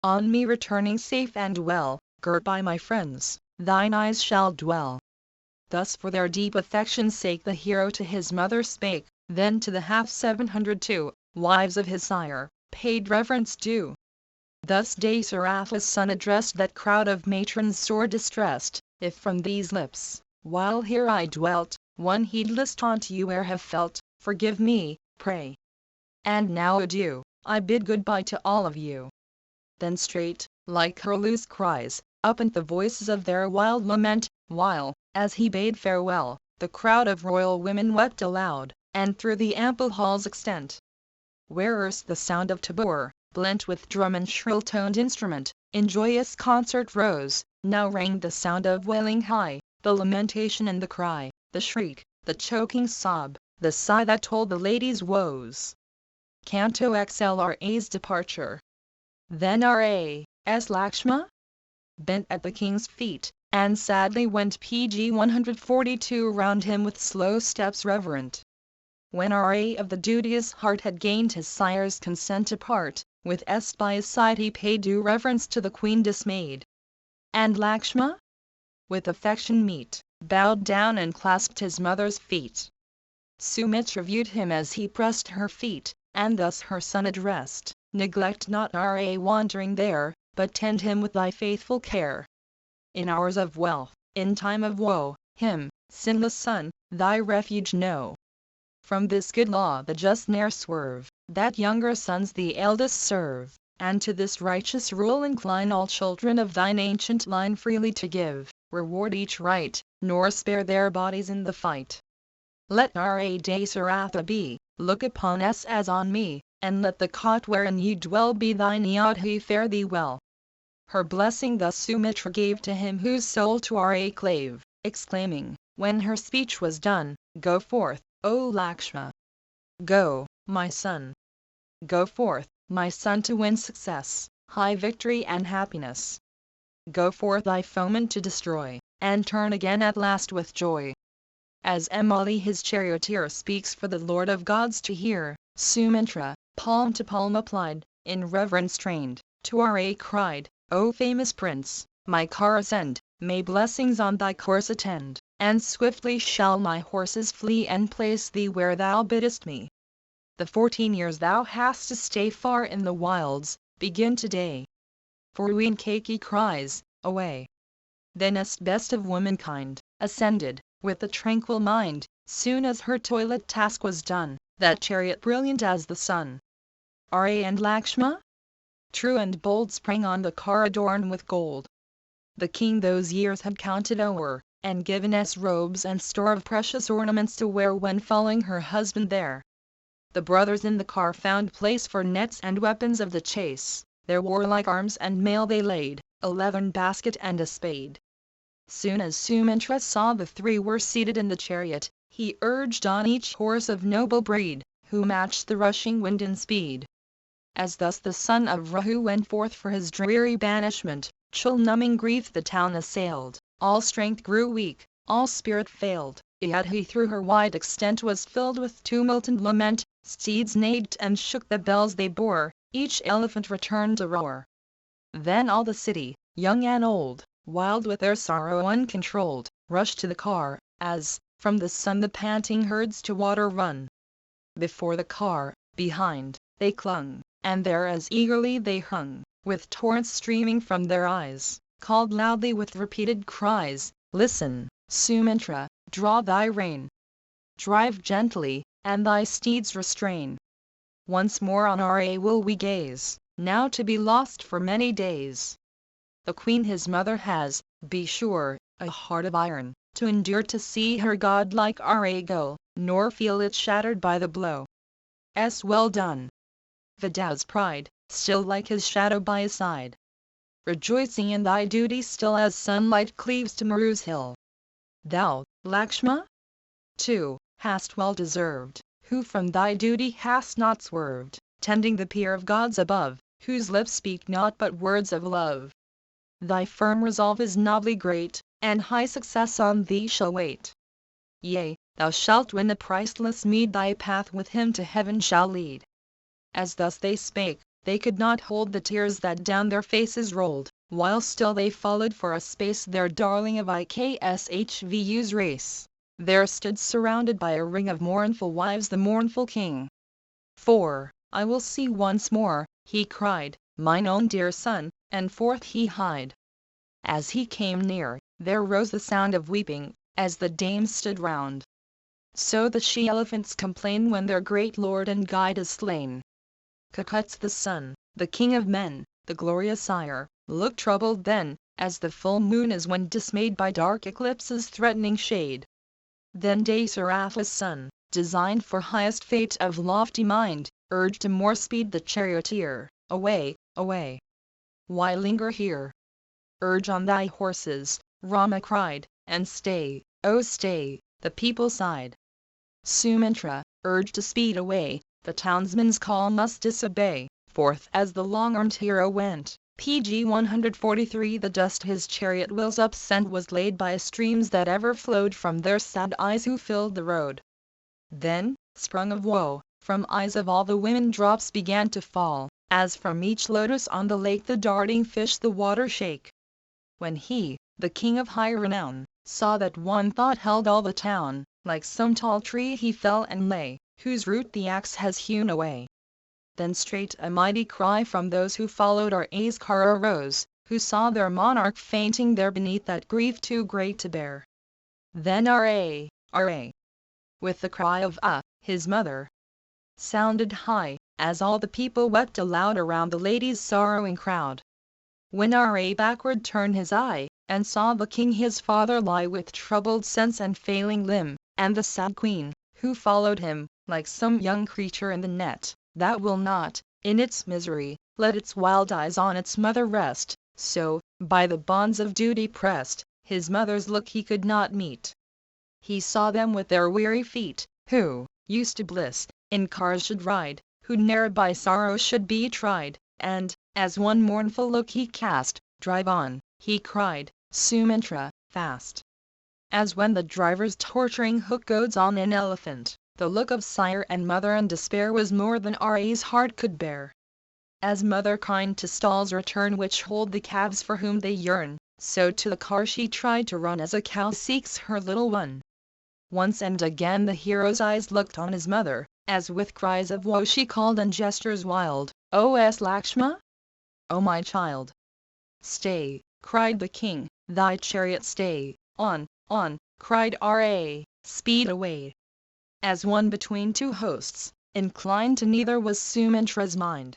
On me returning safe and well, girt by my friends, thine eyes shall dwell." Thus for their deep affection's sake the hero to his mother spake, then to the half 702 wives of his sire, paid reverence due. Thus Dasaratha's son addressed that crowd of matrons sore distressed, if from these lips, while here I dwelt, one heedless taunt you e'er have felt, forgive me, pray. And now adieu, I bid good-bye to all of you. Then straight, like curlews' cries, up went the voices of their wild lament, while, as he bade farewell, the crowd of royal women wept aloud, and through the ample hall's extent, where erst the sound of tabor, blent with drum and shrill-toned instrument, in joyous concert rose, now rang the sound of wailing high, the lamentation and the cry, the shriek, the choking sob, the sigh that told the lady's woes. Canto XLRA's departure. Then R.A.'s Lakshma bent at the king's feet, and sadly went PG 142 round him with slow steps reverent. When R.A. of the duteous heart had gained his sire's consent to part, with est by his side he paid due reverence to the queen dismayed. And Lakshma, with affection meet, bowed down and clasped his mother's feet. Sumitra viewed him as he pressed her feet, and thus her son addressed, neglect not R.A. wandering there, but tend him with thy faithful care. In hours of wealth, in time of woe, him, sinless son, thy refuge know. From this good law the just ne'er swerve, that younger sons the eldest serve, and to this righteous rule incline all children of thine ancient line freely to give, reward each right, nor spare their bodies in the fight. Let R.A. Dasaratha be, look upon us as on me, and let the cot wherein ye dwell be thine Yadhi fare thee well. Her blessing thus Sumitra gave to him whose soul to R.A. clave, exclaiming, when her speech was done, go forth, O Lakshma. Go, my son. Go forth, my son, to win success, high victory and happiness. Go forth thy foeman to destroy, and turn again at last with joy. As Emali his charioteer speaks for the Lord of gods to hear, Sumitra, palm to palm applied, in reverence trained, to R.A. cried, O famous prince, my car ascend, may blessings on thy course attend, and swiftly shall my horses flee and place thee where thou biddest me. The 14 years thou hast to stay far in the wilds, begin today. For Winkaki cries, away. Then best of womankind, ascended, with a tranquil mind, soon as her toilet task was done, that chariot brilliant as the sun. R.A. and Lakshma, true and bold, sprang on the car adorned with gold. The king those years had counted o'er, and given us robes and store of precious ornaments to wear when following her husband there. The brothers in the car found place for nets and weapons of the chase, their warlike arms and mail they laid, a leathern basket and a spade. Soon as Sumitra saw the three were seated in the chariot, he urged on each horse of noble breed, who matched the rushing wind in speed. As thus the son of Rahu went forth for his dreary banishment, chill-numbing grief the town assailed, all strength grew weak, all spirit failed, yet he through her wide extent was filled with tumult and lament, steeds neighed and shook the bells they bore, each elephant returned a roar. Then all the city, young and old, wild with their sorrow uncontrolled, rushed to the car, as, from the sun the panting herds to water run. Before the car, behind, they clung, and there as eagerly they hung, with torrents streaming from their eyes, called loudly with repeated cries, listen, Sumitra, draw thy rein. Drive gently, and thy steeds restrain. Once more on R.A. will we gaze, now to be lost for many days. The queen his mother has, be sure, a heart of iron, to endure to see her godlike R.A. go, nor feel it shattered by the blow. Well done. Vidau's pride, still like his shadow by his side, rejoicing in thy duty still as sunlight cleaves to Maru's hill. Thou, Lakshma, too, hast well deserved, who from thy duty hast not swerved, tending the peer of gods above, whose lips speak not but words of love. Thy firm resolve is nobly great, and high success on thee shall wait. Yea, thou shalt win the priceless meed, thy path with him to heaven shall lead. As thus they spake, they could not hold the tears that down their faces rolled, while still they followed for a space their darling of IKSHVU's race. There stood surrounded by a ring of mournful wives the mournful king. 4. I will see once more," he cried, "mine own dear son," and forth he hied. As he came near, there rose the sound of weeping, as the dames stood round. So the she-elephants complain when their great lord and guide is slain. Cucuts the sun, the king of men, the glorious sire, looked troubled then, as the full moon is when dismayed by dark eclipse's threatening shade. Then Dasaratha's son, designed for highest fate of lofty mind, urged to more speed the charioteer, "Away, away! Why linger here? Urge on thy horses," Rama cried, "and stay, oh stay," the people sighed. Sumitra, urged to speed away, the townsman's call must disobey. Forth as the long-armed hero went, PG 143, the dust his chariot wheels upsent was laid by streams that ever flowed from their sad eyes who filled the road. Then, sprung of woe, from eyes of all the women drops began to fall, as from each lotus on the lake the darting fish the water shake. When he, the king of high renown, saw that one thought held all the town, like some tall tree he fell and lay, whose root the axe has hewn away. Then straight a mighty cry from those who followed Ra's car arose, who saw their monarch fainting there beneath that grief too great to bear. Then Ra, with the cry of his mother, sounded high, as all the people wept aloud around the lady's sorrowing crowd. When Ra backward turned his eye, and saw the king his father lie with troubled sense and failing limb, and the sad queen, who followed him, like some young creature in the net, that will not, in its misery, let its wild eyes on its mother rest, so, by the bonds of duty pressed, his mother's look he could not meet. He saw them with their weary feet, who, used to bliss, in cars should ride, who ne'er by sorrow should be tried, and, as one mournful look he cast, "Drive on," he cried, "Sumitra, fast." As when the driver's torturing hook goads on an elephant, the look of sire and mother in despair was more than Ra's heart could bear. As mother kind to stalls return which hold the calves for whom they yearn, so to the car she tried to run as a cow seeks her little one. Once and again the hero's eyes looked on his mother, as with cries of woe she called and gestures wild, "O S Lakshma? O my child!" "Stay," cried the king, "thy chariot stay, on, cried Ra, "speed away." As one between two hosts, inclined to neither was Sumitra's mind.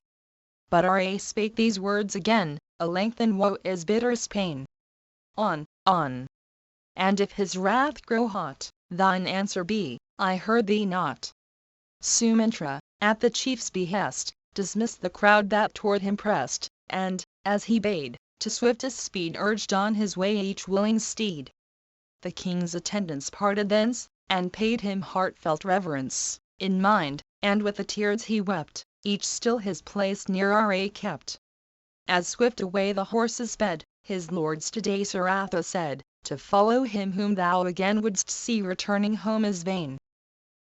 But Ra spake these words again, "A lengthened woe is bitterest pain. On, and if his wrath grow hot, thine answer be, I heard thee not." Sumitra, at the chief's behest, dismissed the crowd that toward him pressed, and, as he bade, to swiftest speed urged on his way each willing steed. The king's attendants parted thence, and paid him heartfelt reverence, in mind, and with the tears he wept, each still his place near Ra kept. As swift away the horses sped, his lords to Dasaratha said, "To follow him whom thou again wouldst see returning home is vain."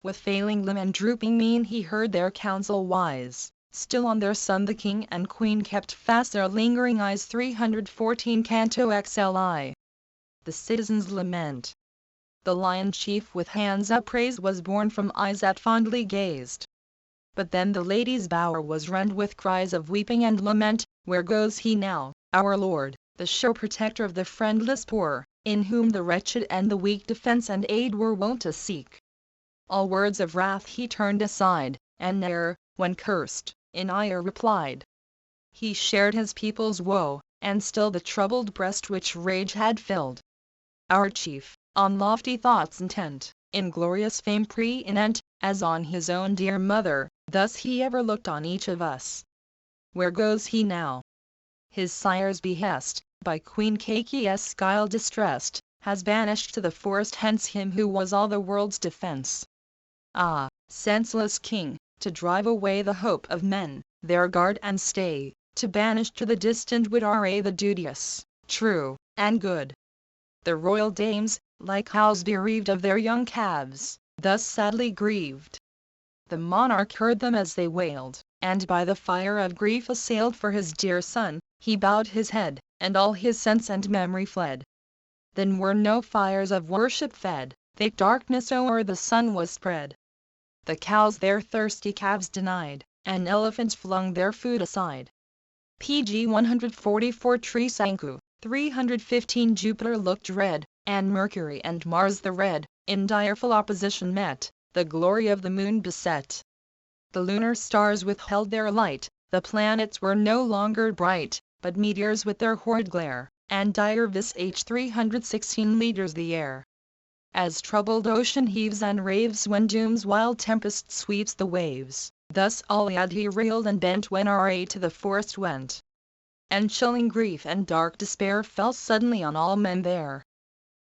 With failing limb and drooping mien he heard their counsel wise, still on their son the king and queen kept fast their lingering eyes. 314 Canto XLI. The citizens lament. The lion chief with hands upraised was borne from eyes that fondly gazed. But then the lady's bower was rent with cries of weeping and lament. Where goes he now, our lord, the sure protector of the friendless poor, in whom the wretched and the weak defense and aid were wont to seek? All words of wrath he turned aside, and ne'er, when cursed, in ire replied. He shared his people's woe, and still the troubled breast which rage had filled. Our chief, on lofty thoughts intent, in glorious fame preeminent, as on his own dear mother, thus he ever looked on each of us. Where goes he now? His sire's behest, by Queen Kake's guile distressed, has banished to the forest hence him who was all the world's defense. Ah, senseless king, to drive away the hope of men, their guard and stay, to banish to the distant wood Ra the duteous, true, and good. The royal dames, like cows bereaved of their young calves, thus sadly grieved. The monarch heard them as they wailed, and by the fire of grief assailed for his dear son, he bowed his head, and all his sense and memory fled. Then were no fires of worship fed, thick darkness o'er the sun was spread. The cows their thirsty calves denied, and elephants flung their food aside. PG 144 Trisanku, 315 Jupiter looked red, and Mercury and Mars the red, in direful opposition met, the glory of the moon beset. The lunar stars withheld their light, the planets were no longer bright, but meteors with their horrid glare, and dire visage 316 meters the air. As troubled ocean heaves and raves when doom's wild tempest sweeps the waves, thus Aliad he reeled and bent when Ra to the forest went. And chilling grief and dark despair fell suddenly on all men there.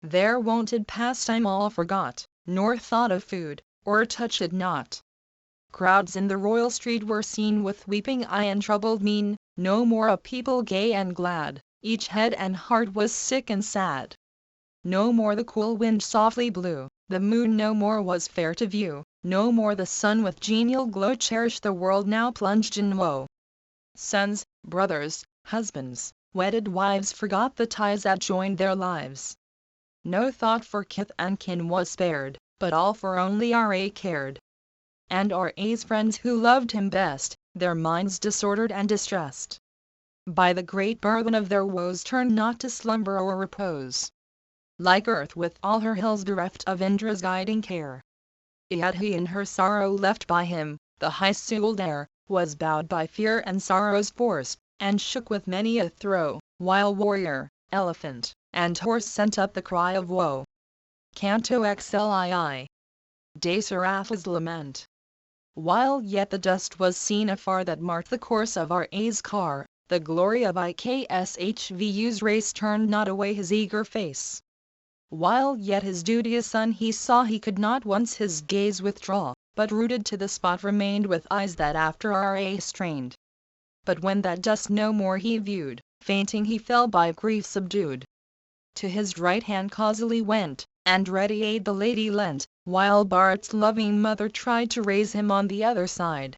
Their wonted pastime all forgot, nor thought of food, or touched it not. Crowds in the royal street were seen with weeping eye and troubled mien, no more a people gay and glad, each head and heart was sick and sad. No more the cool wind softly blew, the moon no more was fair to view, no more the sun with genial glow cherished the world now plunged in woe. Sons, brothers, husbands, wedded wives forgot the ties that joined their lives. No thought for kith and kin was spared, but all for only Ra cared. And Ra's friends who loved him best, their minds disordered and distressed by the great burden of their woes, turned not to slumber or repose. Like earth with all her hills bereft of Indra's guiding care, yet he in her sorrow left by him, the high-souled air, was bowed by fear and sorrow's force, and shook with many a throe, while warrior, elephant, and horse sent up the cry of woe. Canto XLII. De Serapha's Lament. While yet the dust was seen afar that marked the course of Ra's car, the glory of IKSHVU's race turned not away his eager face. While yet his duteous son he saw, he could not once his gaze withdraw, but rooted to the spot remained with eyes that after Ra strained. But when that dust no more he viewed, fainting he fell by grief subdued. To his right hand causally went, and ready aid the lady lent, while Bharat's loving mother tried to raise him on the other side.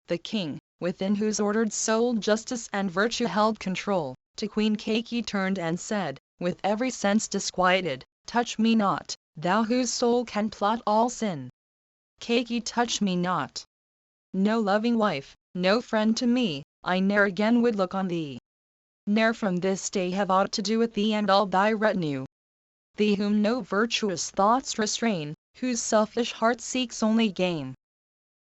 The king, within whose ordered soul justice and virtue held control, to Queen Kaiki turned and said, with every sense disquieted, "Touch me not, thou whose soul can plot all sin. Kaiki, touch me not. No loving wife, no friend to me, I ne'er again would look on thee. Ne'er from this day have aught to do with thee and all thy retinue. Thee whom no virtuous thoughts restrain, whose selfish heart seeks only gain.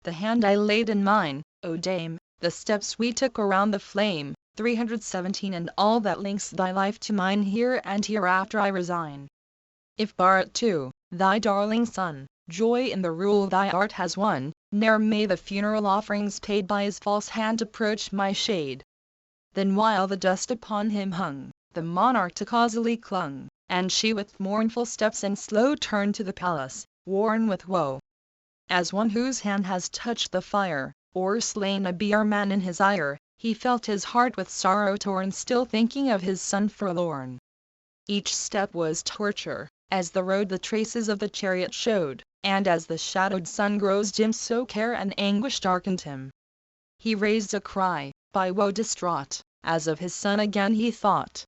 The hand I laid in mine, O dame, the steps we took around the flame, 317, and all that links thy life to mine here and hereafter I resign. If Bharat too, thy darling son, joy in the rule thy art has won, ne'er may the funeral offerings paid by his false hand approach my shade." Then while the dust upon him hung, the monarch to Kausali clung, and she with mournful steps and slow turned to the palace, worn with woe. As one whose hand has touched the fire, or slain a bear man in his ire, he felt his heart with sorrow torn, still thinking of his son forlorn. Each step was torture, as the road the traces of the chariot showed, and as the shadowed sun grows dim so care and anguish darkened him. He raised a cry, by woe distraught, as of his son again he thought.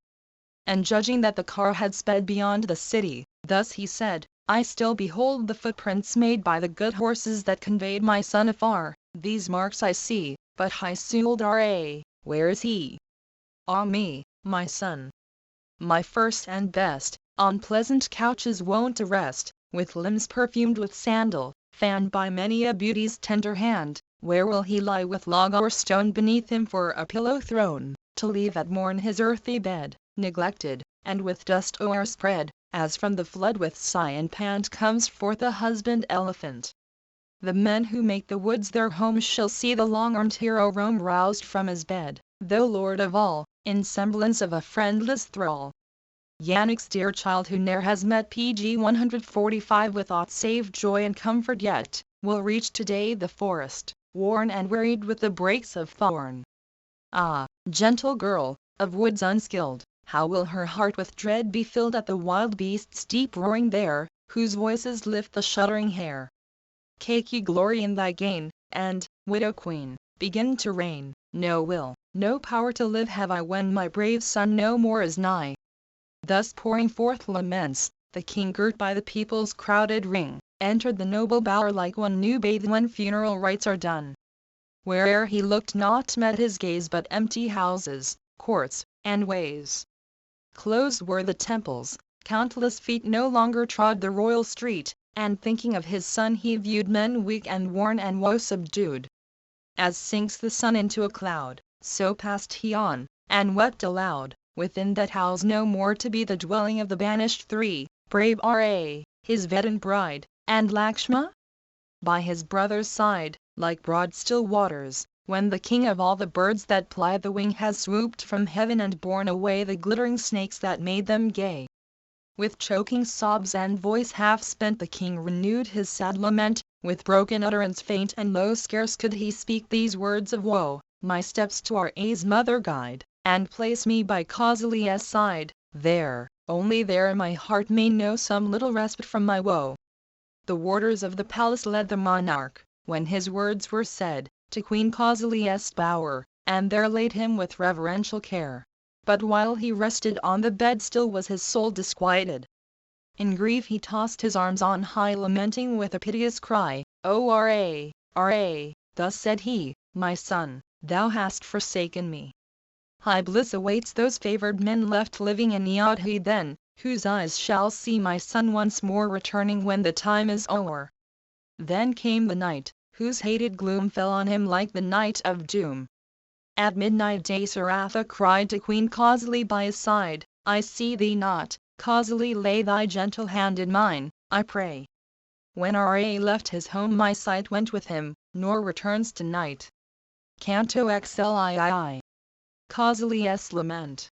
And judging that the car had sped beyond the city, thus he said, "I still behold the footprints made by the good horses that conveyed my son afar, these marks I see, but high-souled Ra, where is he? Ah me, my son, my first and best, on pleasant couches wont to rest, with limbs perfumed with sandal, fanned by many a beauty's tender hand, where will he lie with log or stone beneath him for a pillow thrown, to leave at morn his earthy bed, neglected, and with dust o'erspread, as from the flood with sigh and pant comes forth a husband elephant? The men who make the woods their homes shall see the long-armed hero roam roused from his bed, though lord of all, in semblance of a friendless thrall. Yannick's dear child, who ne'er has met PG 145 with aught save joy and comfort yet, will reach today the forest, worn and wearied with the brakes of thorn. Ah, gentle girl, of woods unskilled, how will her heart with dread be filled at the wild beasts deep roaring there, whose voices lift the shuddering hair. Kaiki, glory in thy gain, and, widow queen, begin to reign. No will, no power to live have I when my brave son no more is nigh." Thus pouring forth laments, the king, girt by the people's crowded ring, entered the noble bower like one new bathed when funeral rites are done. where'er he looked naught met his gaze but empty houses, courts, and ways. Closed were the temples, countless feet no longer trod the royal street, and thinking of his son he viewed men weak and worn and woe-subdued. As sinks the sun into a cloud, so passed he on, and wept aloud, within that house no more to be the dwelling of the banished three, brave Ra, his Vedan bride, and Lakshma? By his brother's side, like broad still waters, when the king of all the birds that ply the wing has swooped from heaven and borne away the glittering snakes that made them gay. With choking sobs and voice half spent the king renewed his sad lament, with broken utterance faint and low scarce could he speak these words of woe, my steps to Ra's mother guide, and place me by Kausalia's side, there, only there my heart may know some little respite from my woe. The warders of the palace led the monarch, when his words were said, to Queen Kausalia's bower, and there laid him with reverential care. But while he rested on the bed still was his soul disquieted. In grief he tossed his arms on high lamenting with a piteous cry, O Ra, Ra, thus said he, my son, thou hast forsaken me. High bliss awaits those favored men left living in Yadhi then, whose eyes shall see my son once more returning when the time is o'er. Then came the night, whose hated gloom fell on him like the night of doom. At midnight Dasaratha cried to Queen Kausali by his side, I see thee not, Kausali lay thy gentle hand in mine, I pray. When Ra left his home my sight went with him, nor returns tonight. Canto XLII. Kausali's Lament.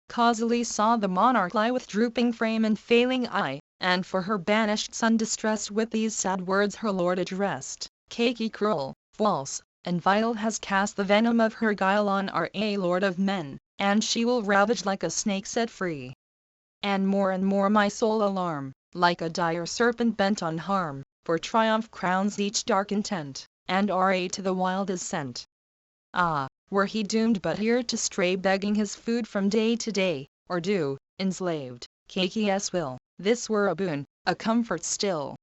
Kausali saw the monarch lie with drooping frame and failing eye, and for her banished son distressed with these sad words her lord addressed, Kaki cruel, false, and vile has cast the venom of her guile on Ra lord of men, and she will ravage like a snake set free. And more my soul alarm, like a dire serpent bent on harm, for triumph crowns each dark intent, and Ra to the wild is sent. Ah, were he doomed but here to stray begging his food from day to day, or do, enslaved, Kaki's will, this were a boon, a comfort still.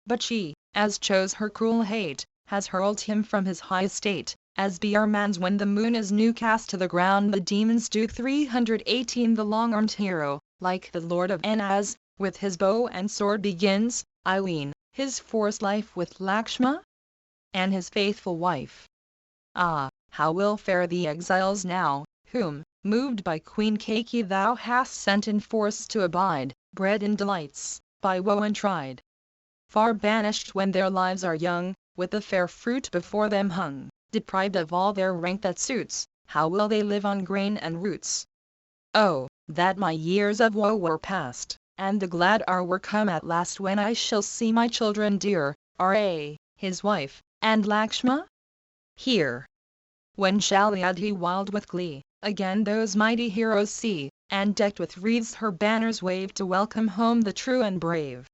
But she, as chose her cruel hate, has hurled him from his high estate, as Beerman's when the moon is new cast to the ground the demons do. 318 The long-armed hero, like the lord of Anaz, with his bow and sword begins, I ween, his forced life with Lakshma? And his faithful wife. Ah, how will fare the exiles now, whom, moved by Queen Kaki thou hast sent in force to abide, bred in delights, by woe untried. Far banished when their lives are young, with the fair fruit before them hung, deprived of all their rank that suits, how will they live on grain and roots? Oh, that my years of woe were past, and the glad hour were come at last when I shall see my children dear, Ra, his wife, and Lakshma? Here. When shall Yadhi wild with glee, again those mighty heroes see, and decked with wreaths her banners wave to welcome home the true and brave?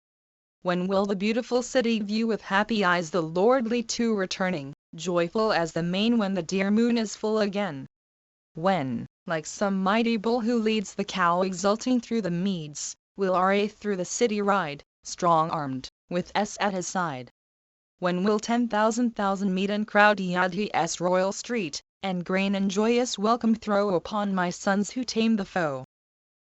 When will the beautiful city view with happy eyes the lordly two returning, joyful as the main when the dear moon is full again? When, like some mighty bull who leads the cow exulting through the meads, will Ra through the city ride, strong-armed, with S at his side? When will 10,000 meet and crowd Yadhi's royal street, and grain and joyous welcome throw upon my sons who tame the foe?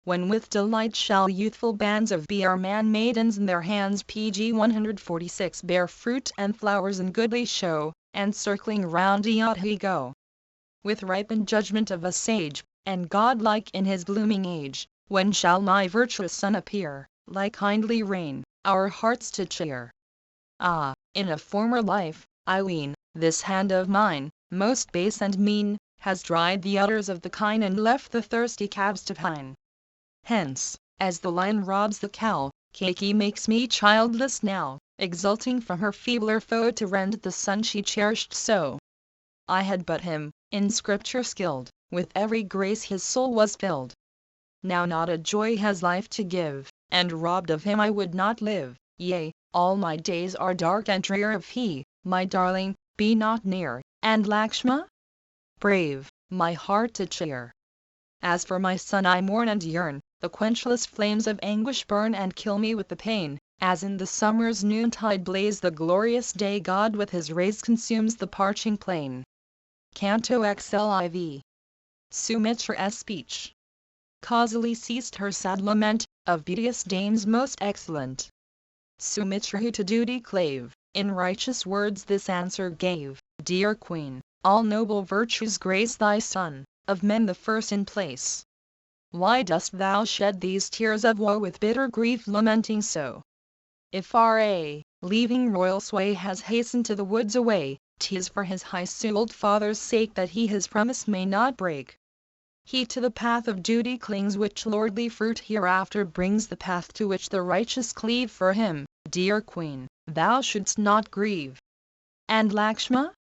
When with delight shall youthful bands of Beerman maidens in their hands PG 146 bear fruit and flowers in goodly show, and circling round Yadhi go? With ripened judgment of a sage, and godlike in his blooming age, when shall my virtuous son appear, like kindly rain, our hearts to cheer? Ah, in a former life, I ween, this hand of mine, most base and mean, has dried the udders of the kine and left the thirsty calves to pine. Hence, as the lion robs the cow, Kaki makes me childless now, exulting from her feebler foe to rend the son she cherished so. I had but him, in scripture skilled, with every grace his soul was filled. Now not a joy has life to give, and robbed of him I would not live, yea, all my days are dark and drear if he, my darling, be not near, and Lakshma? Brave, my heart to cheer. As for my son I mourn and yearn, the quenchless flames of anguish burn and kill me with the pain, As in the summer's noontide blaze the glorious day God with his rays consumes the parching plain. Canto XLIV. Sumitra's speech. Causally ceased her sad lament, of beauteous dames most excellent. Sumitra who to duty clave, in righteous words this answer gave: Dear Queen, all noble virtues grace thy son, of men the first in place. Why dost thou shed these tears of woe with bitter grief lamenting so? If R.A., leaving royal sway has hastened to the woods away, 'tis for his high-souled father's sake that he his promise may not break. He to the path of duty clings which lordly fruit hereafter brings, the path to which the righteous cleave. For him, dear Queen, thou shouldst not grieve. And Lakshma?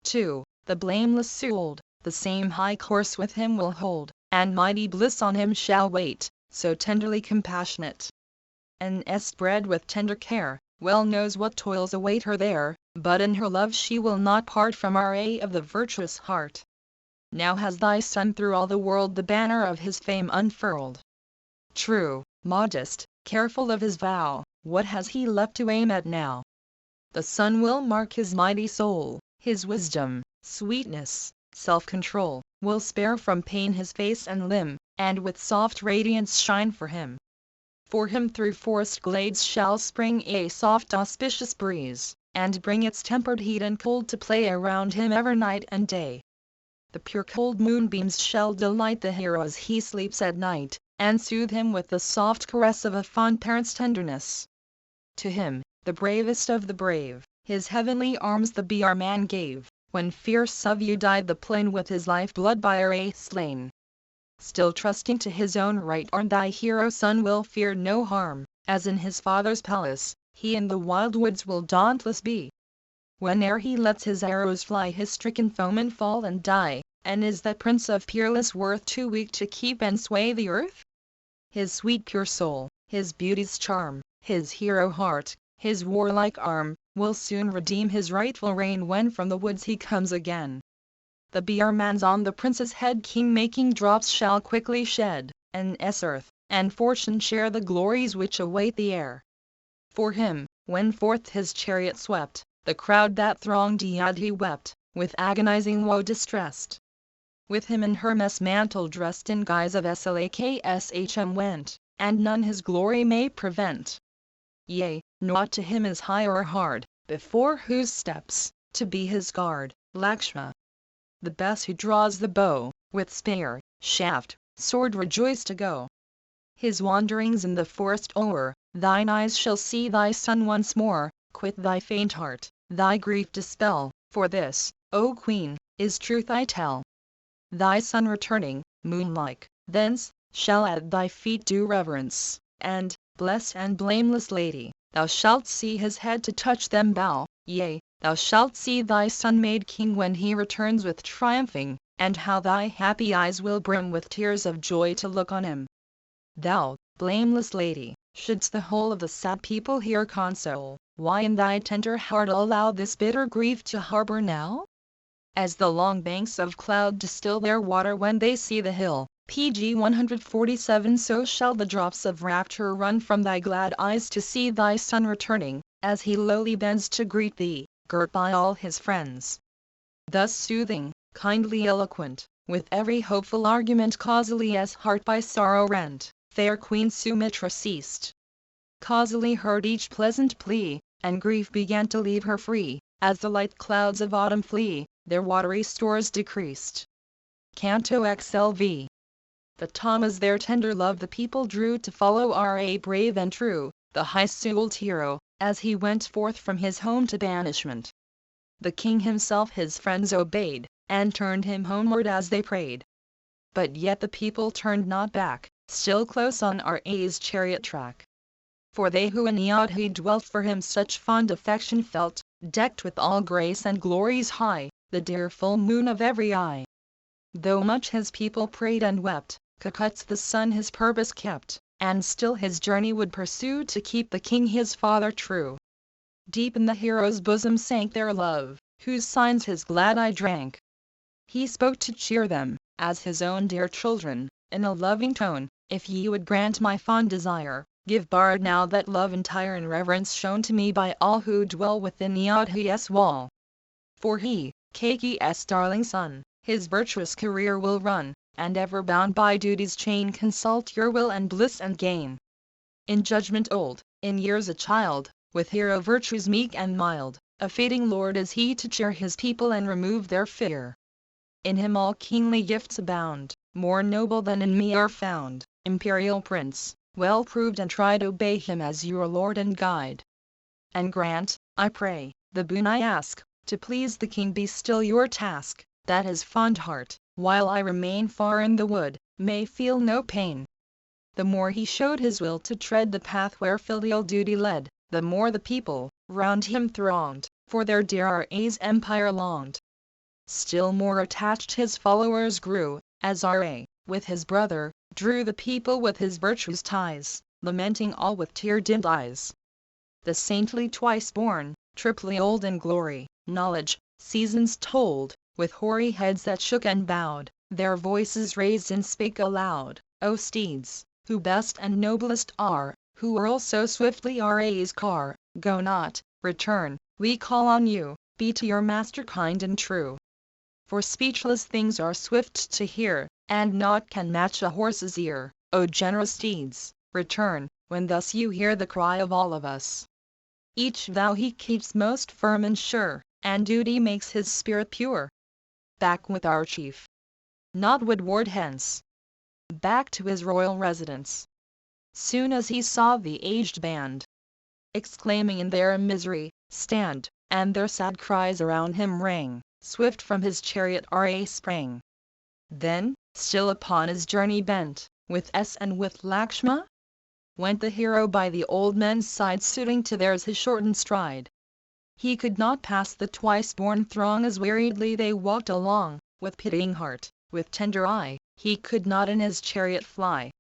Too, the blameless souled, the same high course with him will hold, and mighty bliss on him shall wait, so tenderly compassionate. N.S. bred with tender care, well knows what toils await her there, but in her love she will not part from R.A. of the virtuous heart. Now has thy son through all the world the banner of his fame unfurled. True, modest, careful of his vow, what has he left to aim at now? The sun will mark his mighty soul, his wisdom, sweetness, self-control, will spare from pain his face and limb, and with soft radiance shine for him. For him through forest glades shall spring a soft auspicious breeze, and bring its tempered heat and cold to play around him ever night and day. The pure cold moonbeams shall delight the hero as he sleeps at night, and soothe him with the soft caress of a fond parent's tenderness. To him, the bravest of the brave, his heavenly arms the Br man gave, when fierce Savyu dyed the plain with his life blood by R.A. slain. Still trusting to his own right arm thy hero son will fear no harm, as in his father's palace, he in the wild woods will dauntless be. Whene'er he lets his arrows fly his stricken foemen fall and die, and is that prince of peerless worth too weak to keep and sway the earth? His sweet pure soul, his beauty's charm, his hero heart, his warlike arm, will soon redeem his rightful reign when from the woods he comes again. The Br man's on the prince's head king-making drops shall quickly shed, and earth and fortune share the glories which await the heir. For him, when forth his chariot swept, the crowd that thronged he wept, with agonizing woe distressed. With him in Hermes mantle dressed in guise of Slakshhm went, and none his glory may prevent. Yea, naught to him is high or hard, before whose steps, to be his guard, Lakshma. The best who draws the bow, with spear, shaft, sword rejoice to go his wanderings in the forest o'er, thine eyes shall see thy son once more, quit thy faint heart, thy grief dispel, for this, O Queen, is truth I tell. Thy son returning, moon-like, thence, shall at thy feet do reverence, and, blessed and blameless lady, thou shalt see his head to touch them bow, yea, thou shalt see thy son made king when he returns with triumphing, and how thy happy eyes will brim with tears of joy to look on him. Thou, blameless lady, shouldst the whole of the sad people here console, why in thy tender heart allow this bitter grief to harbor now? As the long banks of cloud distill their water when they see the hill, pg 147, so shall the drops of rapture run from thy glad eyes to see thy son returning, as he lowly bends to greet thee, girt by all his friends. Thus soothing, kindly eloquent, with every hopeful argument causally as heart by sorrow rent, fair Queen Sumitra ceased. Causally heard each pleasant plea, and grief began to leave her free, as the light clouds of autumn flee, their watery stores decreased. Canto XLV. The Tamas their tender love the people drew to follow R.A. brave and true, the high-souled hero, as he went forth from his home to banishment. The king himself his friends obeyed, and turned him homeward as they prayed. But yet the people turned not back, still close on R.A.'s chariot track. For they who in Ayodhya dwelt for him such fond affection felt, decked with all grace and glories high, the dear full moon of every eye. Though much his people prayed and wept, Kakut's the son his purpose kept, and still his journey would pursue to keep the king his father true. Deep in the hero's bosom sank their love, whose signs his glad eye drank. He spoke to cheer them, as his own dear children, in a loving tone, if ye would grant my fond desire, Give Bard now that love entire and reverence shown to me by all who dwell within the Odhis wall. For he, Kaki's darling son, his virtuous career will run, and ever bound by duty's chain consult your will and bliss and gain. In judgment old, in years a child, with hero virtues meek and mild, a fading lord is he to cheer his people and remove their fear. In him all kingly gifts abound, more noble than in me are found, imperial prince, well proved and tried, obey him as your lord and guide. And grant, I pray, the boon I ask, to please the king be still your task, that his fond heart, while I remain far in the wood, may feel no pain. The more he showed his will to tread the path where filial duty led, the more the people, round him thronged, for their dear R.A.'s empire longed. Still more attached his followers grew, as R.A., with his brother, drew the people with his virtues ties, lamenting all with tear-dimmed eyes. The saintly twice born, triply old in glory, knowledge, seasons told, with hoary heads that shook and bowed, their voices raised and spake aloud, O steeds, who best and noblest are, who whirl so swiftly R.A.'s car, go not, return, we call on you, be to your master kind and true. For speechless things are swift to hear, and naught can match a horse's ear, O generous steeds, return, when thus you hear the cry of all of us. Each vow he keeps most firm and sure, and duty makes his spirit pure. Back with our chief. Not woodward hence. Back to his royal residence. Soon as he saw the aged band, exclaiming in their misery, stand, and their sad cries around him rang, swift from his chariot R.A. sprang. Then, still upon his journey bent, with S and with Lakshma, went the hero by the old men's side, suiting to theirs his shortened stride. He could not pass the twice-born throng as weariedly they walked along, with pitying heart, with tender eye, he could not in his chariot fly.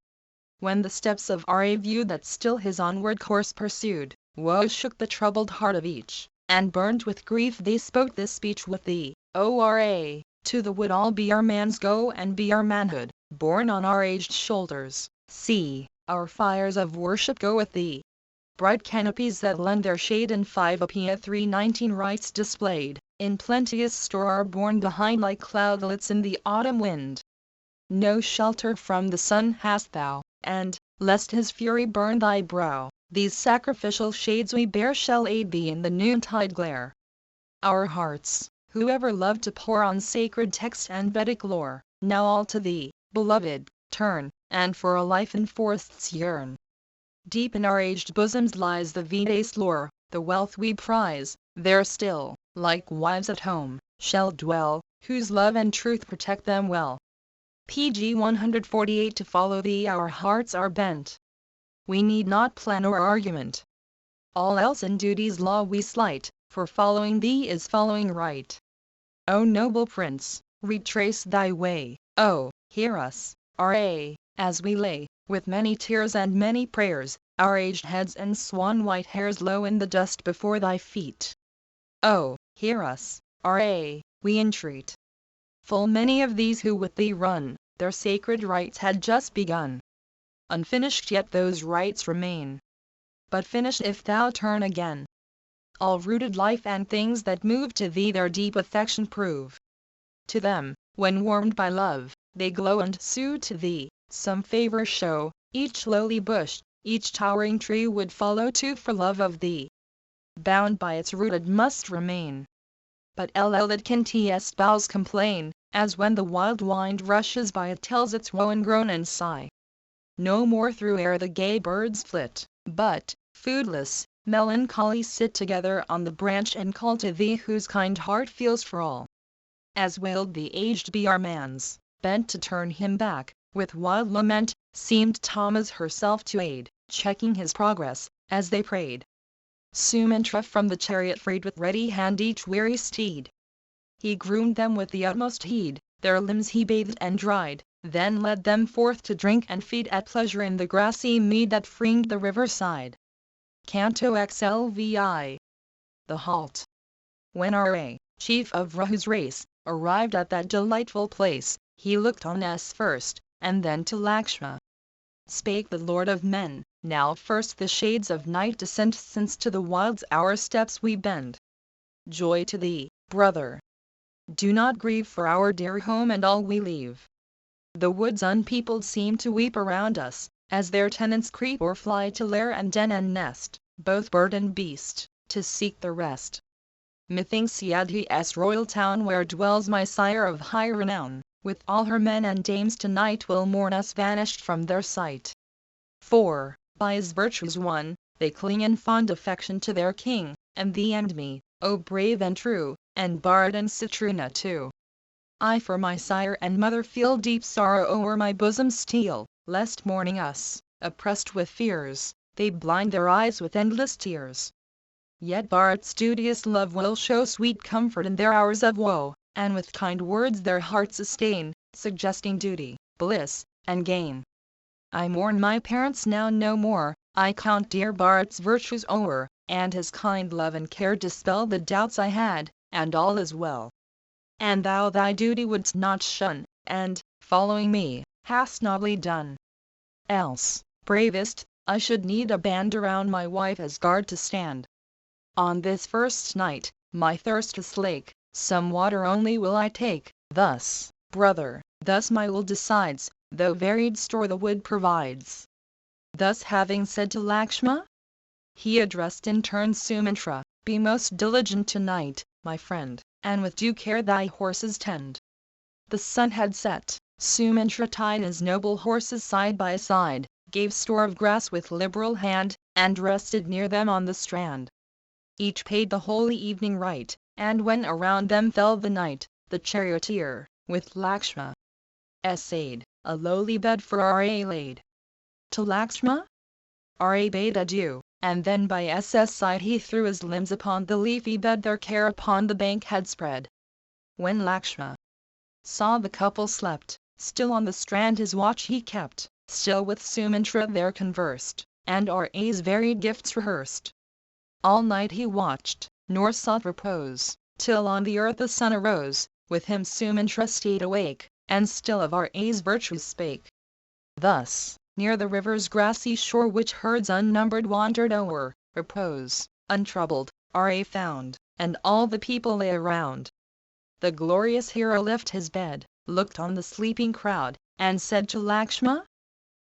When the steps of R.A. viewed that still his onward course pursued, woe shook the troubled heart of each, and burned with grief they spoke this speech with thee, O R.A., to the wood all be our mans go and be our manhood, borne on our aged shoulders, see, our fires of worship go with thee. Bright canopies that lend their shade and 5 Apia 319 rites displayed, in plenteous store are borne behind like cloudlets in the autumn wind. No shelter from the sun hast thou, and, lest his fury burn thy brow, these sacrificial shades we bear shall aid thee in the noontide glare. Our hearts, who ever loved to pore on sacred text and Vedic lore, now all to thee, beloved, turn, and for a life in forests yearn. Deep in our aged bosoms lies the Vedas lore, the wealth we prize, there still, like wives at home, shall dwell, whose love and truth protect them well. PG 148 To follow thee our hearts are bent. We need not plan or argument. All else in duty's law we slight, for following thee is following right. O noble prince, retrace thy way, oh, hear us, R.A., as we lay, with many tears and many prayers, our aged heads and swan-white hairs low in the dust before thy feet. Oh, hear us, R.A., we entreat. Full many of these who with thee run, their sacred rites had just begun. Unfinished yet those rites remain. But finish if thou turn again. All rooted life and things that move to thee their deep affection prove. To them, when warmed by love, they glow and sue to thee, some favor show, each lowly bush, each towering tree would follow too for love of thee. Bound by its root it must remain. But it can its boughs complain, as when the wild wind rushes by it tells its woe and groan and sigh. No more through air the gay birds flit, but, foodless, melancholy sit together on the branch and call to thee whose kind heart feels for all. As wailed the aged Bearmans, bent to turn him back, with wild lament, seemed Thomas herself to aid, checking his progress, as they prayed. Sumantra from the chariot freed with ready hand each weary steed. He groomed them with the utmost heed, their limbs he bathed and dried, then led them forth to drink and feed at pleasure in the grassy mead that fringed the riverside. Canto XLVI. The Halt. When R.A., chief of Rahu's race, arrived at that delightful place, he looked on S first, and then to Lakshma. Spake the Lord of Men, now first the shades of night descend, since to the wilds our steps we bend. Joy to thee, brother! Do not grieve for our dear home and all we leave. The woods unpeopled seem to weep around us, as their tenants creep or fly to lair and den and nest, both bird and beast, to seek the rest. Methinks Yadhi's royal town, where dwells my sire of high renown, with all her men and dames tonight will mourn us vanished from their sight. For, by his virtues won, they cling in fond affection to their king, and thee and me, O brave and true, and Bard and Citrina too. I for my sire and mother feel deep sorrow o'er my bosom steal, lest mourning us, oppressed with fears, they blind their eyes with endless tears. Yet Bard's studious love will show sweet comfort in their hours of woe, and with kind words their hearts sustain, suggesting duty, bliss, and gain. I mourn my parents now no more, I count dear Bard's virtues o'er, and his kind love and care dispel the doubts I had, and all is well. And thou thy duty wouldst not shun, and, following me, hast nobly done. Else, bravest, I should need a band around my wife as guard to stand. On this first night, my thirst to slake, some water only will I take. Thus, brother, thus my will decides, though varied store the wood provides. Thus having said to Lakshma, he addressed in turn Sumantra, be most diligent tonight, my friend, and with due care thy horses tend. The sun had set, Sumantra tied his noble horses side by side, gave store of grass with liberal hand, and rested near them on the strand. Each paid the holy evening rite, and when around them fell the night, the charioteer, with Lakshma's aid, a lowly bed for Ra laid. To Lakshma Ra bade adieu, and then by S.'s side he threw his limbs upon the leafy bed their care upon the bank had spread. When Lakshma saw the couple slept, still on the strand his watch he kept, still with Sumantra there conversed, and Ra's varied gifts rehearsed. All night he watched, nor sought repose, till on the earth the sun arose, with him Sumantra stayed awake, and still of Ra's virtues spake. Thus, near the river's grassy shore which herds unnumbered wandered o'er, repose, untroubled, Ra found, and all the people lay around. The glorious hero left his bed, looked on the sleeping crowd, and said to Lakshma,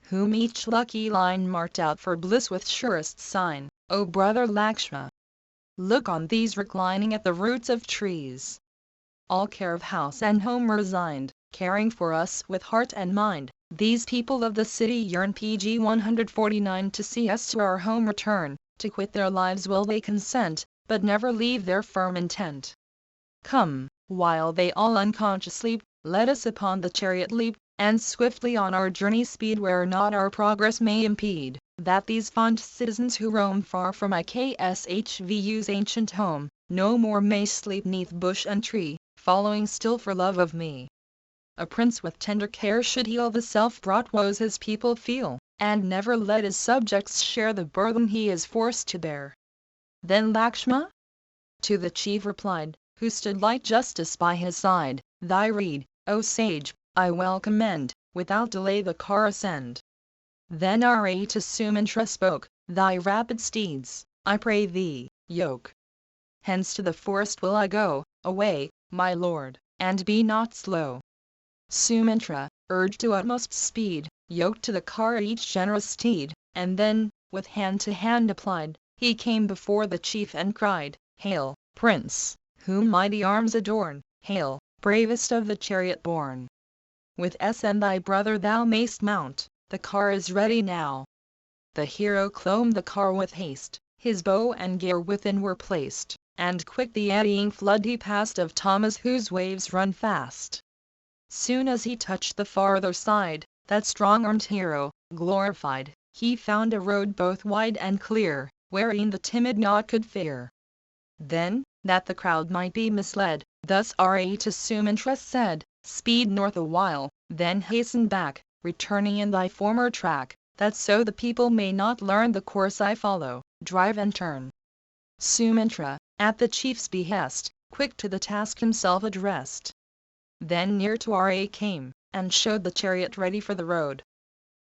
whom each lucky line marked out for bliss with surest sign, O brother Lakshma, look on these reclining at the roots of trees. All care of house and home resigned, caring for us with heart and mind. These people of the city yearn PG 149 to see us to our home return, to quit their lives will they consent, but never leave their firm intent. Come, while they all unconscious sleep, let us upon the chariot leap, and swiftly on our journey speed where not our progress may impede, that these fond citizens who roam far from IKSHVU's ancient home, no more may sleep neath bush and tree, following still for love of me. A prince with tender care should heal the self-brought woes his people feel, and never let his subjects share the burden he is forced to bear. Then Lakshma to the chief replied, who stood like justice by his side, thy rede, O sage, I well commend, without delay the car ascend. Then Ra to Sumantra spoke, thy rapid steeds, I pray thee, yoke. Hence to the forest will I go, away, my lord, and be not slow. Sumantra, urged to utmost speed, yoked to the car each generous steed, and then, with hand to hand applied, he came before the chief and cried, hail, prince, whom mighty arms adorn, hail, bravest of the chariot born. With S and thy brother thou mayst mount, the car is ready now. The hero clomb the car with haste, his bow and gear within were placed, and quick the eddying flood he passed of Tamas whose waves run fast. Soon as he touched the farther side, that strong-armed hero, glorified, he found a road both wide and clear, wherein the timid nought could fear. Then, that the crowd might be misled, thus Ra to Sumantra said, speed north a while, then hasten back, returning in thy former track, that so the people may not learn the course I follow, drive and turn. Sumantra, at the chief's behest, quick to the task himself addressed. Then near to Ra came, and showed the chariot ready for the road.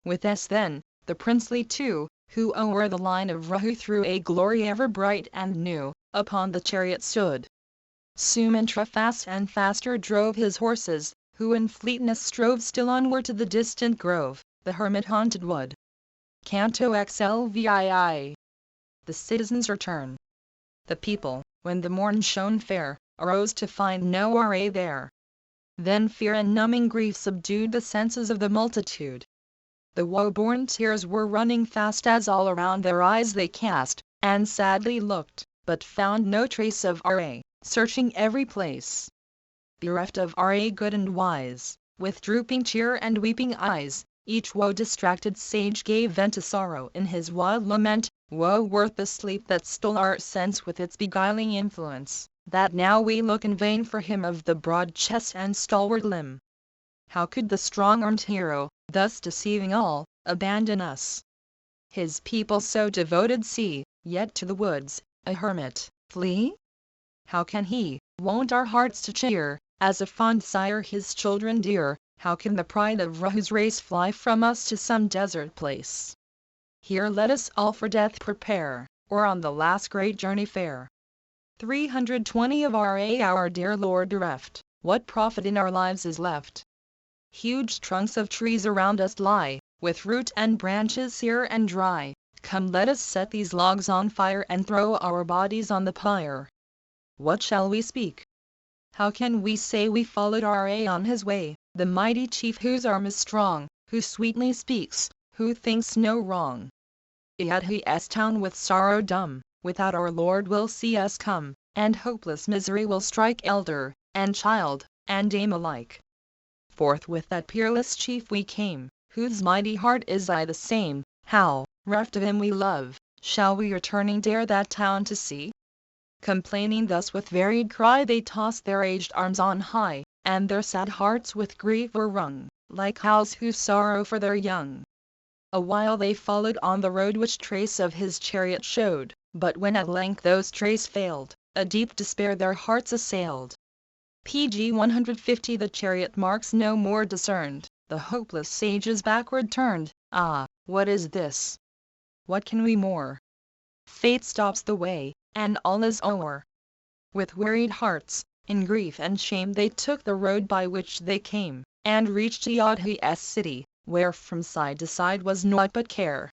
With S then, the princely two, who o'er the line of Rahu through a glory ever bright and new, upon the chariot stood. Sumantra fast and faster drove his horses, who in fleetness strove still onward to the distant grove, the hermit-haunted wood. Canto XLVII. The citizens return. The people, when the morn shone fair, arose to find no RA there. Then fear and numbing grief subdued the senses of the multitude. The woe-born tears were running fast as all around their eyes they cast, and sadly looked, but found no trace of RA, searching every place. Bereft of RA good and wise, with drooping cheer and weeping eyes, each woe-distracted sage gave vent to sorrow in his wild lament. Woe worth the sleep that stole our sense with its beguiling influence, that now we look in vain for him of the broad chest and stalwart limb. How could the strong-armed hero, thus deceiving all, abandon us? His people so devoted see, yet to the woods, a hermit, flee? How can he, wont our hearts to cheer, as a fond sire his children dear, how can the pride of Rahu's race fly from us to some desert place? Here let us all for death prepare, or on the last great journey fare. 320 of RA our dear Lord bereft, what profit in our lives is left? Huge trunks of trees around us lie, with root and branches sere and dry. Come let us set these logs on fire and throw our bodies on the pyre. What shall we speak? How can we say we followed RA on his way, the mighty chief whose arm is strong, who sweetly speaks, who thinks no wrong? Yet his town with sorrow dumb, without our Lord will see us come, and hopeless misery will strike elder, and child, and dame alike. Forth with that peerless chief we came, whose mighty heart is aye the same. How, reft of him we love, shall we returning dare that town to see? Complaining thus with varied cry they tossed their aged arms on high, and their sad hearts with grief were wrung, like cows who sorrow for their young. A while they followed on the road which trace of his chariot showed, but when at length those trace failed, a deep despair their hearts assailed. PG 150 The chariot marks no more discerned, the hopeless sages backward turned. Ah, what is this? What can we more? Fate stops the way, and all is o'er. With wearied hearts, in grief and shame they took the road by which they came, and reached Yodhi's city, where from side to side was naught but care.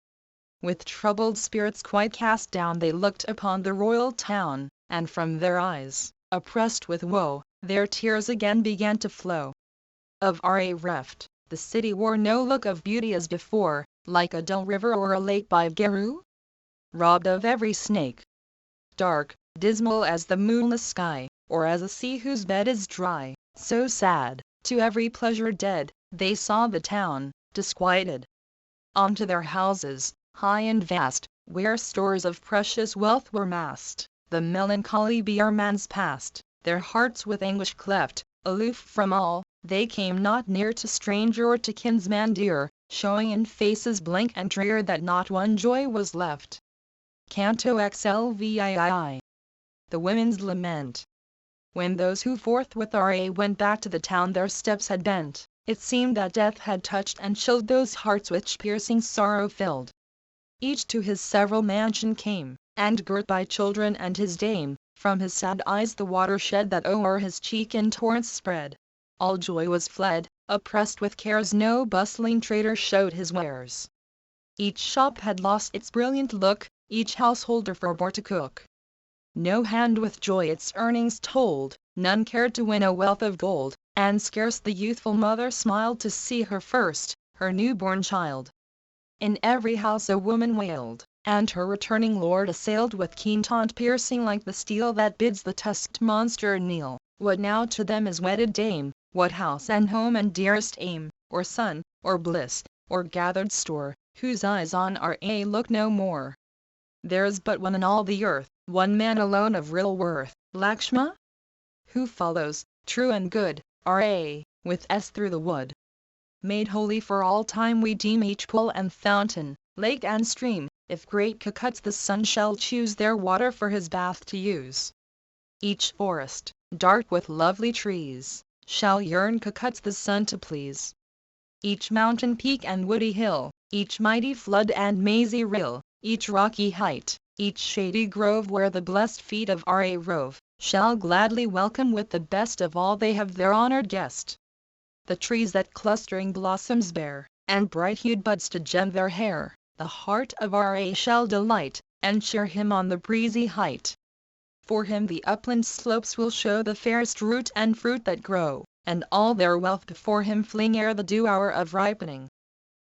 With troubled spirits quite cast down they looked upon the royal town, and from their eyes, oppressed with woe, their tears again began to flow. Of RA reft, the city wore no look of beauty as before, like a dull river or a lake by Geru, robbed of every snake. Dark, dismal as the moonless sky, or as a sea whose bed is dry, so sad, to every pleasure dead, they saw the town, disquieted. On to their houses, high and vast, where stores of precious wealth were massed, the melancholy bearmans passed, their hearts with anguish cleft. Aloof from all, they came not near to stranger or to kinsman dear, showing in faces blank and drear that not one joy was left. Canto XLVII. The Women's Lament. When those who forth with RA went back to the town their steps had bent, it seemed that death had touched and chilled those hearts which piercing sorrow filled. Each to his several mansion came, and girt by children and his dame, from his sad eyes the water shed that o'er his cheek in torrents spread. All joy was fled, oppressed with cares no bustling trader showed his wares. Each shop had lost its brilliant look, each householder forbore to cook. No hand with joy its earnings told, none cared to win a wealth of gold, and scarce the youthful mother smiled to see her first, her new-born child. In every house a woman wailed, and her returning lord assailed with keen taunt piercing like the steel that bids the tusked monster kneel. What now to them is wedded dame, what house and home and dearest aim, or son, or bliss, or gathered store, whose eyes on RA look no more? There's but one in all the earth, one man alone of real worth, Lakshma? Who follows, true and good, RA, with S through the wood. Made holy for all time we deem each pool and fountain, lake and stream, if great Cucuts the sun shall choose their water for his bath to use. Each forest, dark with lovely trees, shall yearn Cucuts the sun to please. Each mountain peak and woody hill, each mighty flood and mazy rill, each rocky height, each shady grove where the blessed feet of Ra rove, shall gladly welcome with the best of all they have their honored guest. The trees that clustering blossoms bear, and bright-hued buds to gem their hair, the heart of Ra shall delight, and cheer him on the breezy height. For him the upland slopes will show the fairest root and fruit that grow, and all their wealth before him fling ere the due hour of ripening.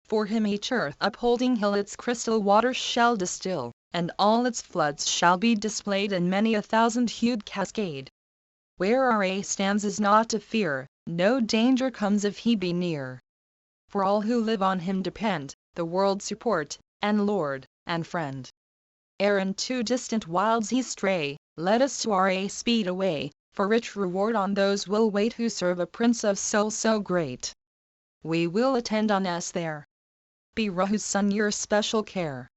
For him each earth-upholding hill its crystal waters shall distill, and all its floods shall be displayed in many a thousand-hued cascade. Where Ra stands is naught to fear, no danger comes if he be near. For all who live on him depend, the world's support, and lord, and friend. Ere into distant wilds he stray, let us to Ra speed away, for rich reward on those will wait who serve a prince of soul so great. We will attend on us there. Be Rahu's son your special care.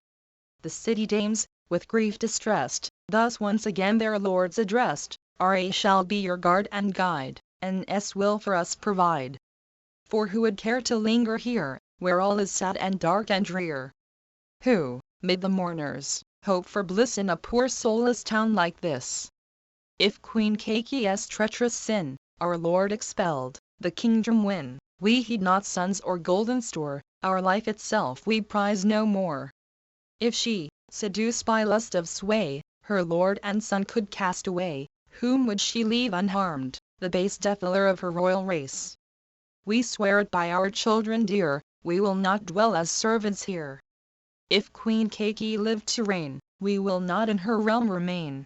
The city dames, with grief distressed, thus once again their lords addressed, Ra shall be your guard and guide, and will for us provide. For who would care to linger here, where all is sad and dark and drear? Who, mid the mourners, hope for bliss in a poor soulless town like this? If Queen Keki's treacherous sin, our Lord expelled, the kingdom win, we heed not sons or golden store, our life itself we prize no more. If she, seduced by lust of sway, her lord and son could cast away, whom would she leave unharmed, the base defiler of her royal race? We swear it by our children dear, we will not dwell as servants here. If Queen Keki lived to reign, we will not in her realm remain.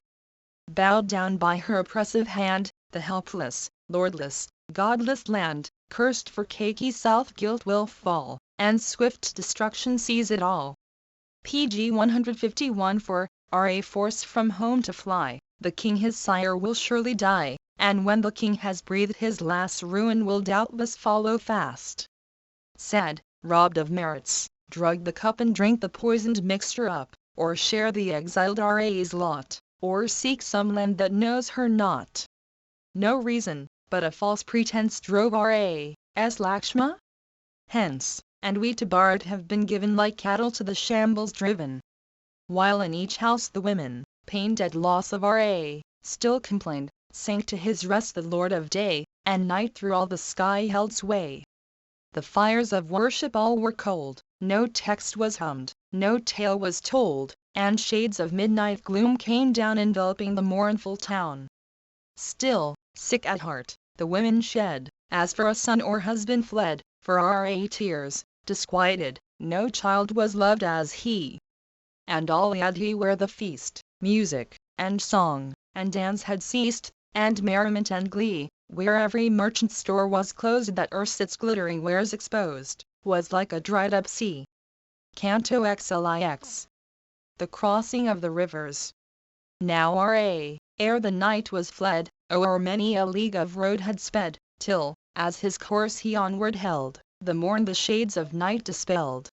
Bowed down by her oppressive hand, the helpless, lordless, godless land, cursed for Keki's south guilt will fall, and swift destruction seize it all. PG 151 For, Ra forced from home to fly, the king his sire will surely die, and when the king has breathed his last ruin will doubtless follow fast. Sad, robbed of merits, drug the cup and drink the poisoned mixture up, or share the exiled Ra's lot, or seek some land that knows her not. No reason, but a false pretense drove Ra's Lakshma hence, and we to Bharat have been given like cattle to the shambles driven. While in each house the women, pained at loss of Ra, still complained, sank to his rest the Lord of day, and night through all the sky held sway. The fires of worship all were cold, no text was hummed, no tale was told, and shades of midnight gloom came down enveloping the mournful town. Still, sick at heart, the women shed, as for a son or husband fled, for Ra tears, disquieted, no child was loved as he. And all Yadhi where the feast, music, and song, and dance had ceased, and merriment and glee, where every merchant store was closed that erst its glittering wares exposed, was like a dried up sea. Canto XLIX. The crossing of the rivers. Now Ra, ere the night was fled, o'er many a league of road had sped, till, as his course he onward held, the morn the shades of night dispelled.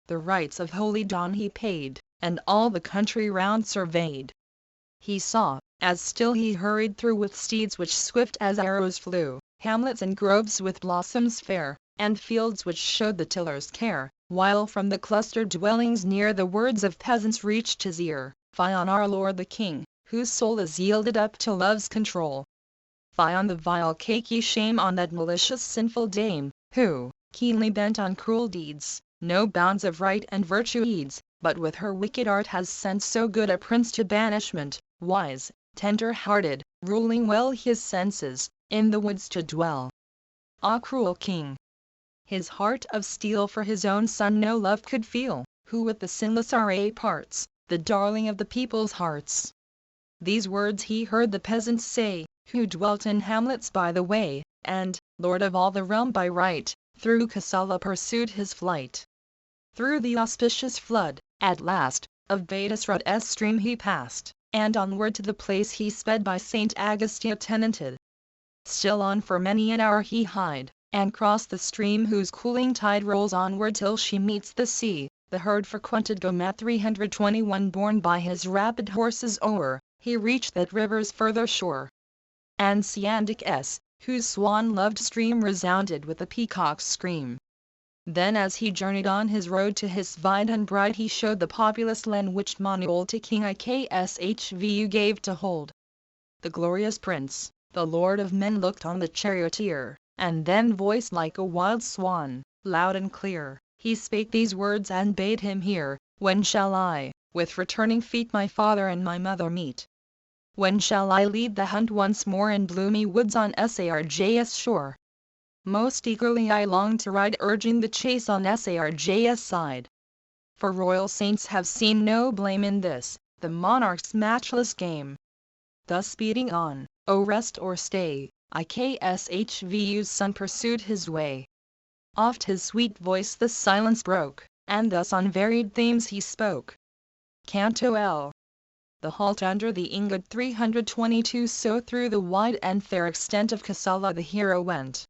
The rites of holy dawn he paid, and all the country round surveyed. He saw, as still he hurried through with steeds which swift as arrows flew, hamlets and groves with blossoms fair, and fields which showed the tiller's care, while from the clustered dwellings near the words of peasants reached his ear, "Fie on our lord the king, whose soul is yielded up to love's control. Fie on the vile Keki, shame on that malicious sinful dame, who, keenly bent on cruel deeds, no bounds of right and virtue heeds, but with her wicked art has sent so good a prince to banishment, wise, tender-hearted, ruling well his senses, in the woods to dwell. Ah, cruel king! His heart of steel for his own son no love could feel, who with the sinless Ra parts, the darling of the people's hearts." These words he heard the peasants say, who dwelt in hamlets by the way, and, lord of all the realm by right, through Kosala pursued his flight. Through the auspicious flood, at last, of Vedasrat's stream he passed, and onward to the place he sped by St. Agastya tenanted. Still on for many an hour he hied, and crossed the stream whose cooling tide rolls onward till she meets the sea. The herd frequented Goma 321 borne by his rapid horses o'er, he reached that river's further shore. And Siandik whose swan-loved stream resounded with the peacock's scream. Then as he journeyed on his road to his vine and bride, he showed the populous land which Manuel to King Ikshvu gave to hold. The glorious prince, the lord of men, looked on the charioteer, and then voiced like a wild swan, loud and clear, he spake these words and bade him hear: "When shall I, with returning feet, my father and my mother meet? When shall I lead the hunt once more in bloomy woods on Sarj's shore? Most eagerly I long to ride, urging the chase on Sarj's side. For royal saints have seen no blame in this, the monarch's matchless game." Thus speeding on, O rest or stay, Ikshvu's son pursued his way. Oft his sweet voice the silence broke, and thus on varied themes he spoke. Canto L. The halt under the Ingad 322. So through the wide and fair extent of Kosala the hero went.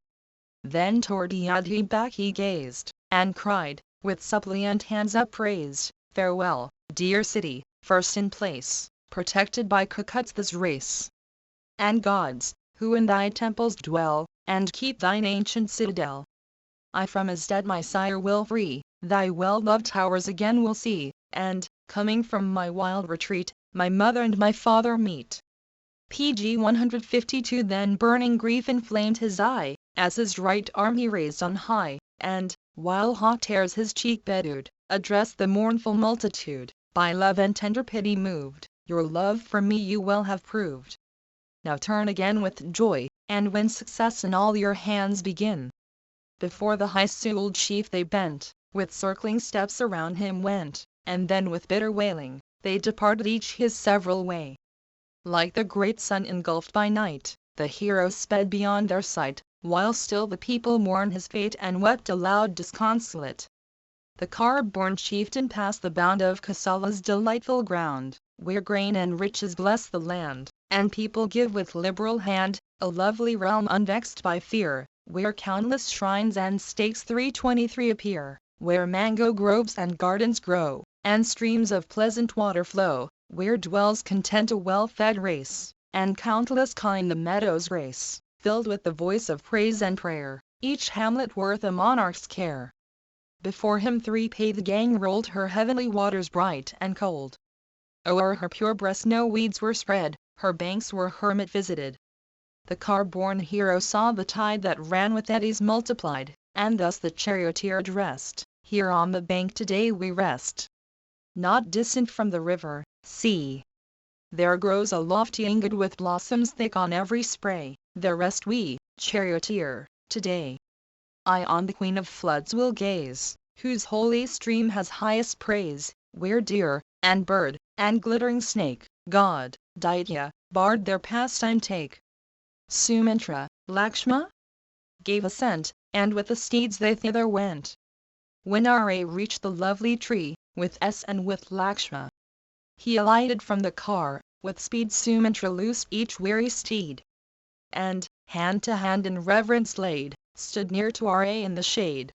Then toward Ayodhya back he gazed, and cried, with suppliant hands upraised, "Farewell, dear city, first in place, protected by Kukutsa's race, and gods, who in thy temples dwell, and keep thine ancient citadel. I from his dead my sire will free, thy well-loved towers again will see, and, coming from my wild retreat, my mother and my father meet." PG 152. Then burning grief inflamed his eye, as his right arm he raised on high, and, while hot tears his cheek bedewed, addressed the mournful multitude: "By love and tender pity moved, your love for me you well have proved. Now turn again with joy, and win success in all your hands begin." Before the high-souled chief they bent, with circling steps around him went, and then with bitter wailing, they departed each his several way. Like the great sun engulfed by night, the hero sped beyond their sight, while still the people mourned his fate and wept aloud disconsolate. The car-borne chieftain passed the bound of Kosala's delightful ground, where grain and riches bless the land, and people give with liberal hand, a lovely realm unvexed by fear, where countless shrines and stakes 323 appear, where mango groves and gardens grow, and streams of pleasant water flow, where dwells content a well-fed race, and countless kine the meadows grace, filled with the voice of praise and prayer, each hamlet worth a monarch's care. Before him 3 the gang rolled her heavenly waters bright and cold. O'er her pure breast no weeds were spread, her banks were hermit visited. The car-borne hero saw the tide that ran with eddies multiplied, and thus the charioteer addressed: "Here on the bank today we rest. Not distant from the river, see, there grows a lofty ingad with blossoms thick on every spray, there rest we, charioteer, today. I on the queen of floods will gaze, whose holy stream has highest praise, where deer, and bird, and glittering snake, god, Daitya, barred their pastime take." Sumitra, Lakshma, gave assent, and with the steeds they thither went. When Ra reached the lovely tree, with S and with Lakshma, he alighted from the car, with speed Sumitra loosed each weary steed, and, hand to hand in reverence laid, stood near to Ra in the shade.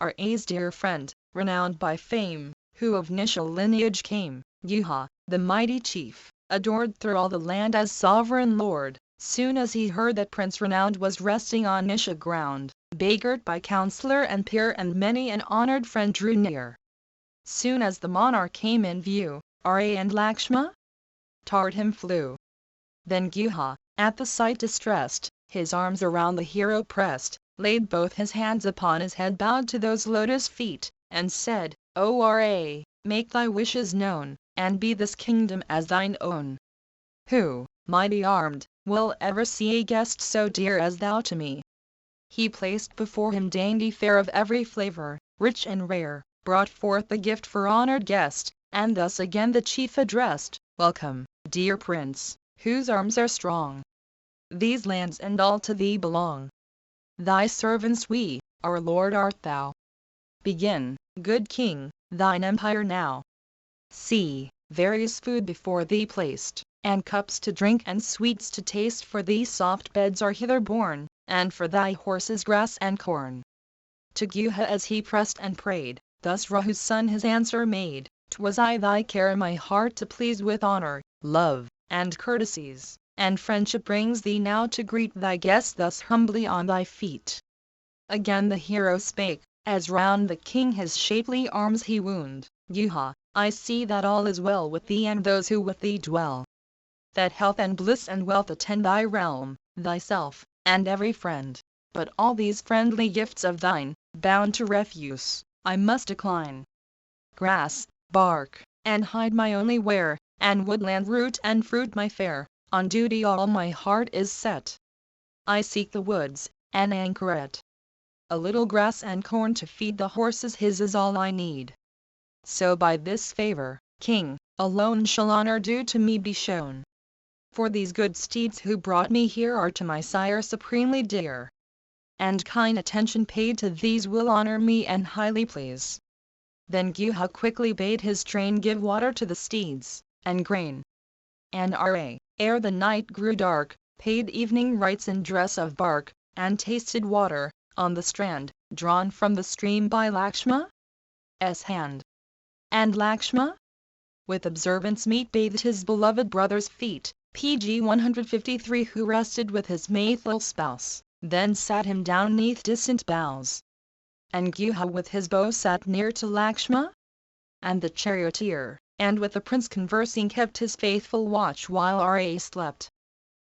Ra's dear friend, renowned by fame, who of Nishal lineage came, Guha, the mighty chief, adored through all the land as sovereign lord, soon as he heard that Prince renowned was resting on Nisha ground, beggared by counselor and peer, and many an honored friend drew near. Soon as the monarch came in view, Ra and Lakshma toward him flew. Then Guha, at the sight distressed, his arms around the hero pressed, laid both his hands upon his head, bowed to those lotus feet, and said: "O Ra, make thy wishes known, and be this kingdom as thine own. Who, mighty armed, will ever see a guest so dear as thou to me?" He placed before him dainty fare of every flavor, rich and rare, brought forth the gift for honored guest, and thus again the chief addressed: "Welcome, dear prince, whose arms are strong. These lands and all to thee belong. Thy servants we, our lord art thou. Begin, good king, thine empire now. See, various food before thee placed, and cups to drink and sweets to taste, for thee soft beds are hither borne, and for thy horses grass and corn." To Guha as he pressed and prayed, thus Rahu's son his answer made: "'Twas I thy care my heart to please with honor, love, and courtesies, and friendship brings thee now to greet thy guest thus humbly on thy feet." Again the hero spake: as round the king his shapely arms he wound. Yuha, I see that all is well with thee and those who with thee dwell. That health and bliss and wealth attend thy realm, thyself, and every friend. But all these friendly gifts of thine, bound to refuse, I must decline. Grass, bark, and hide my only wear, and woodland root and fruit my fare, on duty all my heart is set. I seek the woods, an anchoret. A little grass and corn to feed the horses his is all I need. So by this favor, king, alone shall honor due to me be shown. For these good steeds who brought me here are to my sire supremely dear. And kind attention paid to these will honor me and highly please. Then Guha quickly bade his train give water to the steeds, and grain. And Ra, ere the night grew dark, paid evening rites in dress of bark, and tasted water, on the strand, drawn from the stream by Lakshma's hand. And Lakshma, with observance meet bathed his beloved brother's feet, pg 153 who rested with his faithful spouse, then sat him down neath distant boughs. And Guha with his bow sat near to Lakshma, and the charioteer, and with the prince conversing kept his faithful watch while Ra slept.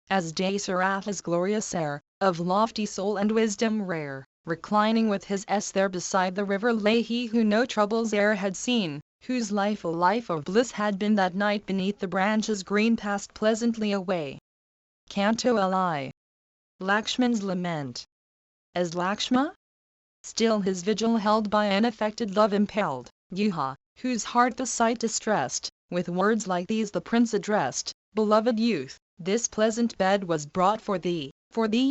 As Dasaratha's glorious heir, of lofty soul and wisdom rare, reclining with his there beside the river lay he who no troubles e'er had seen, whose life a life of bliss had been that night beneath the branches green passed pleasantly away. Canto Li. Lakshman's Lament. As Lakshma, still his vigil held by unaffected love impelled, Guha, whose heart the sight distressed, with words like these the prince addressed, Beloved youth, this pleasant bed was brought for thee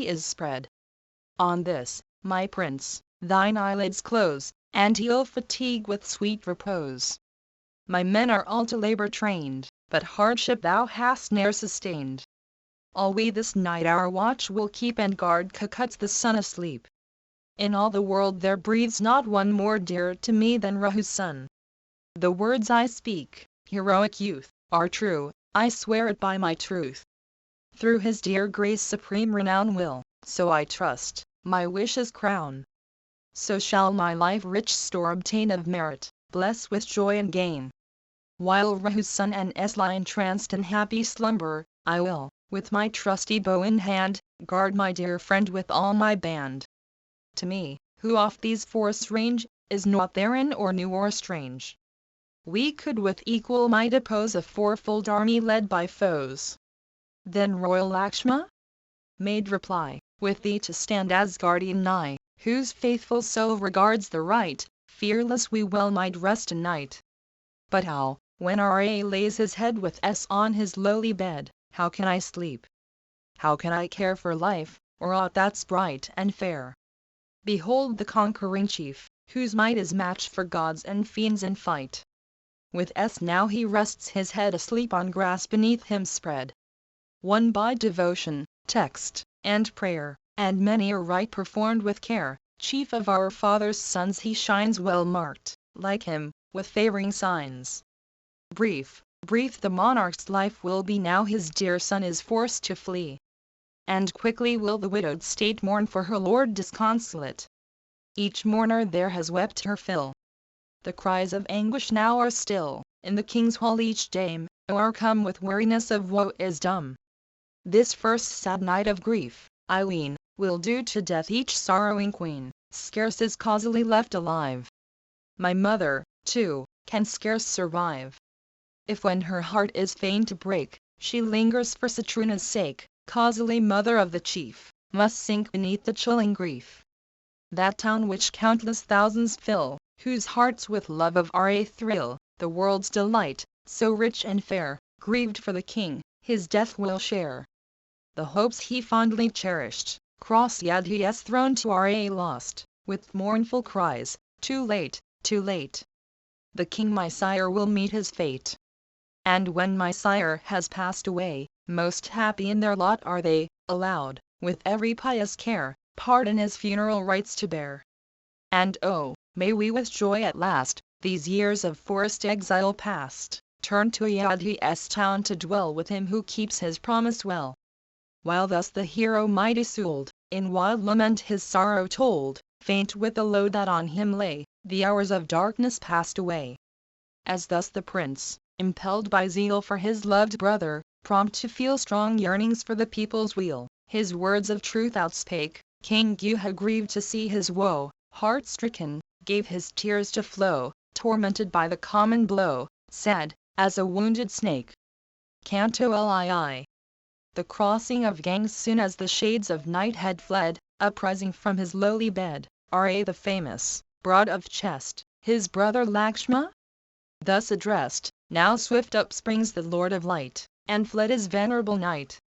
is spread. On this, my prince, thine eyelids close, and heal fatigue with sweet repose. My men are all to labor trained, but hardship thou hast ne'er sustained. All we this night our watch will keep and guard Cucuts the sun asleep. In all the world there breathes not one more dear to me than Rahu's son. The words I speak, heroic youth, are true, I swear it by my truth. Through his dear grace supreme renown will, so I trust, my wishes crown. So shall my life rich store obtain of merit, bless with joy and gain. While Rahu's son and lie entranced in happy slumber, I will, with my trusty bow in hand, guard my dear friend with all my band. To me, who oft these forests range, is naught therein or new or strange. We could with equal might oppose a fourfold army led by foes. Then royal Lakshma made reply, with thee to stand as guardian nigh, whose faithful soul regards the right, fearless we well might rest a night. But how, when Ra lays his head with on his lowly bed, how can I sleep? How can I care for life, or aught that's bright and fair? Behold the conquering chief, whose might is matched for gods and fiends in fight. With now he rests his head asleep on grass beneath him spread. Won by devotion, text, and prayer, and many a rite performed with care, chief of our father's sons he shines well marked, like him, with favoring signs. Brief the monarch's life will be now his dear son is forced to flee. And quickly will the widowed state mourn for her lord disconsolate. Each mourner there has wept her fill. The cries of anguish now are still, in the king's hall each dame, o'ercome with weariness of woe is dumb. This first sad night of grief, I ween, will do to death each sorrowing queen, scarce is causally left alive. My mother, too, can scarce survive. If when her heart is fain to break, she lingers for Satruna's sake, causally mother of the chief, must sink beneath the chilling grief. That town which countless thousands fill, whose hearts with love of Ra thrill, the world's delight, so rich and fair, grieved for the king, his death will share. The hopes he fondly cherished, cross Yadhi's throne to Ra lost, with mournful cries, too late, too late. The king my sire will meet his fate. And when my sire has passed away, most happy in their lot are they, allowed, with every pious care, pardon his funeral rites to bear. And oh, may we with joy at last, these years of forest exile past, turn to Yadhi's town to dwell with him who keeps his promise well. While thus the hero mighty souled, in wild lament his sorrow told, faint with the load that on him lay, the hours of darkness passed away. As thus the prince, impelled by zeal for his loved brother, prompt to feel strong yearnings for the people's weal, his words of truth outspake, King Gyuha grieved to see his woe, heart-stricken, gave his tears to flow, tormented by the common blow, sad, as a wounded snake. Canto Lii. The crossing of gangs soon as the shades of night had fled, uprising from his lowly bed, Ra the famous, broad of chest, his brother Lakshma? Thus addressed, now swift up springs the Lord of Light, and fled his venerable knight.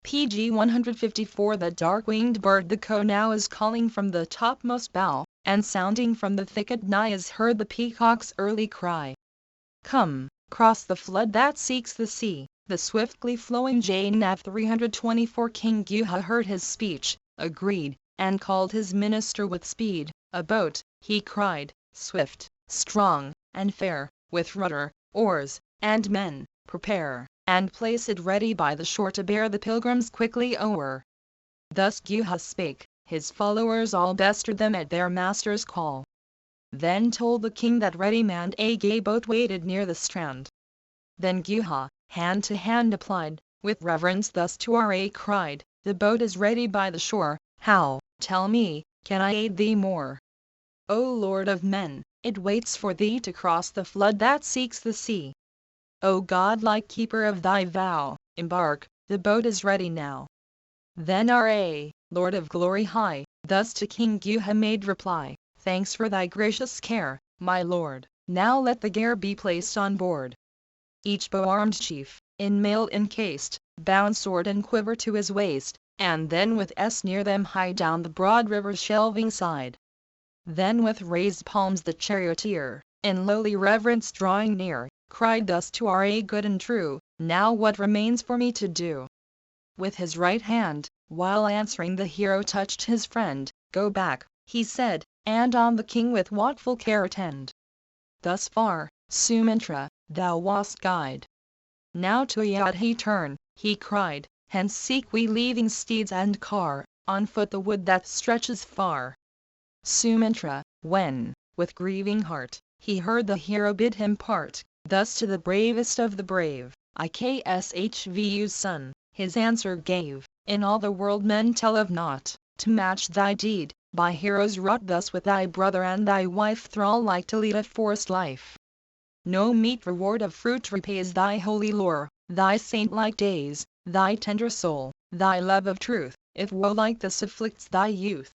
PG 154 The dark-winged bird the crow now is calling from the topmost bough, and sounding from the thicket nigh is heard the peacock's early cry. Come, cross the flood that seeks the sea, the swiftly flowing Nav 324 King Gyuha heard his speech, agreed, and called his minister with speed. A boat, he cried, swift, strong, and fair, with rudder, oars, and men, prepare, and place it ready by the shore to bear the pilgrims quickly o'er. Thus Gyuha spake, his followers all bestirred them at their master's call. Then told the king that ready-manned a gay boat waited near the strand. Then Gyuha, hand to hand applied, with reverence thus to Ra cried, the boat is ready by the shore, how, tell me, can I aid thee more? O Lord of men, it waits for thee to cross the flood that seeks the sea. O godlike keeper of thy vow, embark, the boat is ready now. Then Ra, Lord of glory high, thus to King Gyuha made reply, thanks for thy gracious care, my lord, now let the gear be placed on board. Each bow-armed chief, in mail encased, bound sword and quiver to his waist, and then with near them high down the broad river's shelving side. Then with raised palms the charioteer, in lowly reverence drawing near, cried thus to Ra good and true, now what remains for me to do? With his right hand, while answering the hero touched his friend, go back, he said, and on the king with watchful care attend. Thus far, Sumantra, thou wast guide. Now to Yadhi turn, he cried, hence seek we leaving steeds and car, on foot the wood that stretches far. Sumantra, when, with grieving heart, he heard the hero bid him part, thus to the bravest of the brave, Ikshvu's son, his answer gave, in all the world men tell of naught, to match thy deed, by heroes wrought thus with thy brother and thy wife thrall-like to lead a forest life. No meet reward of fruit repays thy holy lore, thy saint-like days, thy tender soul, thy love of truth, if woe like this afflicts thy youth.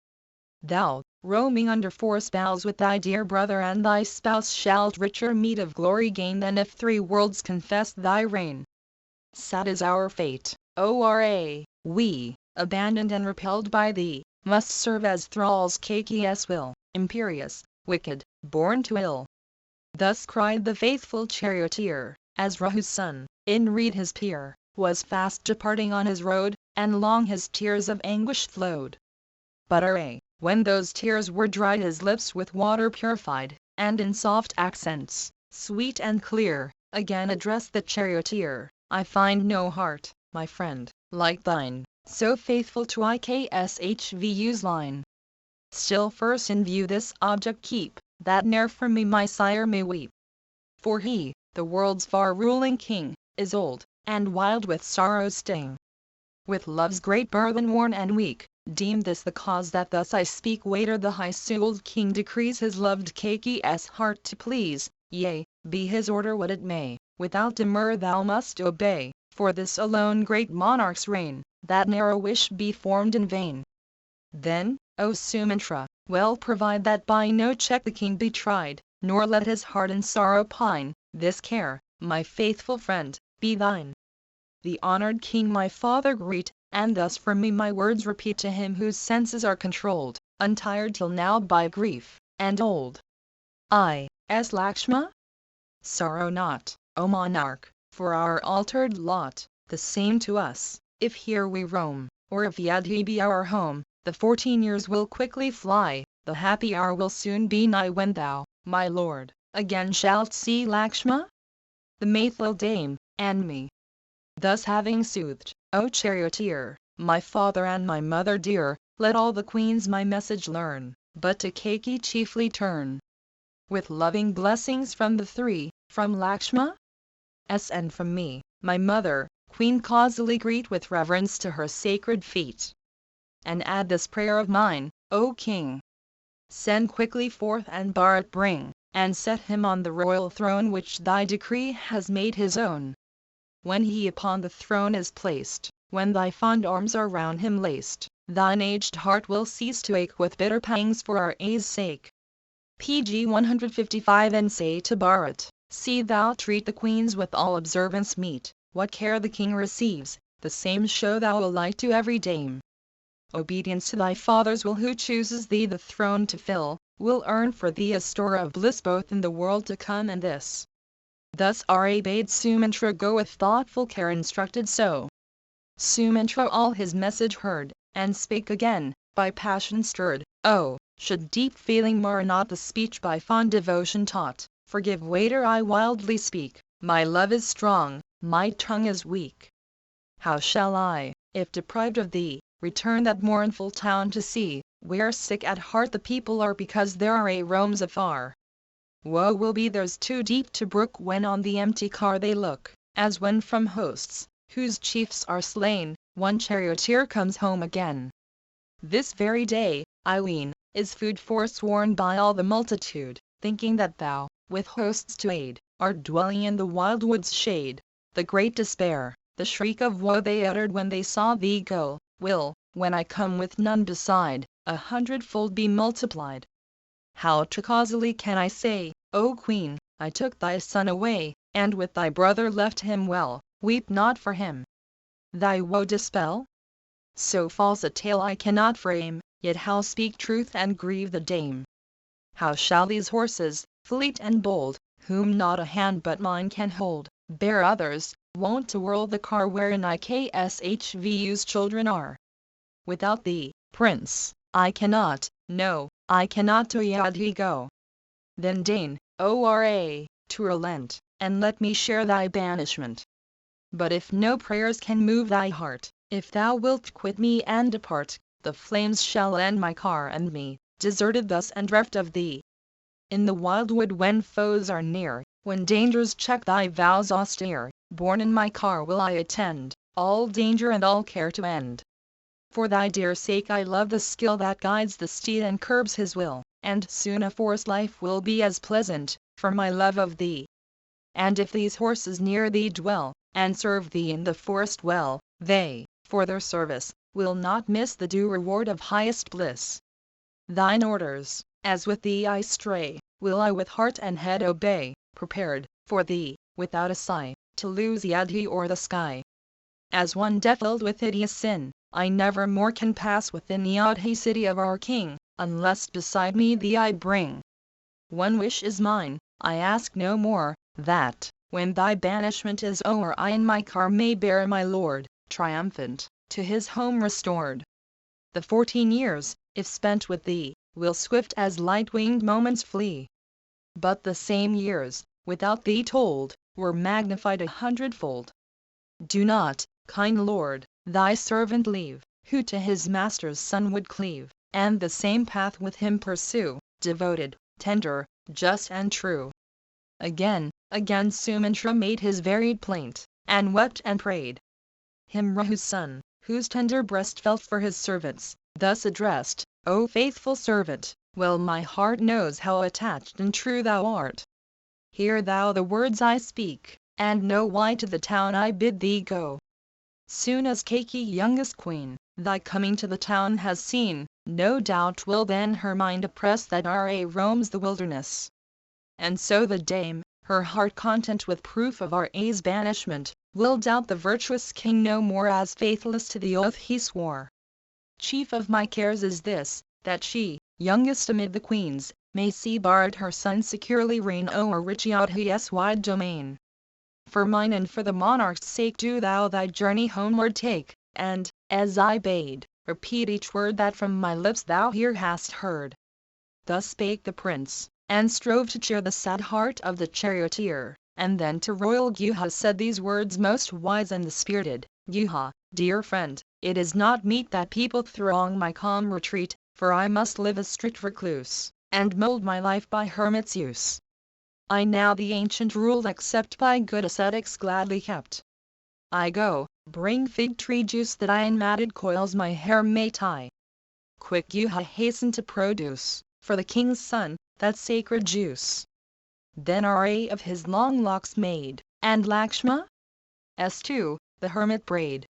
Thou, roaming under forest boughs with thy dear brother and thy spouse shalt richer meed of glory gain than if 3 worlds confessed thy reign. Sad is our fate, O Ra, we, abandoned and repelled by thee, must serve as thralls Kk's will, imperious, wicked, born to ill. Thus cried the faithful charioteer, as Rahu's son, in reed his peer, was fast departing on his road, and long his tears of anguish flowed. But Ra, when those tears were dried his lips with water purified, and in soft accents, sweet and clear, again addressed the charioteer, I find no heart, my friend, like thine, so faithful to Ikshvu's line. Still first in view this object keep, that ne'er for me my sire may weep. For he, the world's far-ruling king, is old, and wild with sorrow's sting. With love's great burthen worn and weak, deem this the cause that thus I speak. Waiter the high-souled king decrees his loved Kk's heart to please, yea, be his order what it may, without demur thou must obey, for this alone great monarch's reign, that ne'er a wish be formed in vain. Then, O Sumantra, well provide that by no check the king be tried, nor let his heart in sorrow pine, this care, my faithful friend, be thine. The honored king my father greet, and thus for me my words repeat to him whose senses are controlled, untired till now by grief, and old. Lakshma? Sorrow not, O monarch, for our altered lot, the same to us, if here we roam, or if Yadhi be our home. The 14 years will quickly fly, the happy hour will soon be nigh when thou, my lord, again shalt see Lakshma, the faithful dame, and me. Thus having soothed, O charioteer, my father and my mother dear, let all the queens my message learn, but to Kaki chiefly turn. With loving blessings from the three, from Lakshma, and from me, my mother, Queen Kausali, greet with reverence to her sacred feet. And add this prayer of mine, O King. Send quickly forth and Bharat bring, and set him on the royal throne which thy decree has made his own. When he upon the throne is placed, when thy fond arms are round him laced, thine aged heart will cease to ache with bitter pangs for our A's sake. PG 155. And say to Bharat, see thou treat the queens with all observance meet, what care the king receives, the same show thou alike to every dame. Obedience to thy father's will, who chooses thee the throne to fill, will earn for thee a store of bliss both in the world to come and this. Thus Ra bade Sumitra go with thoughtful care instructed so. Sumitra all his message heard, and spake again, by passion stirred, oh, should deep feeling mar not the speech by fond devotion taught, forgive waiter I wildly speak, my love is strong, my tongue is weak. How shall I, if deprived of thee, return that mournful town to see, where sick at heart the people are because their Ra roams afar? Woe will be theirs too deep to brook when on the empty car they look, as when from hosts, whose chiefs are slain, one charioteer comes home again. This very day, I ween, is food forsworn by all the multitude, thinking that thou, with hosts to aid, art dwelling in the wild wood's shade. The great despair, the shriek of woe they uttered when they saw thee go, will, when I come with none beside, 100-fold be multiplied. How to Kausali can I say, O Queen, I took thy son away, and with thy brother left him well, weep not for him. Thy woe dispel? So false a tale I cannot frame, yet how speak truth and grieve the dame? How shall these horses, fleet and bold, whom not a hand but mine can hold, bear others, wont to whirl the car wherein IKSHVU's children are? Without thee, Prince, I cannot, no, I cannot to Yadhi go. Then deign, O Ra, to relent, and let me share thy banishment. But if no prayers can move thy heart, if thou wilt quit me and depart, the flames shall end my car and me, deserted thus and reft of thee. In the wild wood when foes are near, when dangers check thy vows austere, borne in my car will I attend, all danger and all care to end. For thy dear sake I love the skill that guides the steed and curbs his will, and soon a forest life will be as pleasant, for my love of thee. And if these horses near thee dwell, and serve thee in the forest well, they, for their service, will not miss the due reward of highest bliss. Thine orders, as with thee I stray, will I with heart and head obey, prepared, for thee, without a sigh, to lose Yadhi or the sky. As one defiled with hideous sin, I never more can pass within Yadhi city of our king, unless beside me thee I bring. One wish is mine, I ask no more, that, when thy banishment is o'er, I in my car may bear my lord, triumphant, to his home restored. The 14 years, if spent with thee, will swift as light-winged moments flee. But the same years, without thee told, were magnified 100-fold. Do not, kind lord, thy servant leave, who to his master's son would cleave, and the same path with him pursue, devoted, tender, just and true. Again, again Sumitra made his varied plaint, and wept and prayed. Him Rahu's son, whose tender breast felt for his servants, thus addressed, O faithful servant, well my heart knows how attached and true thou art. Hear thou the words I speak, and know why to the town I bid thee go. Soon as Kaki youngest queen, thy coming to the town has seen, no doubt will then her mind oppress that Ra roams the wilderness. And so the dame, her heart content with proof of Ra's banishment, will doubt the virtuous king no more as faithless to the oath he swore. Chief of my cares is this, that she, youngest amid the queens, may see Bharat her son securely reign o'er rich Yadhi's wide domain. For mine and for the monarch's sake do thou thy journey homeward take, and, as I bade, repeat each word that from my lips thou here hast heard. Thus spake the prince, and strove to cheer the sad heart of the charioteer, and then to royal Guha said these words most wise and spirited, Guha, dear friend, it is not meet that people throng my calm retreat, for I must live a strict recluse, and mold my life by hermit's use. I now the ancient rule accept, by good ascetics gladly kept. I go, bring fig tree juice that I in matted coils my hair may tie. Quick you hasten to produce, for the king's son, that sacred juice. Then Ra of his long locks made, and Lakshma s2, the hermit braid.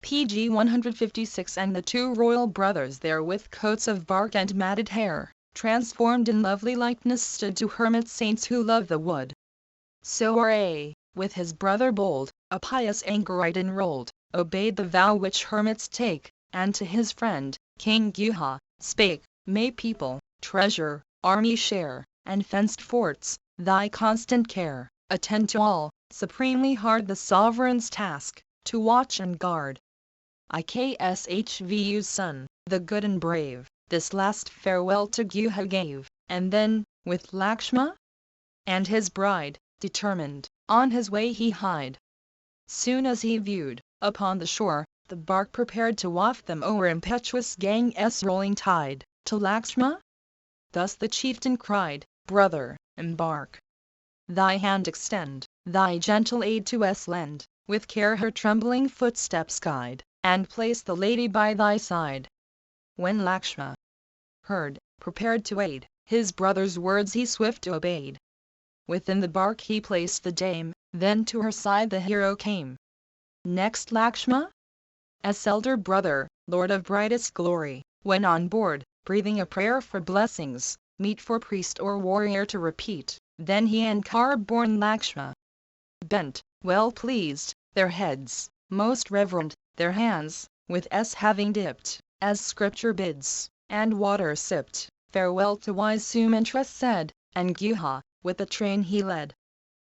PG 156. And the two royal brothers there with coats of bark and matted hair, transformed in lovely likeness, stood to hermit saints who love the wood. So Ra, with his brother bold, a pious anchorite enrolled, obeyed the vow which hermits take, and to his friend, King Guha, spake, May people, treasure, army share, and fenced forts, thy constant care, attend to all, supremely hard the sovereign's task, to watch and guard. Ikshvu's son, the good and brave, this last farewell to Guha gave, and then, with Lakshma and his bride, determined, on his way he hied. Soon as he viewed, upon the shore, the bark prepared to waft them o'er impetuous Ganges rolling tide, to Lakshma. Thus the chieftain cried, Brother, embark. Thy hand extend, thy gentle aid to us lend, with care her trembling footsteps guide, and place the lady by thy side. When Lakshma heard, prepared to aid, his brother's words he swift obeyed. Within the bark he placed the dame, then to her side the hero came. Next Lakshma, as elder brother, lord of brightest glory, went on board, breathing a prayer for blessings, meet for priest or warrior to repeat. Then he and car-born Lakshma bent, well pleased, their heads, most reverend, their hands, with having dipped, as scripture bids, and water sipped, farewell to wise Sumitra said, and Guha, with the train he led.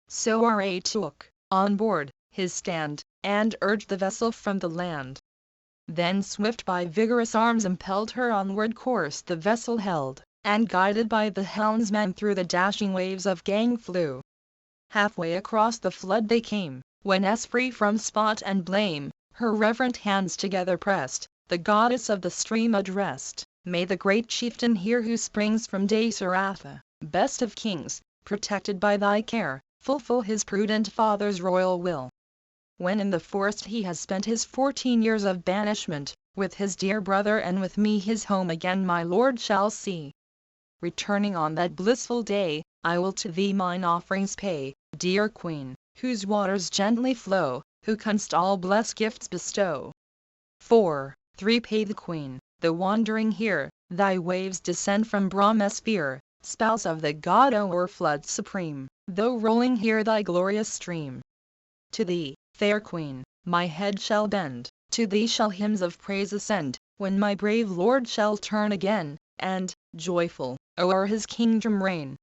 So Ra took, on board, his stand, and urged the vessel from the land. Then swift by vigorous arms impelled her onward course the vessel held, and guided by the helmsman through the dashing waves of Gang flew. Halfway across the flood they came, when free from spot and blame, her reverent hands together pressed, the goddess of the stream addressed, May the great chieftain here who springs from Dasaratha, best of kings, protected by thy care, fulfill his prudent father's royal will. When in the forest he has spent his 14 years of banishment, with his dear brother and with me his home again my lord shall see. Returning on that blissful day, I will to thee mine offerings pay, dear queen, whose waters gently flow, who canst all blessed gifts bestow. 4. 3. Pay the queen, the wandering here, thy waves descend from Brahmasphere, spouse of the god o'er floods supreme, though rolling here thy glorious stream. To thee, fair queen, my head shall bend, to thee shall hymns of praise ascend, when my brave lord shall turn again, and, joyful, o'er his kingdom reign.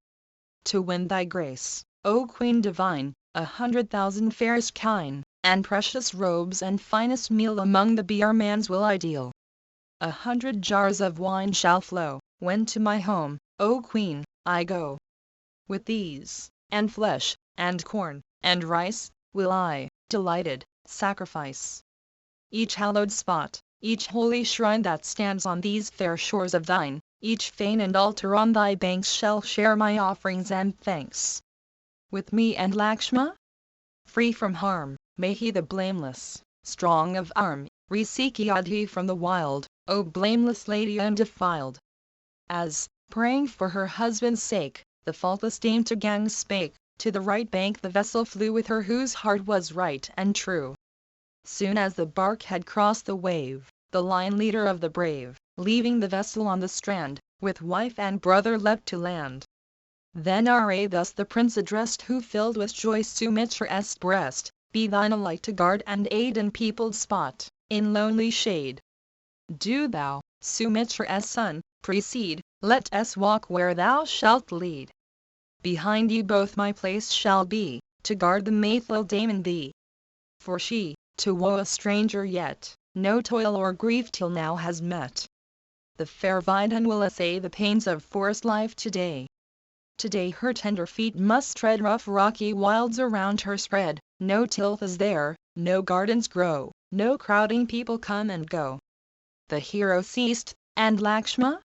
To win thy grace, O queen divine, 100,000 fairest kine, and precious robes and finest meal among the beermans will I deal. 100 jars of wine shall flow, when to my home, O queen, I go. With these, and flesh, and corn, and rice, will I, delighted, sacrifice. Each hallowed spot, each holy shrine that stands on these fair shores of thine, each fane and altar on thy banks shall share my offerings and thanks. With me and Lakshma? Free from harm, may he the blameless, strong of arm, Risikiyadhi from the wild, O blameless lady undefiled. As, praying for her husband's sake, the faultless dame to Gang spake, to the right bank the vessel flew with her whose heart was right and true. Soon as the bark had crossed the wave, the lion leader of the brave, leaving the vessel on the strand, with wife and brother leapt to land. Then Ra thus the prince addressed who filled with joy Sumitra's breast, Be thine a light to guard and aid in peopled spot, in lonely shade. Do thou, Sumitra's son, precede, let us walk where thou shalt lead. Behind you both my place shall be, to guard the faithful dame and thee. For she, to woe a stranger yet, no toil or grief till now has met. The fair Vidhan will essay the pains of forest life today. Today her tender feet must tread rough rocky wilds around her spread, no tilth is there, no gardens grow, no crowding people come and go. The hero ceased, and Lakshma?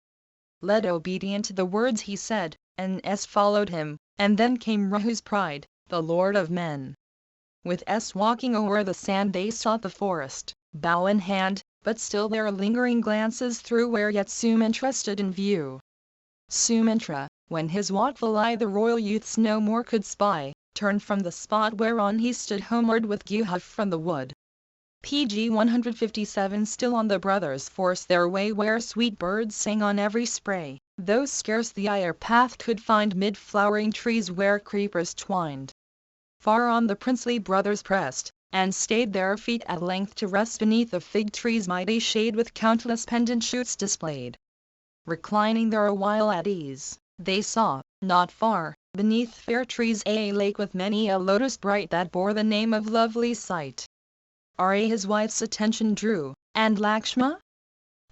Led obedient to the words he said, and S followed him, and then came Rahu's pride, the lord of men. With S walking o'er the sand they sought the forest, bow in hand, but still their lingering glances through where yet Sumantra stood in view. Sumantra, when his watchful eye the royal youths no more could spy, turned from the spot whereon he stood homeward with Guha from the wood. PG 157. Still on the brothers forced their way where sweet birds sang on every spray, though scarce the eye or path could find mid flowering trees where creepers twined. Far on the princely brothers pressed, and stayed their feet at length to rest beneath the fig tree's mighty shade with countless pendant shoots displayed. Reclining there a while at ease, they saw, not far, beneath fair trees a lake with many a lotus bright that bore the name of lovely sight. His wife's attention drew, and Lakshma?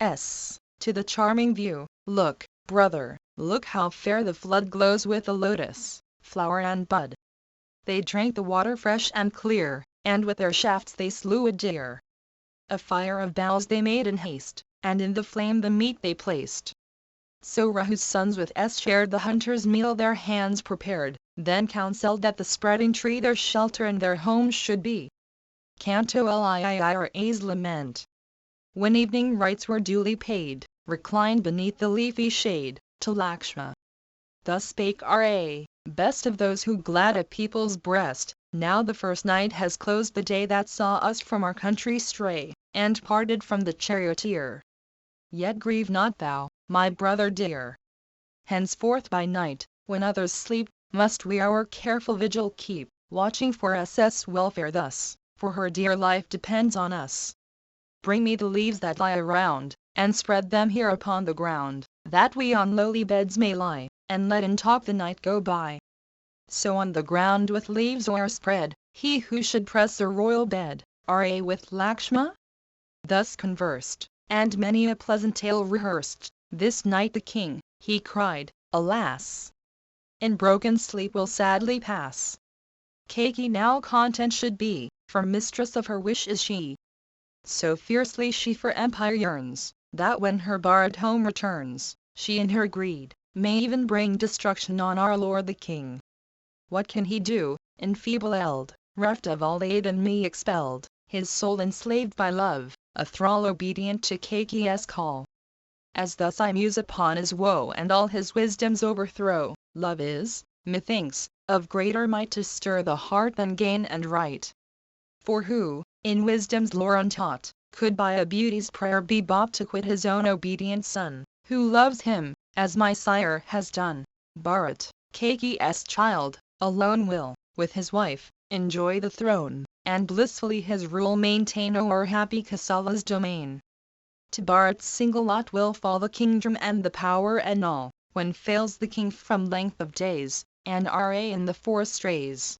To the charming view, look, brother, look how fair the flood glows with the lotus, flower and bud. They drank the water fresh and clear, and with their shafts they slew a deer. A fire of boughs they made in haste, and in the flame the meat they placed. So Rahu's sons with S shared the hunter's meal their hands prepared, then counselled that the spreading tree their shelter and their home should be. Canto Lii's lament. When evening rites were duly paid, reclined beneath the leafy shade, to Lakshma thus spake Ra, best of those who glad a people's breast, now the first night has closed the day that saw us from our country stray, and parted from the charioteer. Yet grieve not thou, my brother dear. Henceforth by night, when others sleep, must we our careful vigil keep, watching for SS welfare thus, for her dear life depends on us. Bring me the leaves that lie around, and spread them here upon the ground, that we on lowly beds may lie, and let in talk the night go by. So on the ground with leaves o'erspread, he who should press a royal bed, Ra with Lakshma? Thus conversed, and many a pleasant tale rehearsed. This night the king, he cried, alas! In broken sleep will sadly pass. Kaki now content should be, for mistress of her wish is she. So fiercely she for empire yearns, that when her borrowed home returns, she in her greed, may even bring destruction on our lord the king. What can he do, enfeebled, reft of all aid and me expelled, his soul enslaved by love, a thrall obedient to Kaki's call? As thus I muse upon his woe and all his wisdom's overthrow, love is, methinks, of greater might to stir the heart than gain and right. For who, in wisdom's lore untaught, could by a beauty's prayer be bought to quit his own obedient son, who loves him, as my sire has done? Bharat, Kaki's child, alone will, with his wife, enjoy the throne, and blissfully his rule maintain o'er happy Kausala's domain. To Bharat's single lot will fall the kingdom and the power and all, when fails the king from length of days, and Ra in the forest strays.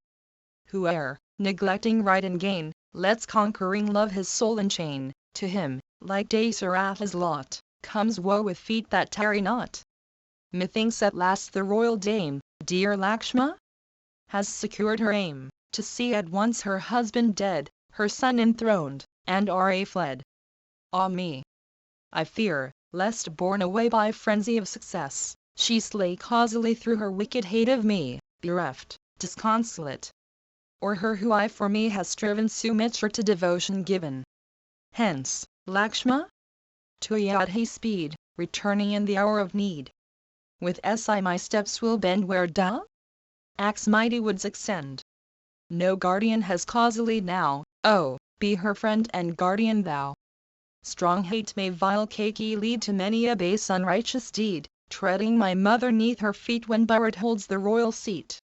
Whoe'er, neglecting right and gain, lets conquering love his soul enchain, to him, like Dasaratha's lot, comes woe with feet that tarry not. Methinks at last the royal dame, dear Lakshma, has secured her aim, to see at once her husband dead, her son enthroned, and Ra fled. Ah me! I fear, lest borne away by frenzy of success, she slay causally through her wicked hate of me, bereft, disconsolate. Or her who I for me has striven Sumitra to devotion given. Hence, Lakshma, to Ayodhya speed, returning in the hour of need. With Si my steps will bend where Da? Axe mighty woods extend. No guardian has causally now, oh, be her friend and guardian thou. Strong hate may vile Kaki lead to many a base unrighteous deed, treading my mother neath her feet when Bharat holds the royal seat.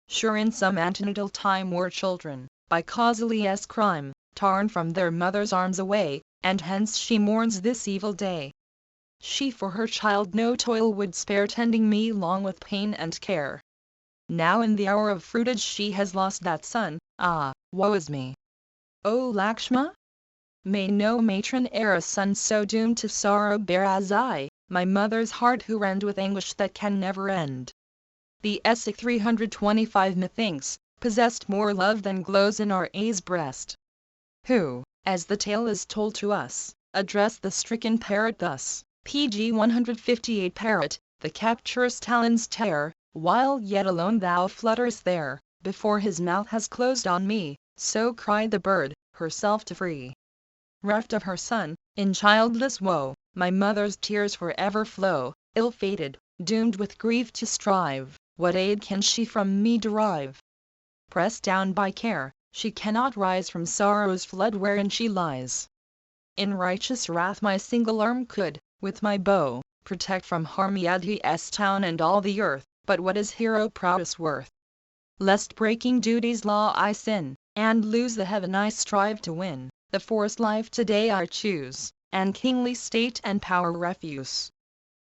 Sure in some antenatal time were children, by Kausalia's crime, torn from their mother's arms away, and hence she mourns this evil day. She for her child no toil would spare, tending me long with pain and care. Now in the hour of fruitage she has lost that son, ah, woe is me! O Lakshma? May no matron e'er a son so doomed to sorrow bear as I, my mother's heart who rend with anguish that can never end. The Essek 325 methinks, possessed more love than glows in Ra's breast. Who, as the tale is told to us, addressed the stricken parrot thus, PG 158 Parrot, the captor's talons tear, while yet alone thou flutterest there, before his mouth has closed on me, so cried the bird, herself to free. Reft of her son, in childless woe, my mother's tears forever flow, ill-fated, doomed with grief to strive, what aid can she from me derive? Pressed down by care, she cannot rise from sorrow's flood wherein she lies. In righteous wrath my single arm could, with my bow, protect from harm Yadhi's town and all the earth, but what is hero prowess worth? Lest breaking duty's law I sin, and lose the heaven I strive to win, the forest life today I choose, and kingly state and power refuse.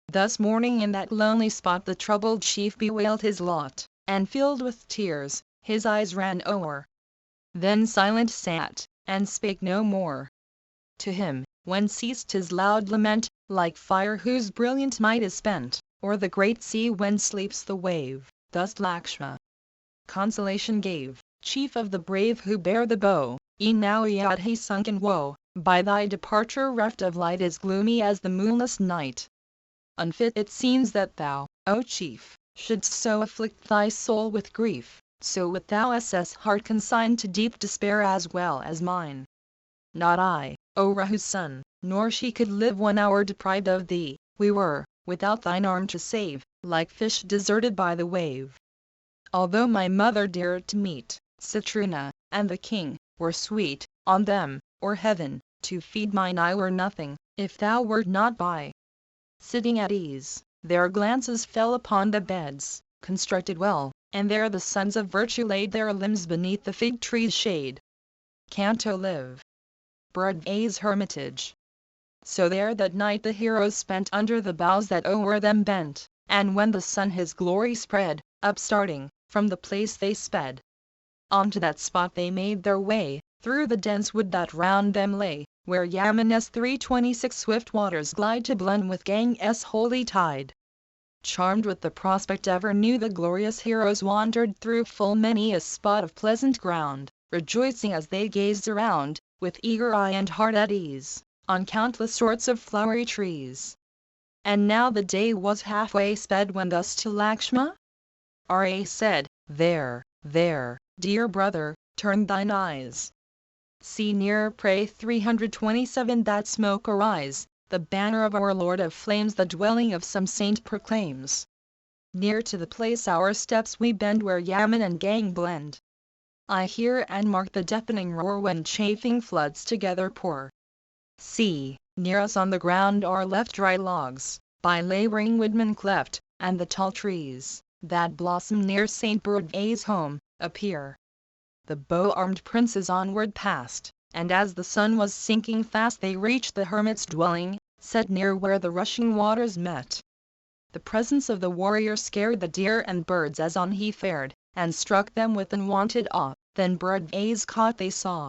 Thus mourning in that lonely spot the troubled chief bewailed his lot, and filled with tears, his eyes ran o'er. Then silent sat, and spake no more. To him, when ceased his loud lament, like fire whose brilliant might is spent, or the great sea when sleeps the wave, thus Lakshma consolation gave, chief of the brave who bear the bow, e'en now Yadhi sunk in woe, by thy departure reft of light as gloomy as the moonless night. Unfit it seems that thou, O chief, shouldst so afflict thy soul with grief, so wilt thou assess heart consigned to deep despair as well as mine. Not I, O Rahu's son, nor she could live 1 hour deprived of thee, we were, without thine arm to save, like fish deserted by the wave. Although my mother dear to meet, Citrina, and the king, were sweet, on them, or heaven, to feed mine eye were nothing, if thou wert not by. Sitting at ease, their glances fell upon the beds, constructed well, and there the sons of virtue laid their limbs beneath the fig tree's shade. Canto live. Broadway's hermitage. So there that night the heroes spent under the boughs that o'er them bent, and when the sun his glory spread, upstarting, from the place they sped. On to that spot they made their way, through the dense wood that round them lay, where Yamana's 326 swift waters glide to blend with Ganges' holy tide. Charmed with the prospect ever new the glorious heroes wandered through full many a spot of pleasant ground, rejoicing as they gazed around, with eager eye and heart at ease, on countless sorts of flowery trees. And now the day was halfway sped when thus to Lakshma Ra said, There, dear brother, turn thine eyes. See near pray 327 that smoke arise, the banner of our Lord of Flames the dwelling of some saint proclaims. Near to the place our steps we bend where Yaman and Gang blend. I hear and mark the deafening roar when chafing floods together pour. See, near us on the ground are left dry logs, by laboring woodmen cleft, and the tall trees, that blossom near St. Bird's home, appear. The bow-armed princes onward passed, and as the sun was sinking fast they reached the hermit's dwelling, set near where the rushing waters met. The presence of the warrior scared the deer and birds as on he fared, and struck them with unwonted awe, then Bird's cot they saw.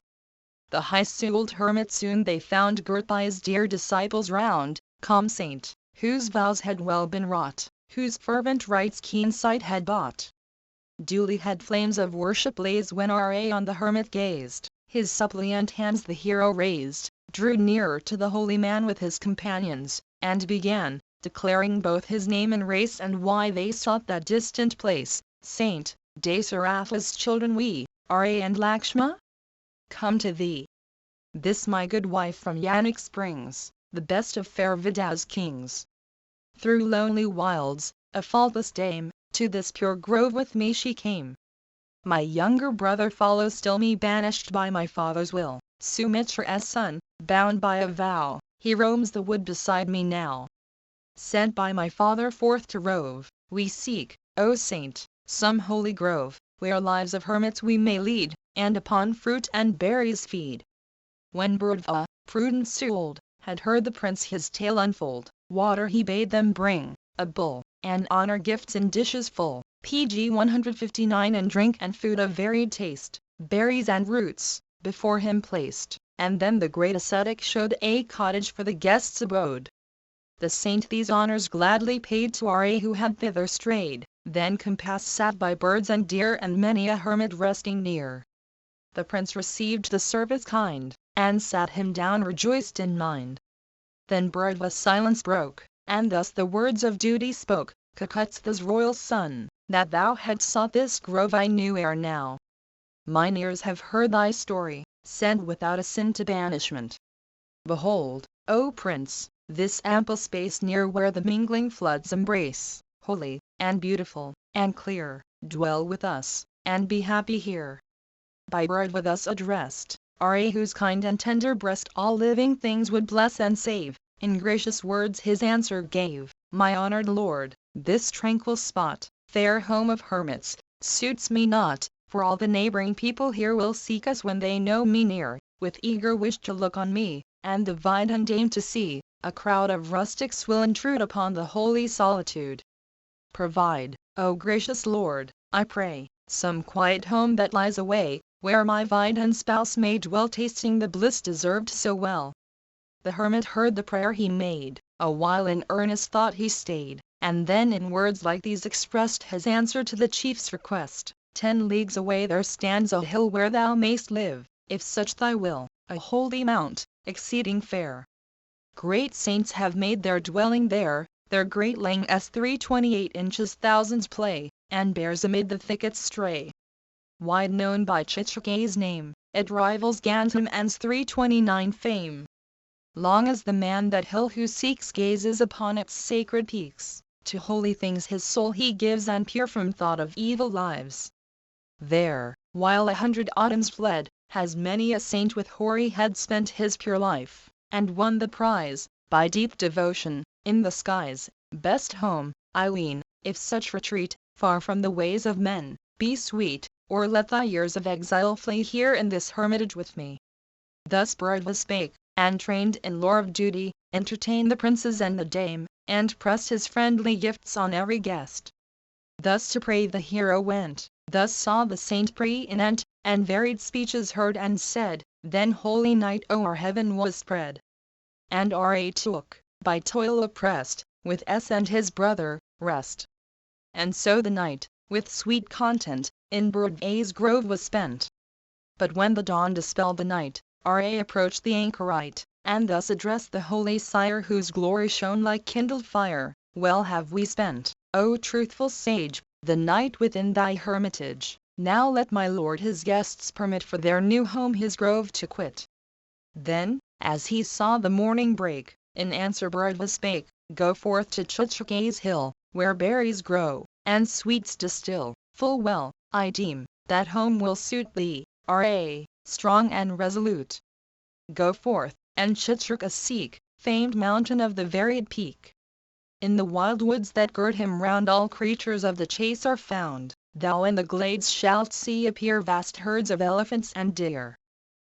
The high-souled hermit soon they found girt by his dear disciples round, calm saint, whose vows had well been wrought, whose fervent rites keen sight had bought. Duly had flames of worship blaze when Ra on the hermit gazed, his suppliant hands the hero raised, drew nearer to the holy man with his companions, and began, declaring both his name and race and why they sought that distant place. Saint, Dasaratha's children we, Ra and Lakshma, come to thee. This my good wife from Yanak springs, the best of fair Vida's kings. Through lonely wilds, a faultless dame, to this pure grove with me she came. My younger brother follows still me banished by my father's will, Sumitra's son, bound by a vow, he roams the wood beside me now. Sent by my father forth to rove, we seek, O saint, some holy grove, where lives of hermits we may lead, and upon fruit and berries feed. When Birdva, prudent-souled, had heard the prince his tale unfold, water he bade them bring, a bull, and honor gifts in dishes full, PG 159 and drink and food of varied taste, berries and roots, before him placed, and then the great ascetic showed a cottage for the guests' abode. The saint these honors gladly paid to Ra who had thither strayed, then compassed sat by birds and deer and many a hermit resting near. The prince received the service kind, and sat him down rejoiced in mind. Then Burdwa's silence broke, and thus the words of duty spoke: "Cucutz's royal son, that thou hadst sought this grove I knew ere now. Mine ears have heard thy story, sent without a sin to banishment. Behold, O Prince, this ample space near where the mingling floods embrace, holy, and beautiful, and clear, dwell with us, and be happy here." By Burdwa thus addressed, Ra, whose kind and tender breast all living things would bless and save, in gracious words his answer gave: "My honored lord, this tranquil spot, fair home of hermits, suits me not, for all the neighboring people here will seek us when they know me near, with eager wish to look on me, and the Vidun dame to see. A crowd of rustics will intrude upon the holy solitude. Provide, O gracious lord, I pray, some quiet home that lies away, where my Vidun spouse may dwell, tasting the bliss deserved so well." The hermit heard the prayer he made, a while in earnest thought he stayed, and then in words like these expressed his answer to the chief's request: "10 leagues away there stands a hill where thou mayst live, if such thy will, a holy mount, exceeding fair. Great saints have made their dwelling there, their great length's 328 inches, thousands play, and bears amid the thickets stray. Wide known by Chichik's name, it rivals Gantam's 329 fame. Long as the man that hill who seeks gazes upon its sacred peaks, to holy things his soul he gives, and pure from thought of evil lives. There, while 100 autumns fled, has many a saint with hoary head spent his pure life, and won the prize, by deep devotion, in the skies. Best home, I ween, if such retreat, far from the ways of men, be sweet, or let thy years of exile flee here in this hermitage with me." Thus Burdwa spake, and trained in lore of duty, entertained the princes and the dame, and pressed his friendly gifts on every guest. Thus to pray the hero went, thus saw the saint preeminent, and varied speeches heard and said. Then holy night o'er heaven was spread, and Ra took, by toil oppressed, with S and his brother, rest. And so the night, with sweet content, in Burdwa's grove was spent. But when the dawn dispelled the night, Ra approached the anchorite, and thus addressed the holy sire, whose glory shone like kindled fire: "Well have we spent, O truthful sage, the night within thy hermitage. Now let my lord his guests permit for their new home his grove to quit." Then, as he saw the morning break, in answer Burdwa spake: "Go forth to Chichik's hill, where berries grow, and sweets distill. Full well, I deem, that home will suit thee, Ra, strong and resolute. Go forth, and Chichika seek, famed mountain of the varied peak. In the wild woods that gird him round all creatures of the chase are found. Thou in the glades shalt see appear vast herds of elephants and deer.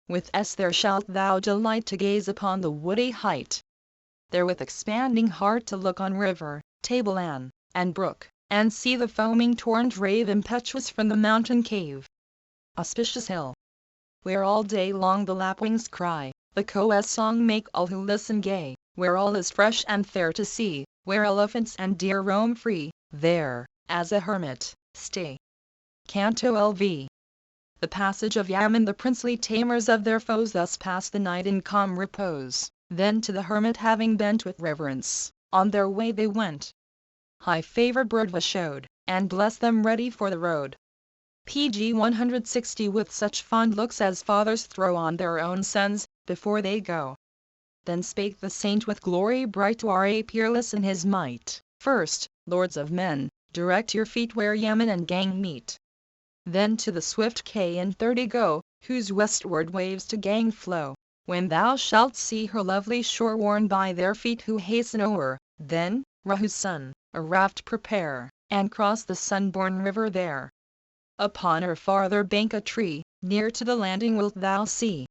With S there shalt thou delight to gaze upon the woody height. There with expanding heart to look on river, tableland, and brook, and see the foaming torrent rave impetuous from the mountain cave. Auspicious hill, where all day long the lapwings cry, the coe's song make all who listen gay, where all is fresh and fair to see, where elephants and deer roam free, there, as a hermit, stay." Canto LV. The passage of Yaman. The princely tamers of their foes thus passed the night in calm repose. Then to the hermit having bent with reverence, on their way they went. High favor Burdwa showed, and blessed them ready for the road. PG 160. With such fond looks as fathers throw on their own sons, before they go. Then spake the saint with glory bright to Ra, peerless in his might: "First, lords of men, direct your feet where Yaman and Gang meet. Then to the swift K30 go, whose westward waves to Gang flow. When thou shalt see her lovely shore worn by their feet who hasten o'er, then, Rahu's son, a raft prepare, and cross the sun-born river there. Upon her farther bank a tree, near to the landing wilt thou see.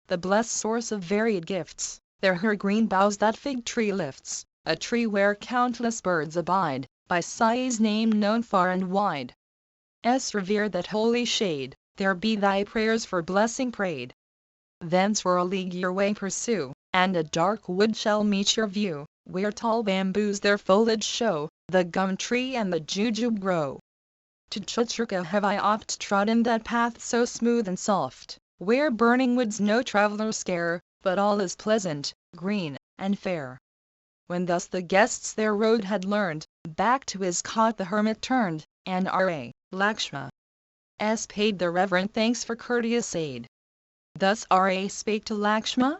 The blessed source of varied gifts, there her green boughs that fig tree lifts, a tree where countless birds abide, by sigh's name known far and wide. Revere that holy shade, there be thy prayers for blessing prayed. Thence for a league your way pursue, and a dark wood shall meet your view, where tall bamboos their foliage show, the gum tree and the jujube grow. To Chichika have I oft trodden that path so smooth and soft, where burning woods no traveller scare, but all is pleasant, green, and fair. When thus the guests their road had learned, back to his cot the hermit turned, and R.A. Lakshma S. paid their reverent thanks for courteous aid. Thus R.A. spake to Lakshma: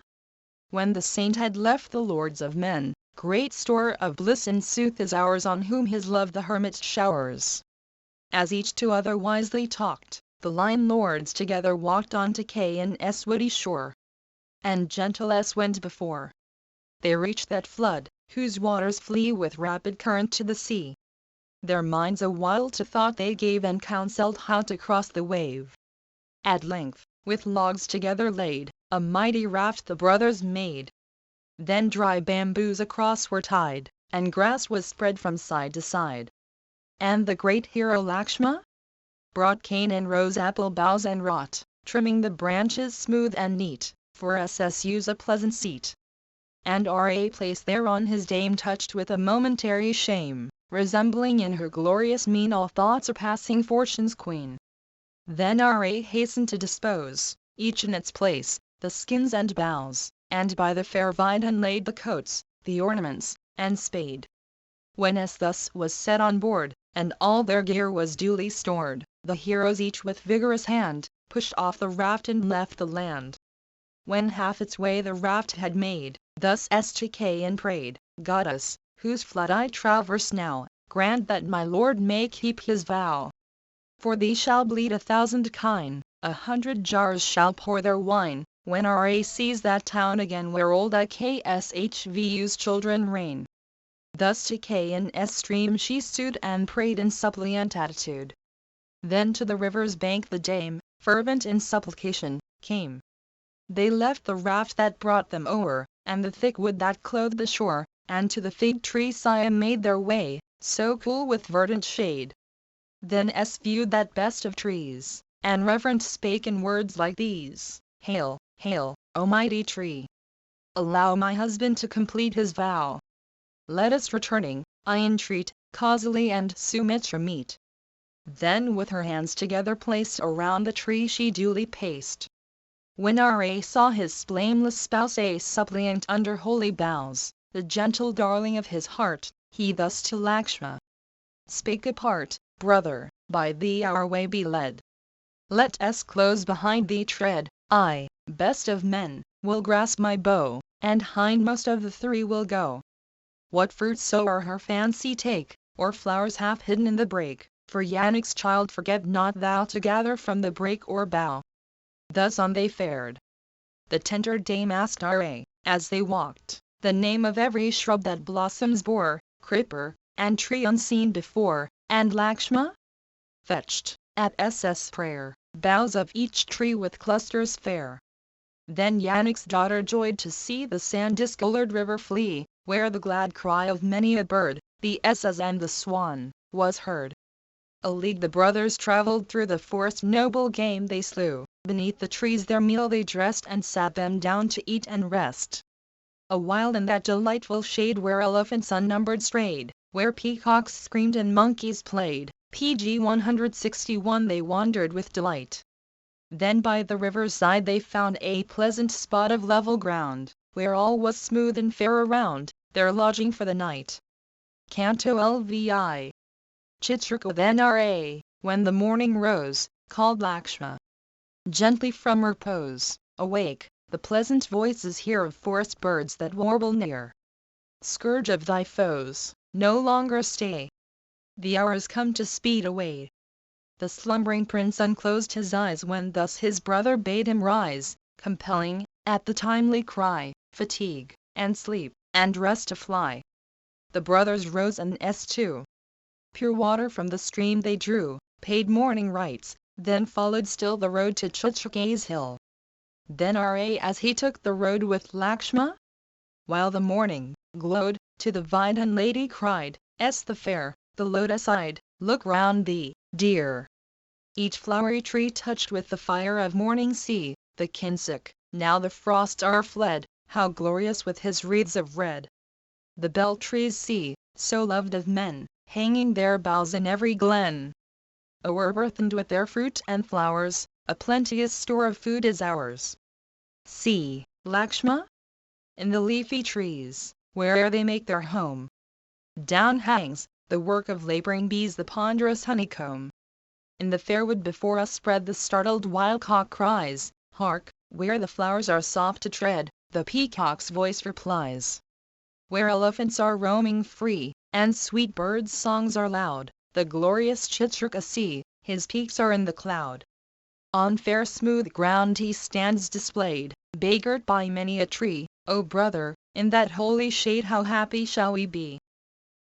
when the saint had left the lords of men, great store of bliss in sooth is ours on whom his love the hermit showers. As each to other wisely talked, the lion lords together walked on to K&S woody shore. And gentle S went before. They reached that flood, whose waters flee with rapid current to the sea. Their minds a while to thought they gave and counselled how to cross the wave. At length, with logs together laid, a mighty raft the brothers made. Then dry bamboos across were tied, and grass was spread from side to side. And the great hero Lakshma brought cane and rose apple boughs and wrought, trimming the branches smooth and neat, for SSU's a pleasant seat. And R.A. placed thereon his dame touched with a momentary shame, resembling in her glorious mien all thought surpassing fortune's queen. Then R.A. hastened to dispose, each in its place, the skins and boughs, and by the fair Vidhan laid the coats, the ornaments, and spade. When S thus was set on board, and all their gear was duly stored, the heroes each with vigorous hand, pushed off the raft and left the land. When half its way the raft had made, thus S.T.K. and prayed, Goddess, whose flood I traverse now, grant that my lord may keep his vow. For thee shall bleed 1,000 kine, 100 jars shall pour their wine, when R.A. sees that town again where old IKSHVU's children reign. Thus to K&S stream she stood and prayed in suppliant attitude. Then to the river's bank the dame, fervent in supplication, came. They left the raft that brought them o'er, and the thick wood that clothed the shore, and to the fig tree Siam made their way, so cool with verdant shade. Then S viewed that best of trees, and reverent spake in words like these: Hail, hail, O mighty tree! Allow my husband to complete his vow. Let us returning, I entreat, Kausali and Sumitra meet. Then with her hands together placed around the tree she duly paced. When R.A. saw his blameless spouse a suppliant under holy boughs, the gentle darling of his heart, he thus to Lakshma spake apart: Brother, by thee our way be led. Let us close behind thee tread, I, best of men, will grasp my bow, and hindmost of the three will go. What fruit soe'er her fancy take, or flowers half hidden in the brake, for Yannick's child forget not thou to gather from the brake or bough. Thus on they fared. The tender dame asked R.A., as they walked, the name of every shrub that blossoms bore, creeper, and tree unseen before, and Lakshma fetched, at S.'s prayer, boughs of each tree with clusters fair. Then Yannick's daughter joyed to see the sand-discolored river flee, where the glad cry of many a bird, the S's and the swan, was heard. A league the brothers travelled through the forest, noble game they slew, beneath the trees their meal they dressed and sat them down to eat and rest. A while in that delightful shade where elephants unnumbered strayed, where peacocks screamed and monkeys played, PG 161 they wandered with delight. Then by the river's side they found a pleasant spot of level ground, where all was smooth and fair around, their lodging for the night. Canto LVI. Chitrika then R.A., when the morning rose, called Lakshma gently from repose, awake, the pleasant voices hear of forest birds that warble near. Scourge of thy foes, no longer stay. The hour is come to speed away. The slumbering prince unclosed his eyes when thus his brother bade him rise, compelling, at the timely cry, fatigue, and sleep, and rest to fly. The brothers rose and S2. Pure water from the stream they drew, paid morning rites, then followed still the road to Chitrika's hill. Then R.A. as he took the road with Lakshma, while the morning glowed, to the Vidhan lady cried, S the fair, the lotus-eyed, look round thee, dear. Each flowery tree touched with the fire of morning see, the kinsick, now the frosts are fled, how glorious with his wreaths of red. The bell trees see, so loved of men, hanging their boughs in every glen. O'erburthened with their fruit and flowers, a plenteous store of food is ours. See, Lakshma! in the leafy trees, where'er they make their home. Down hangs the work of laboring bees, the ponderous honeycomb. In the fair wood before us spread, the startled wild cock cries. Hark, where the flowers are soft to tread, the peacock's voice replies. Where elephants are roaming free, and sweet birds' songs are loud, the glorious Chitrakas, his peaks are in the cloud. On fair smooth ground he stands displayed, beggared by many a tree. O brother, in that holy shade how happy shall we be.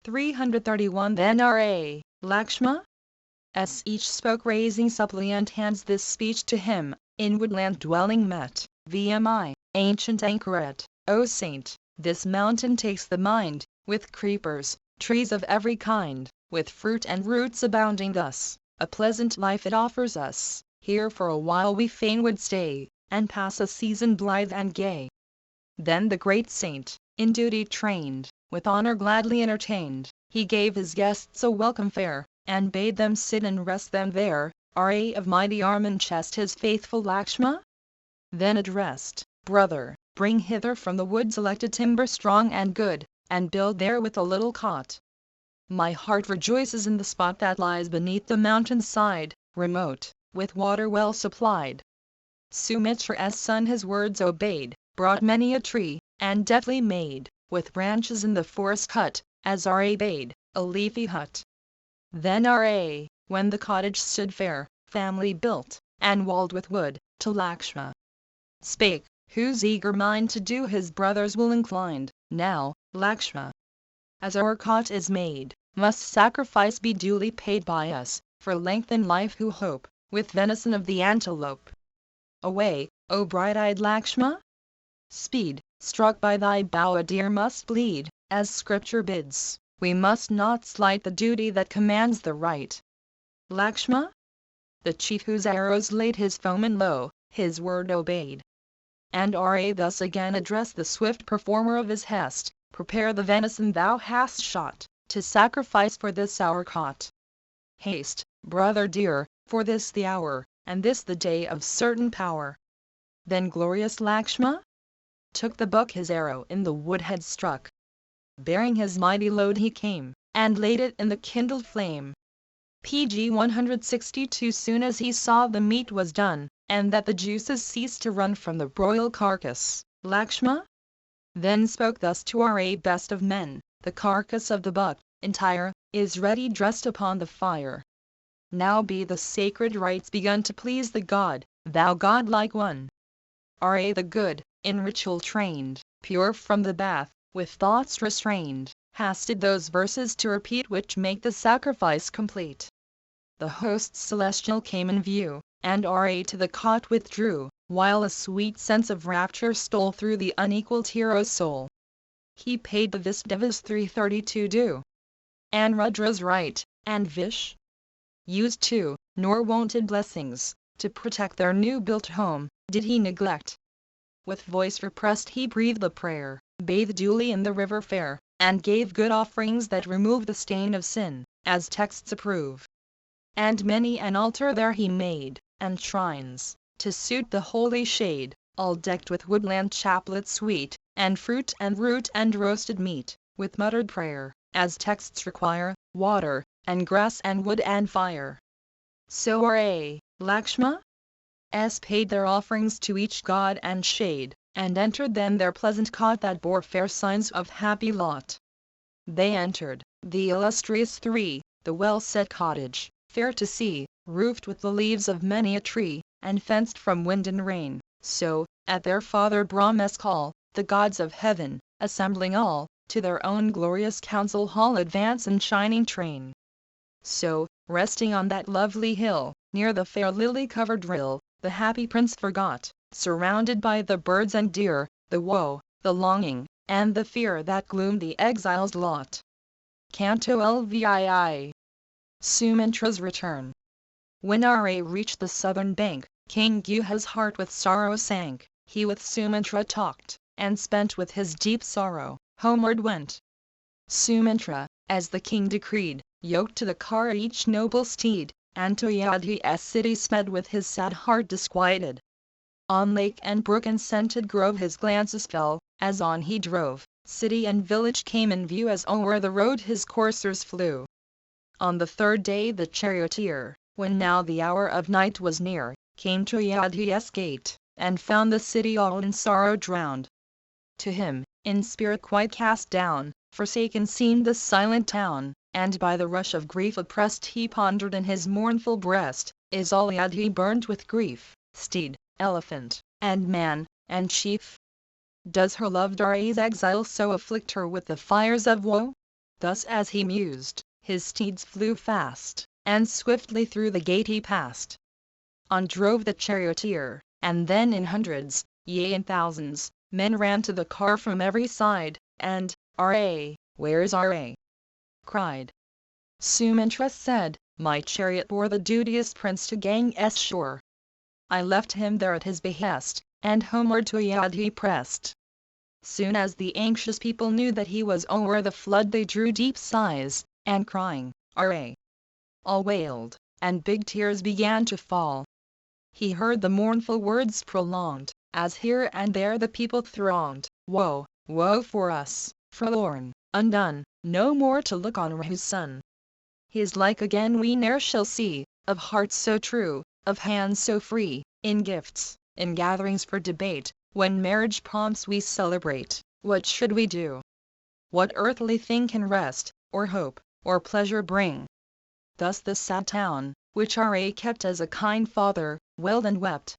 331 Then R.A. Lakshma s each spoke, raising suppliant hands, this speech to him, in woodland dwelling met. VMI, ancient anchoret, O saint, this mountain takes the mind, with creepers, trees of every kind, with fruit and roots abounding thus, a pleasant life it offers us. Here for a while we fain would stay, and pass a season blithe and gay. Then the great saint, in duty trained, with honor gladly entertained, he gave his guests a welcome fare, and bade them sit and rest them there. R.A. of mighty arm and chest, his faithful Lakshma then addressed, Brother, bring hither from the wood selected timber strong and good, and build there with a little cot. My heart rejoices in the spot that lies beneath the mountain's side, remote, with water well supplied. Sumitra's son his words obeyed, brought many a tree, and deftly made, with branches in the forest cut, as R.A. bade, a leafy hut. Then R.A., when the cottage stood fair, family built, and walled with wood, to Lakshma spake, whose eager mind to do his brother's will inclined. Now, Lakshma, as our cot is made, must sacrifice be duly paid by us, for length in life who hope, with venison of the antelope. Away, O bright-eyed Lakshma! Speed, struck by thy bow a deer must bleed, as scripture bids. We must not slight the duty that commands the right. Lakshma, the chief whose arrows laid his foeman low, his word obeyed. And R.A. thus again addressed the swift performer of his hest, prepare the venison thou hast shot, to sacrifice for this our cot. Haste, brother dear, for this the hour, and this the day of certain power. Then glorious Lakshma took the buck, his arrow in the wood had struck. Bearing his mighty load he came, and laid it in the kindled flame. PG 162 Soon as he saw the meat was done, and that the juices ceased to run from the broiled carcass, Lakshma then spoke thus to R.A. best of men, the carcass of the buck, entire, is ready dressed upon the fire. Now be the sacred rites begun to please the god, thou godlike one. R.A. the good, in ritual trained, pure from the bath, with thoughts restrained, hasted those verses to repeat which make the sacrifice complete. The hosts celestial came in view, and R.A. to the cot withdrew, while a sweet sense of rapture stole through the unequaled hero's soul. He paid the Vishdevas 332 due, and Rudra's right, and Vish used too, nor wonted blessings, to protect their new-built home, did he neglect. With voice repressed he breathed a prayer, bathed duly in the river fair, and gave good offerings that remove the stain of sin, as texts approve. And many an altar there he made, and shrines, to suit the holy shade, all decked with woodland chaplets sweet, and fruit and root and roasted meat, with muttered prayer, as texts require, water, and grass and wood and fire. So R.A. Lakshma paid their offerings to each god and shade, and entered then their pleasant cot that bore fair signs of happy lot. They entered, the illustrious three, the well-set cottage, fair to see, roofed with the leaves of many a tree, and fenced from wind and rain. So, at their father Brahma's call, the gods of heaven, assembling all, to their own glorious council hall advance in shining train. So, resting on that lovely hill, near the fair lily-covered rill, the happy prince forgot, surrounded by the birds and deer, the woe, the longing, and the fear that gloomed the exile's lot. Canto LVII. Sumitra's Return. When R.A. reached the southern bank, King Guha's heart with sorrow sank. He with Sumitra talked, and spent with his deep sorrow, homeward went. Sumitra, as the king decreed, yoked to the car each noble steed, and to Yadhi's city sped with his sad heart disquieted. On lake and brook and scented grove his glances fell, As on he drove, city and village came in view as o'er the road his coursers flew. On the third day the charioteer, when now the hour of night was near, came to Ayodhya's gate, and found the city all in sorrow drowned. To him, in spirit quite cast down, forsaken seemed the silent town, and by the rush of grief oppressed he pondered in his mournful breast, is all Ayodhya burnt with grief, steed, elephant, and man, and chief? Does her loved Ra's exile so afflict her with the fires of woe? Thus as he mused, his steeds flew fast, and swiftly through the gate he passed. On drove the charioteer, and then in hundreds, yea in thousands, men ran to the car from every side, and, "Ra, where's Ra?" cried. Sumitra said, "My chariot bore the duteous prince to Ganges shore. I left him there at his behest, and homeward to Ayodhya pressed." Soon as the anxious people knew that he was o'er the flood they drew deep sighs, and crying, "Ra!" all wailed, and big tears began to fall. He heard the mournful words prolonged, as here and there the people thronged, "Woe, woe for us, forlorn, undone, no more to look on Rahu's son. His like again we ne'er shall see, of hearts so true, of hands so free, in gifts, in gatherings for debate, when marriage pomps we celebrate, what should we do? What earthly thing can rest, or hope, or pleasure bring?" Thus the sad town, which Ra kept as a kind father, wailed and wept.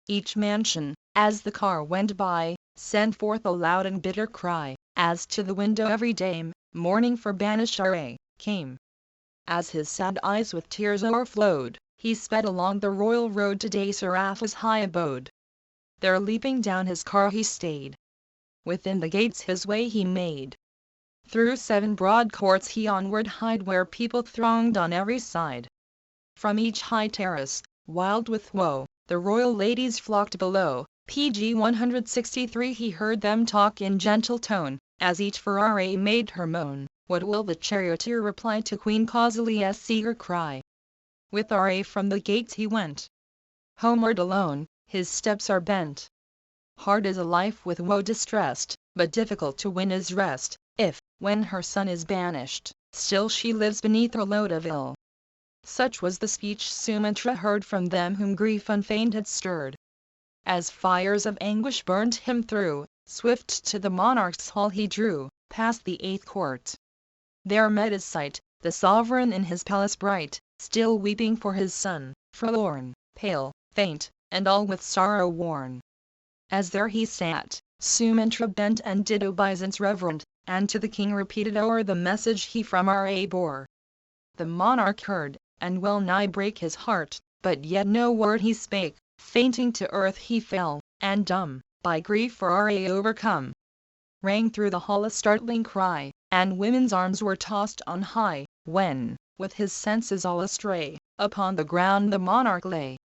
Each mansion, as the car went by, sent forth a loud and bitter cry, as to the window every dame, mourning for banished Ra, came. As his sad eyes with tears o'erflowed, he sped along the royal road to Dasaratha's high abode. There leaping down his car he stayed. Within the gates his way he made. Through 7 broad courts he onward hied where people thronged on every side. From each high terrace, wild with woe, the royal ladies flocked below. Pg 163 he heard them talk in gentle tone, as each for Ra made her moan. What will the charioteer reply to Queen Kausalia's eager cry? With Ra from the gates he went. Homeward alone, his steps are bent. Hard is a life with woe distressed, but difficult to win is rest, if, when her son is banished, still she lives beneath her load of ill. Such was the speech Sumitra heard from them whom grief unfeigned had stirred. As fires of anguish burned him through, swift to the monarch's hall he drew, past the 8th court. There met his sight, the sovereign in his palace bright, still weeping for his son, forlorn, pale, faint, and all with sorrow worn. As there he sat, Sumitra bent and did obeisance reverent, and to the king repeated o'er the message he from Ra bore. The monarch heard, and well nigh brake his heart, but yet no word he spake, fainting to earth he fell, and dumb, by grief for Ra overcome. Rang through the hall a startling cry, and women's arms were tossed on high, when, with his senses all astray, upon the ground the monarch lay.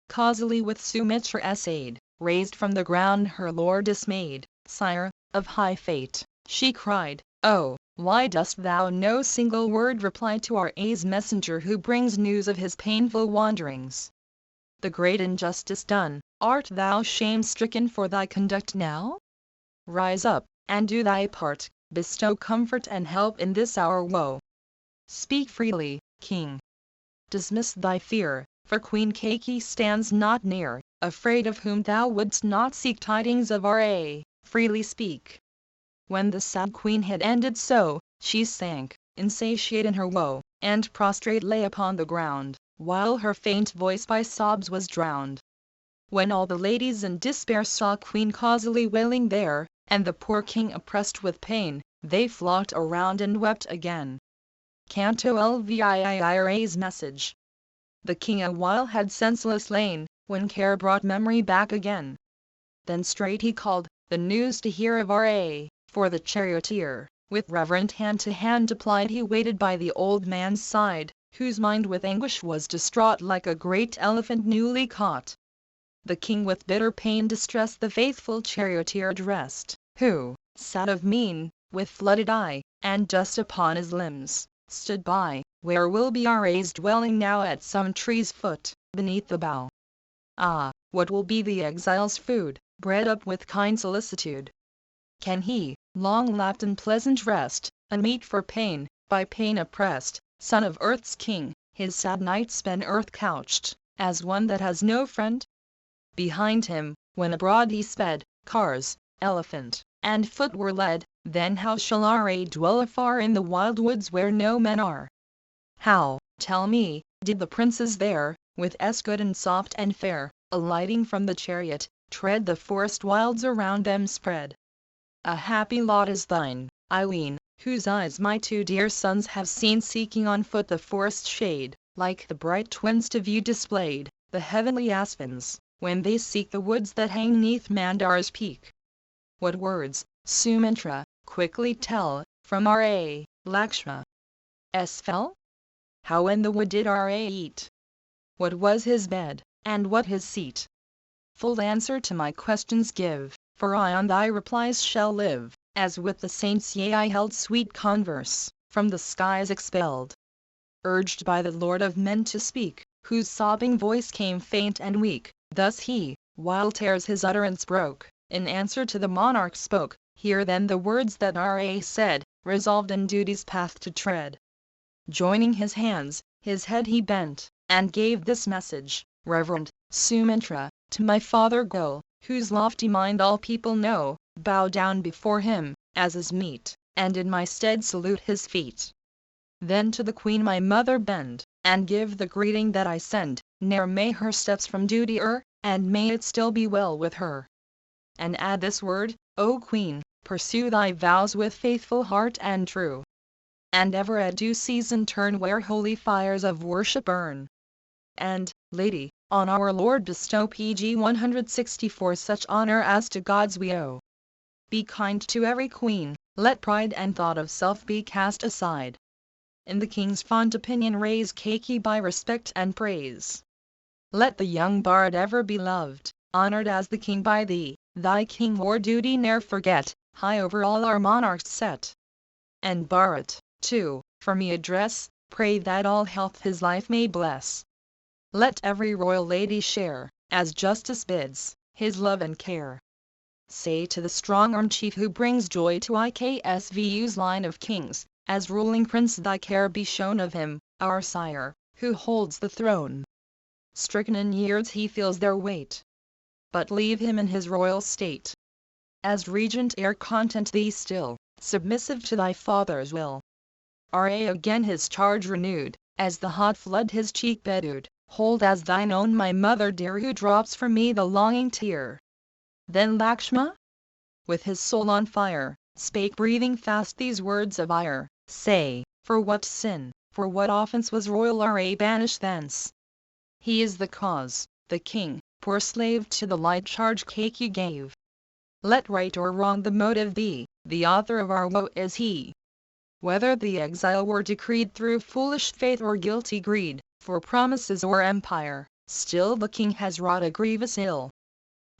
Causally with Sumitra's aid, raised from the ground her lord dismayed, "Sire, of high fate," she cried, "oh, why dost thou no single word reply to Ra's messenger who brings news of his painful wanderings? The great injustice done, art thou shame-stricken for thy conduct now? Rise up, and do thy part, bestow comfort and help in this our woe. Speak freely, king. Dismiss thy fear, for Queen Kaki stands not near, afraid of whom thou wouldst not seek tidings of Ra, freely speak." When the sad queen had ended so, she sank, insatiate in her woe, and prostrate lay upon the ground, while her faint voice by sobs was drowned. When all the ladies in despair saw Queen Kausali wailing there, and the poor king oppressed with pain, they flocked around and wept again. Canto Lviiira's message. The king awhile had senseless lain, when care brought memory back again. Then straight he called, the news to hear of Ra, for the charioteer, with reverent hand to hand applied he waited by the old man's side, whose mind with anguish was distraught like a great elephant newly caught. The king with bitter pain distressed the faithful charioteer addressed, who, sad of mien, with flooded eye, and dust upon his limbs, stood by, where will be Ra's dwelling now at some tree's foot, beneath the bough. Ah, what will be the exile's food, bred up with kind solicitude? can he, long lapped in pleasant rest, unmeet for pain, by pain oppressed, son of earth's king, his sad nights spend earth-couched, as one that has no friend? Behind him, when abroad he sped, cars, elephant, and foot were led, then how shall Ra dwell afar in the wild woods where no men are? How, tell me, did the princes there, with s good and soft and fair, alighting from the chariot, tread the forest wilds around them spread? A happy lot is thine, I ween, whose eyes my two dear sons have seen seeking on foot the forest shade, like the bright twins to view displayed, the heavenly aspens, when they seek the woods that hang 'neath Mandar's peak. What words, Sumitra, quickly tell, from Ra, Lakshma s fell? How in the wood did Ra eat? What was his bed, and what his seat? Full answer to my questions give, for I on thy replies shall live, as with the saints yea I held sweet converse, from the skies expelled. Urged by the Lord of men to speak, whose sobbing voice came faint and weak, thus he, while tears his utterance broke, in answer to the monarch spoke, hear then the words that Ra said, resolved in duty's path to tread. Joining his hands, his head he bent, and gave this message, Reverend Sumitra, to my father go, whose lofty mind all people know, bow down before him, as is meet, and in my stead salute his feet. Then to the queen my mother bend, and give the greeting that I send, ne'er may her steps from duty err, and may it still be well with her. And add this word, O queen, pursue thy vows with faithful heart and true, and ever at due season turn where holy fires of worship burn. And, lady, on our Lord bestow PG 164 such honor as to gods we owe. Be kind to every queen, let pride and thought of self be cast aside. In the king's fond opinion raise Kaki by respect and praise. Let the young bard ever be loved, honored as the king by thee, thy king or duty ne'er forget, high over all our monarchs set. And Bharat, too, for me address, pray that all health his life may bless. Let every royal lady share, as justice bids, his love and care. Say to the strong-armed chief who brings joy to IKSVU's line of kings, as ruling prince thy care be shown of him, our sire, who holds the throne. Stricken in years he feels their weight, but leave him in his royal state. As regent heir content thee still, submissive to thy father's will. Ra again his charge renewed, as the hot flood his cheek bedewed, hold as thine own my mother dear who drops for me the longing tear. Then Lakshma, with his soul on fire, spake breathing fast these words of ire, say, for what sin, for what offence was royal Ra banished thence? He is the cause, the king, poor slave to the light charge Kaki gave. Let right or wrong the motive be, the author of our woe is he. Whether the exile were decreed through foolish faith or guilty greed, for promises or empire, still the king has wrought a grievous ill.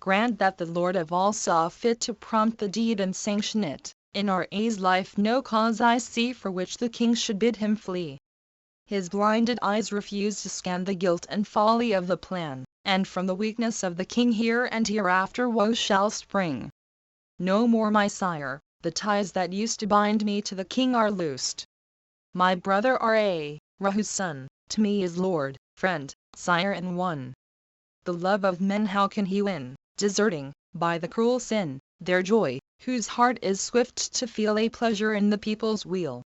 Grant that the Lord of all saw fit to prompt the deed and sanction it. In Ra's life no cause I see for which the king should bid him flee. His blinded eyes refuse to scan the guilt and folly of the plan, and from the weakness of the king here and hereafter woe shall spring. No more, my sire, the ties that used to bind me to the king are loosed. My brother Ra, Rahu's son, to me is lord, friend, sire in one. The love of men how can he win, deserting, by the cruel sin, their joy, whose heart is swift to feel a pleasure in the people's weal?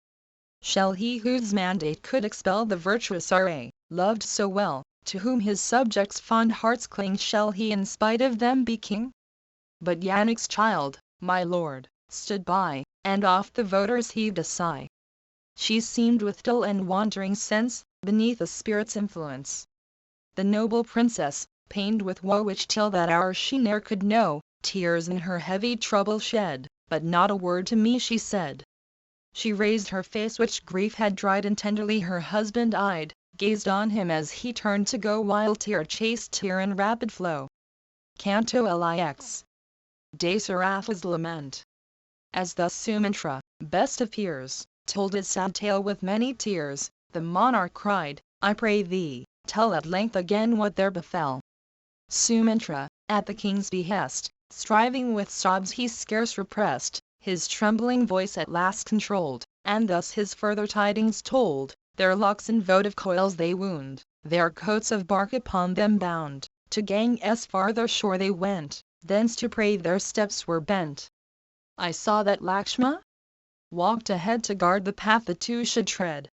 Shall he whose mandate could expel the virtuous Ra, loved so well, to whom his subjects' fond hearts cling, shall he in spite of them be king? But Yannick's child, my lord, stood by, and oft the voters heaved a sigh. She seemed with dull and wandering sense, beneath the spirit's influence. The noble princess, pained with woe which till that hour she ne'er could know, tears in her heavy trouble shed, but not a word to me she said. She raised her face which grief had dried and tenderly her husband eyed, gazed on him as he turned to go while tear chased tear in rapid flow. Canto Lix. De Serapha's Lament. As thus Sumitra, best of peers, told his sad tale with many tears, the monarch cried, I pray thee, tell at length again what there befell. Sumitra, at the king's behest, striving with sobs he scarce repressed, his trembling voice at last controlled, and thus his further tidings told. Their locks in votive coils they wound, their coats of bark upon them bound, to Ganges' farther shore they went, thence to pray their steps were bent. I saw that Lakshma walked ahead to guard the path the two should tread.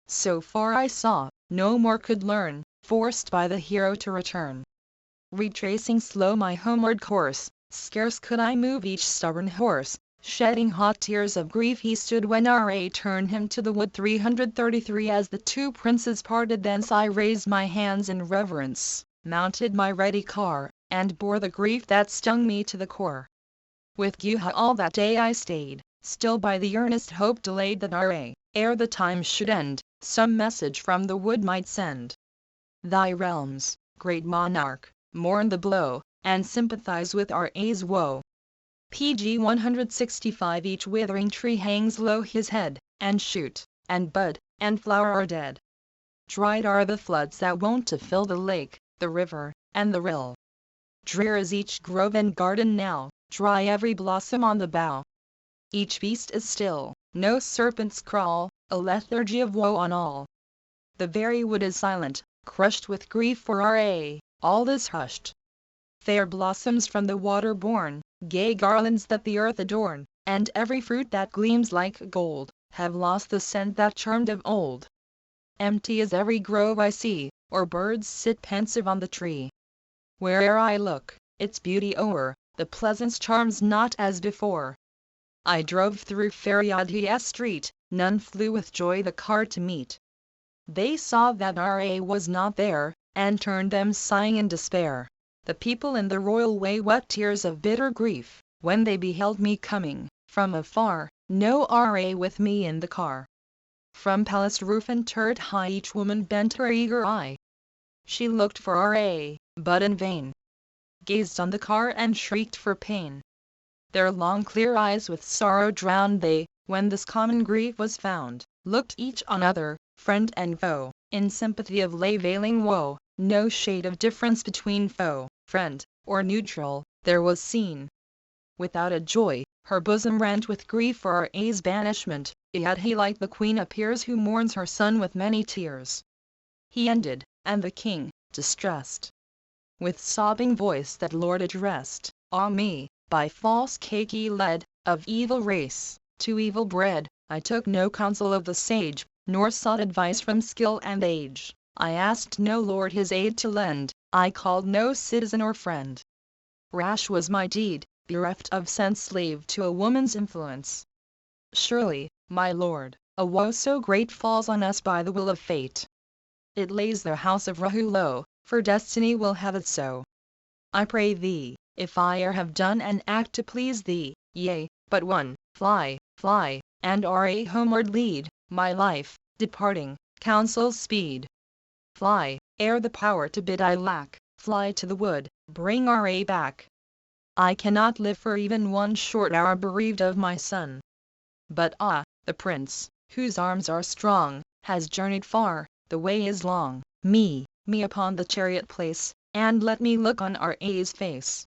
So far I saw, no more could learn, forced by the hero to return. Retracing slow my homeward course, scarce could I move each stubborn horse, shedding hot tears of grief he stood when Ra turned him to the wood. 333 As the two princes parted thence I raised my hands in reverence, mounted my ready car, and bore the grief that stung me to the core. With Guha all that day I stayed, still by the earnest hope delayed that Ra, ere the time should end, some message from the wood might send. Thy realms, great monarch, mourn the blow, and sympathize with Ra's woe. PG 165 Each withering tree hangs low his head, and shoot, and bud, and flower are dead. Dried are the floods that wont to fill the lake, the river, and the rill. Drear is each grove and garden now, dry every blossom on the bough. Each beast is still, no serpents crawl, a lethargy of woe on all. The very wood is silent, crushed with grief for Ra, all is hushed. Fair blossoms from the water born, gay garlands that the earth adorn, and every fruit that gleams like gold, have lost the scent that charmed of old. Empty is every grove I see, or birds sit pensive on the tree. Where'er I look, its beauty o'er, the pleasance charms not as before. I drove through Faryadhiya street, none flew with joy the car to meet. They saw that Ra was not there, and turned them sighing in despair. The people in the royal way wept tears of bitter grief, when they beheld me coming, from afar, no Ra with me in the car. From palace roof and turret high each woman bent her eager eye. She looked for Ra, but in vain. Gazed on the car and shrieked for pain. Their long clear eyes with sorrow drowned they, when this common grief was found, looked each on other, friend and foe, in sympathy of lay veiling woe. No shade of difference between foe, friend, or neutral, there was seen. Without a joy, her bosom rent with grief for Ra's banishment, yet he like the queen appears who mourns her son with many tears. He ended, and the king, distressed, with sobbing voice that lord addressed, Ah me, by false Kaki led, of evil race, to evil bred, I took no counsel of the sage, nor sought advice from skill and age. I asked no lord his aid to lend, I called no citizen or friend. Rash was my deed, bereft of sense, slave to a woman's influence. Surely, my lord, a woe so great falls on us by the will of fate. It lays the house of Rahu low, for destiny will have it so. I pray thee, if I e'er have done an act to please thee, yea, but one, fly, fly, and Ra homeward lead, my life, departing, counsels speed. Fly, ere the power to bid I lack, fly to the wood, bring Ra back. I cannot live for even one short hour bereaved of my son. But the prince, whose arms are strong, has journeyed far, the way is long, me upon the chariot place, and let me look on Ra's face.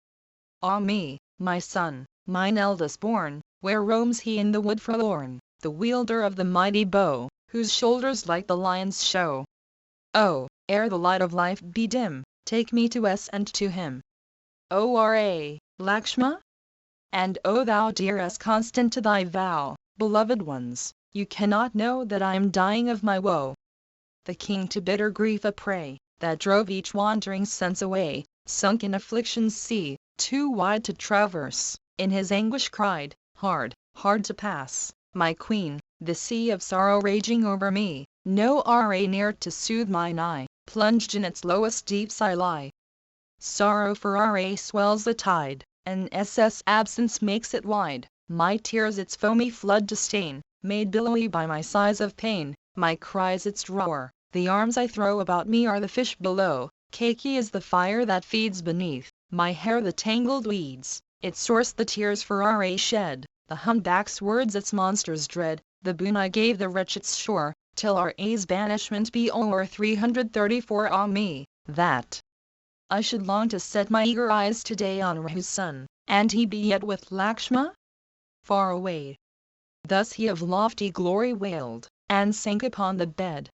Ah me, my son, mine eldest born, where roams he in the wood forlorn, the wielder of the mighty bow, whose shoulders like the lion's show? Oh, ere the light of life be dim, take me to S and to him. O Ra, Lakshma? And O thou dearest constant to thy vow, beloved ones, you cannot know that I am dying of my woe. The king to bitter grief a prey, that drove each wandering sense away, sunk in affliction's sea, too wide to traverse, in his anguish cried, hard, hard to pass, my queen, the sea of sorrow raging over me, no Ra near to soothe mine eye, plunged in its lowest deeps I lie. Sorrow for Ra swells the tide, and SS absence makes it wide, my tears its foamy flood to stain, made billowy by my sighs of pain, my cries its roar, the arms I throw about me are the fish below, Kaki is the fire that feeds beneath, my hair the tangled weeds, its source the tears for Ra shed, the humpback's words its monsters dread, the boon I gave the wretch its shore, till Ra's banishment be o'er. 334 Ah me, that I should long to set my eager eyes today on Rahu's son, and he be yet with Lakshma? far away. Thus he of lofty glory wailed, and sank upon the bed.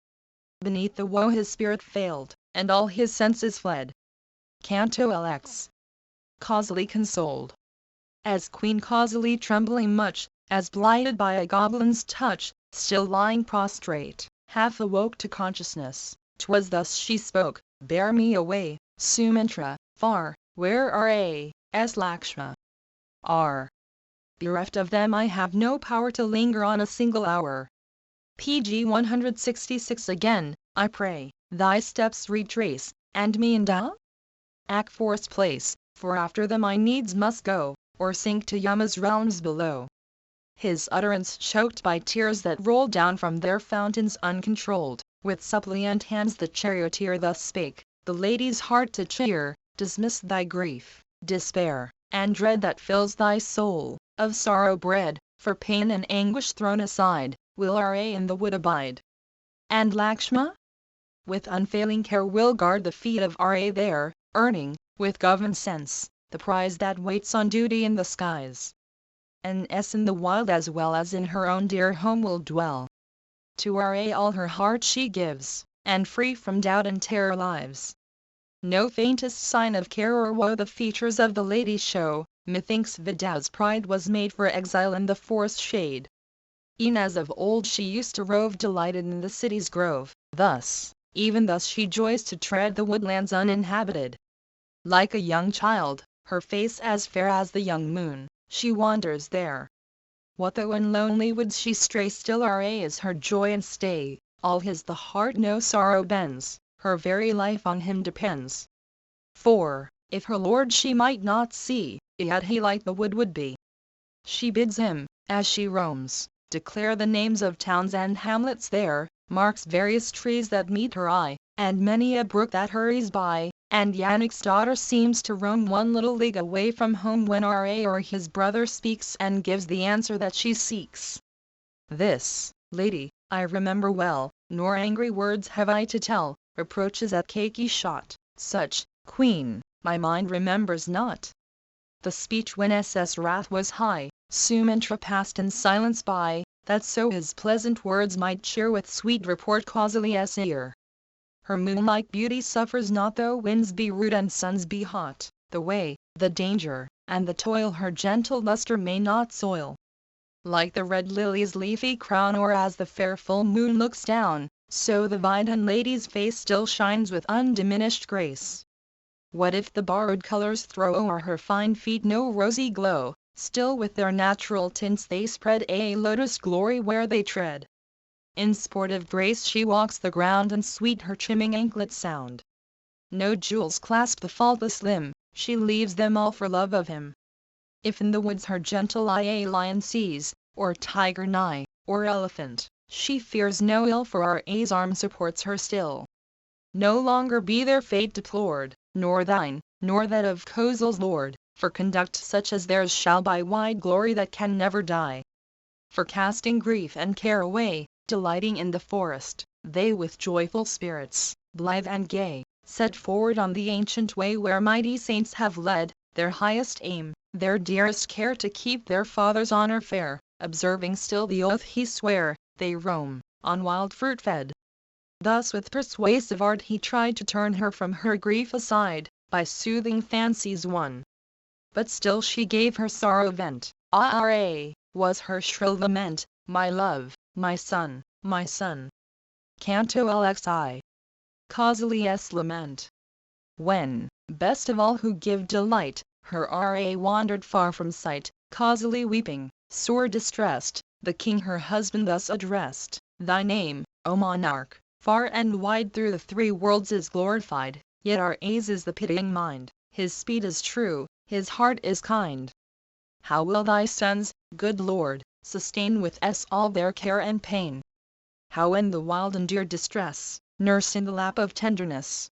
Beneath the woe his spirit failed, and all his senses fled. Canto LX. Causily consoled. As Queen Causily trembling much, as blighted by a goblin's touch, still lying prostrate, half awoke to consciousness, 'twas thus she spoke: "Bear me away, Sumantra, far, where are A.S. Lakshma are. Bereft of them I have no power to linger on a single hour." PG 166. Again, I pray, thy steps retrace, and me endow? Akfor's place, for after them I needs must go, or sink to Yama's realms below. His utterance choked by tears that rolled down from their fountains uncontrolled. With suppliant hands the charioteer thus spake: "The lady's heart to cheer, dismiss thy grief, despair, and dread that fills thy soul, of sorrow bred, for pain and anguish thrown aside, will Ra in the wood abide. And Lakshma? With unfailing care will guard the feet of Ra there, earning, with governed sense, the prize that waits on duty in the skies. And S in the wild as well as in her own dear home will dwell. To Ra all her heart she gives, and free from doubt and terror lives. No faintest sign of care or woe the features of the lady show. Methinks Vidau's pride was made for exile in the forest shade. E'en as of old she used to rove delighted in the city's grove, thus, even thus she joys to tread the woodlands uninhabited. Like a young child, her face as fair as the young moon, she wanders there. What though in lonely woods she stray, still Ra is her joy and stay, all his the heart no sorrow bends, her very life on him depends. For, if her lord she might not see, yet he like the wood would be. She bids him, as she roams, declare the names of towns and hamlets there, marks various trees that meet her eye, and many a brook that hurries by, and Yannick's daughter seems to roam one little league away from home when Ra or his brother speaks and gives the answer that she seeks. This, lady, I remember well, nor angry words have I to tell, reproaches at Kaki shot, such, queen, my mind remembers not. The speech when SS wrath was high, Sumantra passed in silence by, that so his pleasant words might cheer with sweet report Causali's ear. Her moonlike beauty suffers not though winds be rude and suns be hot, the way, the danger, and the toil her gentle lustre may not soil. Like the red lily's leafy crown, or as the fair full moon looks down, so the Vidhan lady's face still shines with undiminished grace. What if the borrowed colors throw o'er her fine feet no rosy glow, still with their natural tints they spread a lotus glory where they tread. In sportive grace she walks the ground, and sweet her trimming anklets sound. No jewels clasp the faultless limb, she leaves them all for love of him. If in the woods her gentle eye a lion sees, or tiger nigh, or elephant, she fears no ill, for Ra's arm supports her still. No longer be their fate deplored, nor thine, nor that of Kosal's lord, for conduct such as theirs shall by wide glory that can never die. For casting grief and care away, delighting in the forest, they with joyful spirits, blithe and gay, set forward on the ancient way where mighty saints have led, their highest aim, their dearest care to keep their father's honor fair, observing still the oath he sware, they roam, on wild fruit fed. Thus with persuasive art he tried to turn her from her grief aside, by soothing fancies won. But still she gave her sorrow vent, "Ah, was her shrill lament, my love, my son, my son." Canto LXI. Causali's lament. When, best of all who give delight, her Ra wandered far from sight, causally weeping, sore distressed, the king her husband thus addressed: "Thy name, O monarch, far and wide through the three worlds is glorified, yet Ra's is the pitying mind, his speed is true, his heart is kind. How will thy sons, good Lord, sustain with all their care and pain? How in the wild endure distress, nursed in the lap of tenderness?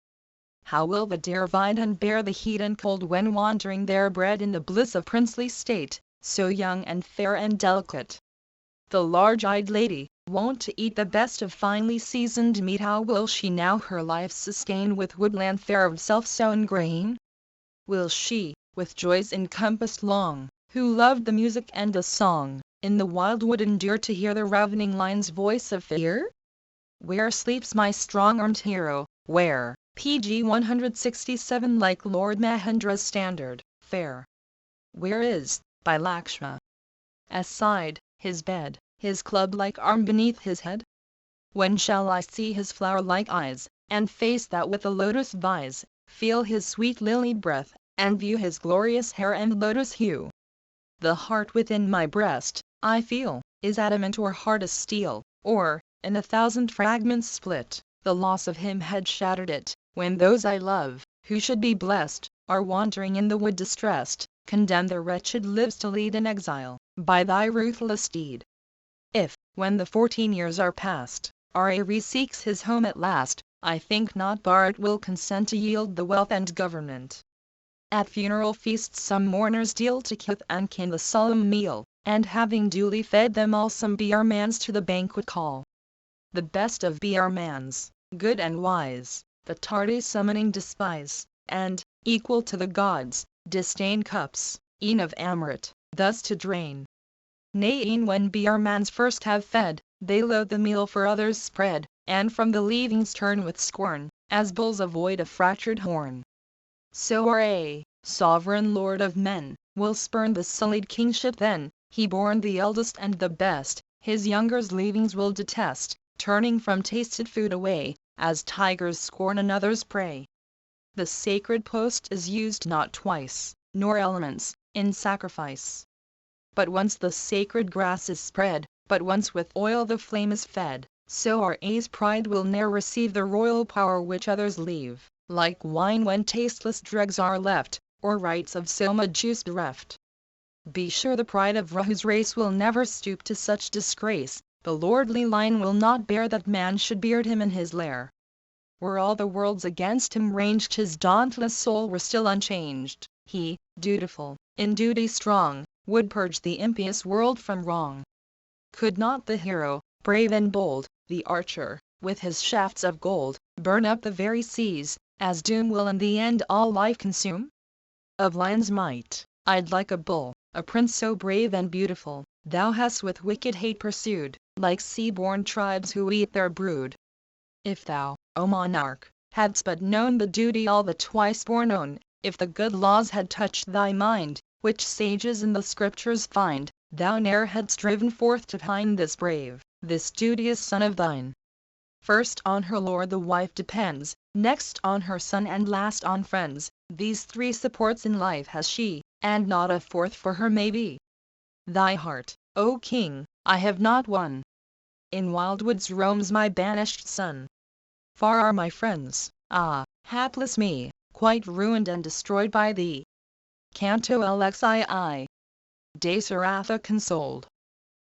How will the dear Vidhan bear the heat and cold when wandering there bred in the bliss of princely state, so young and fair and delicate? The large-eyed lady, wont to eat the best of finely seasoned meat, how will she now her life sustain with woodland fare of self-sown grain? Will she, with joys encompassed long, who loved the music and the song, in the wild would endure to hear the ravening lion's voice of fear? Where sleeps my strong-armed hero, where, pg 167 like Lord Mahendra's standard, fair? Where is, by Lakshma's side, his bed, his club-like arm beneath his head? When shall I see his flower-like eyes, and face that with a lotus vies, feel his sweet lilied breath, and view his glorious hair and lotus hue? The heart within my breast, I feel, is adamant or hard as steel, or, in a thousand fragments split, the loss of him had shattered it, when those I love, who should be blessed, are wandering in the wood distressed, condemn their wretched lives to lead in exile, by thy ruthless deed. If, when the 14 years are past, Ra seeks his home at last, I think not Bharat will consent to yield the wealth and government. At funeral feasts some mourners deal to kith and kin the solemn meal, and having duly fed them all some Brahmans to the banquet call. The best of Brahmans, good and wise, the tardy summoning despise, and, equal to the gods, disdain cups, e'en of Amrit, thus to drain. Nay, e'en when Brahmans first have fed, they loathe the meal for others spread, and from the leavings turn with scorn, as bulls avoid a fractured horn. So Ra, sovereign lord of men, will spurn the sullied kingship then, he born the eldest and the best, his younger's leavings will detest, turning from tasted food away, as tigers scorn another's prey. The sacred post is used not twice, nor elements, in sacrifice. But once the sacred grass is spread, but once with oil the flame is fed, so Ra's pride will ne'er receive the royal power which others leave, like wine when tasteless dregs are left, or rights of Soma juice bereft. Be sure the pride of Rahu's race will never stoop to such disgrace, the lordly lion will not bear that man should beard him in his lair. Were all the worlds against him ranged, his dauntless soul were still unchanged, he, dutiful, in duty strong, would purge the impious world from wrong. Could not the hero, brave and bold, the archer, with his shafts of gold, burn up the very seas, as doom will in the end all life consume? Of lion's might, I'd like a bull, a prince so brave and beautiful, thou hast with wicked hate pursued, like sea-born tribes who eat their brood. If thou, O monarch, hadst but known the duty all the twice-born own, if the good laws had touched thy mind, which sages in the scriptures find, thou ne'er hadst driven forth to pine this brave, this duteous son of thine. First on her lord the wife depends, next on her son and last on friends, these three supports in life has she, and not a fourth for her may be. Thy heart, O king, I have not won. In wild woods roams my banished son. Far are my friends, ah, hapless me, quite ruined and destroyed by thee. Canto LXII. Dasaratha consoled.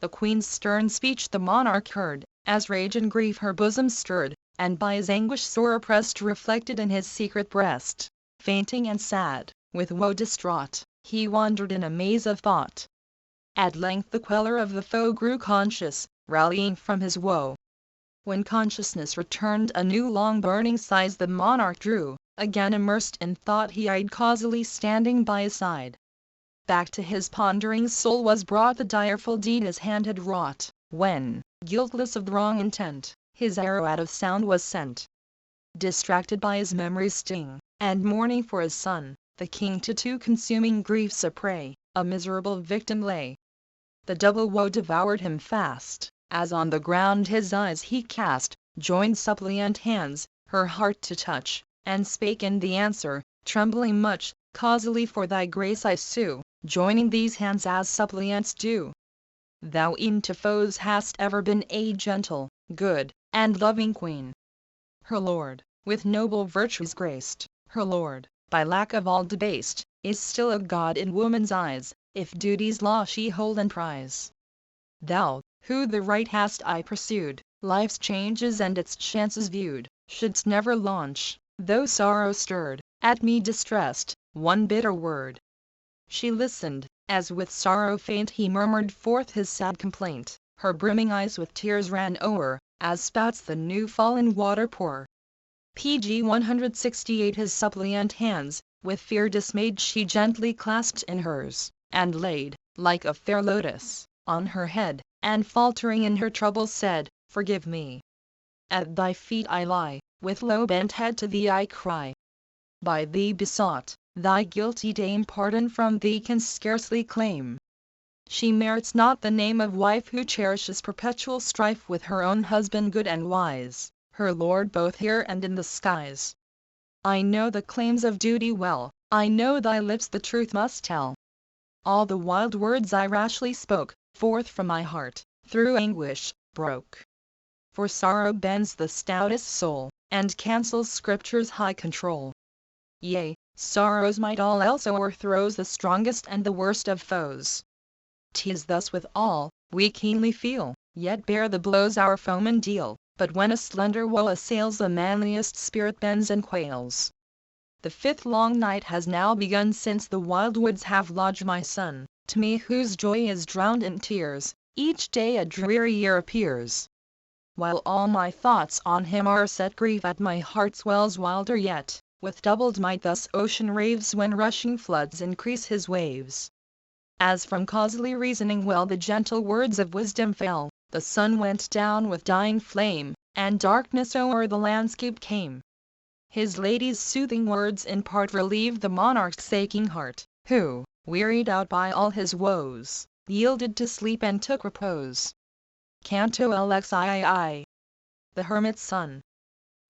The queen's stern speech the monarch heard, as rage and grief her bosom stirred, and by his anguish sore oppressed reflected in his secret breast. Fainting and sad, with woe distraught, he wandered in a maze of thought. At length the queller of the foe grew conscious, rallying from his woe. When consciousness returned, a new long burning sighs the monarch drew, again immersed in thought he eyed causally standing by his side. Back to his pondering soul was brought the direful deed his hand had wrought, when, guiltless of the wrong intent, his arrow out of sound was sent. Distracted by his memory's sting, and mourning for his son, the king to two consuming griefs a prey, a miserable victim lay. The double woe devoured him fast, as on the ground his eyes he cast, joined suppliant hands, her heart to touch, and spake in the answer, trembling much, causally for thy grace I sue, joining these hands as suppliants do. Thou e'en to foes hast ever been a gentle, good, and loving queen. Her lord, with noble virtues graced, her lord, by lack of all debased, is still a god in woman's eyes, if duty's law she hold and prize. Thou, who the right hast I pursued, life's changes and its chances viewed, shouldst never launch, though sorrow stirred, at me distressed, one bitter word. She listened, as with sorrow faint he murmured forth his sad complaint, her brimming eyes with tears ran o'er, as spouts the new fallen water pour. pg 168 His suppliant hands, with fear dismayed she gently clasped in hers, and laid, like a fair lotus, on her head, and faltering in her trouble said, "Forgive me. At thy feet I lie, with low bent head to thee I cry. By thee besought, thy guilty dame pardon from thee can scarcely claim. She merits not the name of wife who cherishes perpetual strife with her own husband good and wise, her lord both here and in the skies. I know the claims of duty well, I know thy lips the truth must tell. All the wild words I rashly spoke, forth from my heart, through anguish, broke. For sorrow bends the stoutest soul, and cancels Scripture's high control. Yea, sorrow's might all else o'erthrows the strongest and the worst of foes. 'Tis thus with all, we keenly feel, yet bear the blows our foemen deal, but when a slender woe assails the manliest spirit bends and quails. The 5th long night has now begun since the wild woods have lodged my son, to me whose joy is drowned in tears, each day a dreary year appears. While all my thoughts on him are set, grief at my heart swells wilder yet, with doubled might thus ocean raves when rushing floods increase his waves. As from causally reasoning well the gentle words of wisdom fell, the sun went down with dying flame, and darkness o'er the landscape came. His lady's soothing words in part relieved the monarch's aching heart, who, wearied out by all his woes, yielded to sleep and took repose. Canto LXII. The Hermit's Son.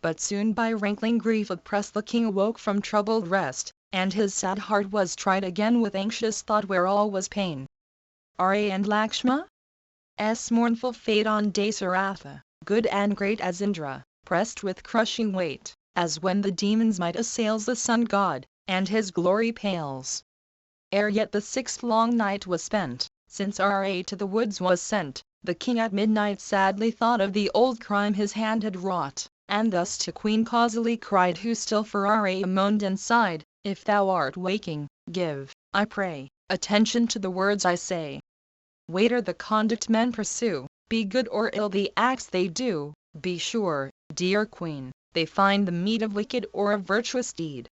But soon by rankling grief oppressed the king awoke from troubled rest, and his sad heart was tried again with anxious thought where all was pain. Ra and Lakshma's mournful fate on Dasaratha, good and great as Indra, pressed with crushing weight, as when the demon's might assails the sun god, and his glory pales. Ere yet the 6th long night was spent, since Ra to the woods was sent, the king at midnight sadly thought of the old crime his hand had wrought, and thus to Queen causally cried, who still for Ra moaned and sighed, "If thou art waking, give, I pray, attention to the words I say. Whate'er the conduct men pursue, be good or ill the acts they do, be sure, dear Queen, they find the meed of wicked or of virtuous deed.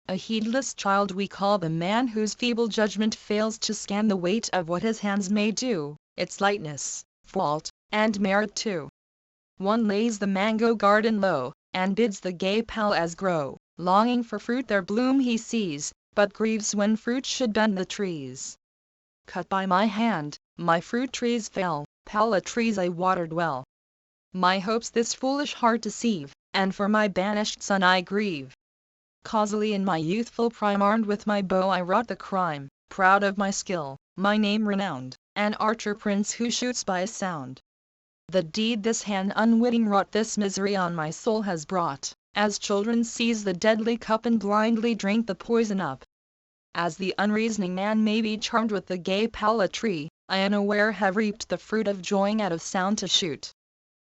A heedless child we call the man whose feeble judgment fails to scan the weight of what his hands may do, its lightness, fault, and merit too. One lays the mango garden low, and bids the gay pallas grow, longing for fruit their bloom he sees, but grieves when fruit should bend the trees. Cut by my hand, my fruit trees fell, palla trees I watered well. My hopes this foolish heart deceive, and for my banished son I grieve. Causally in my youthful prime armed with my bow I wrought the crime, proud of my skill, my name renowned, an archer prince who shoots by sound. The deed this hand unwitting wrought this misery on my soul has brought, as children seize the deadly cup and blindly drink the poison up. As the unreasoning man may be charmed with the gay palla tree, I unaware have reaped the fruit of joying at a sound to shoot.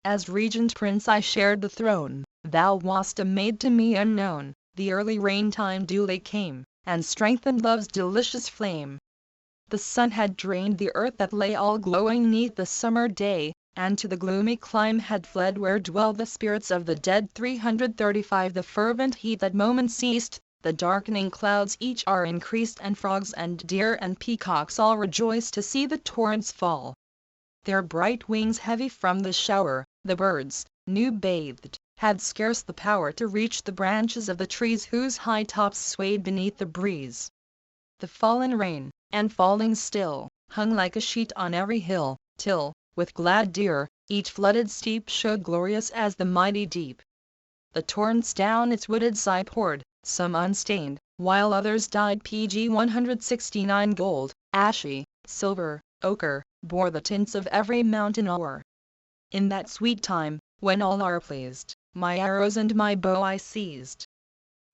As regent prince I shared the throne, thou wast a maid to me unknown, the early rain time duly came, and strengthened love's delicious flame. The sun had drained the earth that lay all glowing 'neath the summer day, and to the gloomy clime had fled where dwell the spirits of the dead. 335 The fervent heat that moment ceased, the darkening clouds each are increased, and frogs and deer and peacocks all rejoice to see the torrents fall. Their bright wings heavy from the shower, the birds, new bathed, had scarce the power to reach the branches of the trees whose high tops swayed beneath the breeze. The fallen rain, and falling still, hung like a sheet on every hill, till, with glad deer, each flooded steep showed glorious as the mighty deep. The torrents down its wooded side poured, some unstained, while others dyed pg 169 gold, ashy, silver, ochre, bore the tints of every mountain ore. In that sweet time, when all are pleased, my arrows and my bow I seized.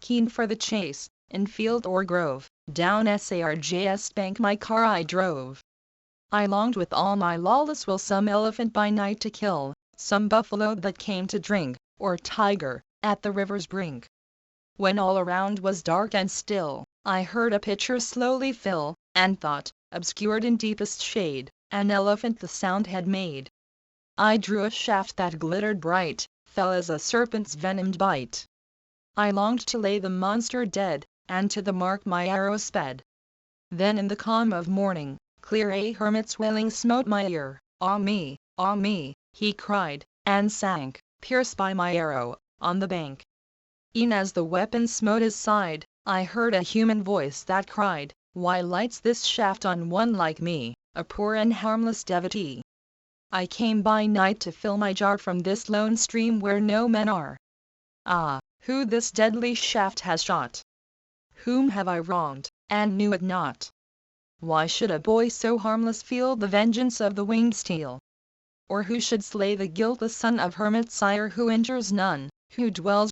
Keen for the chase, in field or grove, down Sarj's bank my car I drove. I longed with all my lawless will some elephant by night to kill, some buffalo that came to drink, or tiger, at the river's brink. When all around was dark and still, I heard a pitcher slowly fill, and thought, obscured in deepest shade, an elephant the sound had made. I drew a shaft that glittered bright, fell as a serpent's venomed bite. I longed to lay the monster dead, and to the mark my arrow sped. Then in the calm of morning, clear a hermit's wailing smote my ear. Ah me, he cried, and sank, pierced by my arrow, on the bank. E'en as the weapon smote his side, I heard a human voice that cried, "Why lights this shaft on one like me, a poor and harmless devotee? I came by night to fill my jar from this lone stream where no men are. Ah, who this deadly shaft has shot? Whom have I wronged, and knew it not? Why should a boy so harmless feel the vengeance of the winged steel? Or who should slay the guiltless son of hermit sire who injures none, who dwells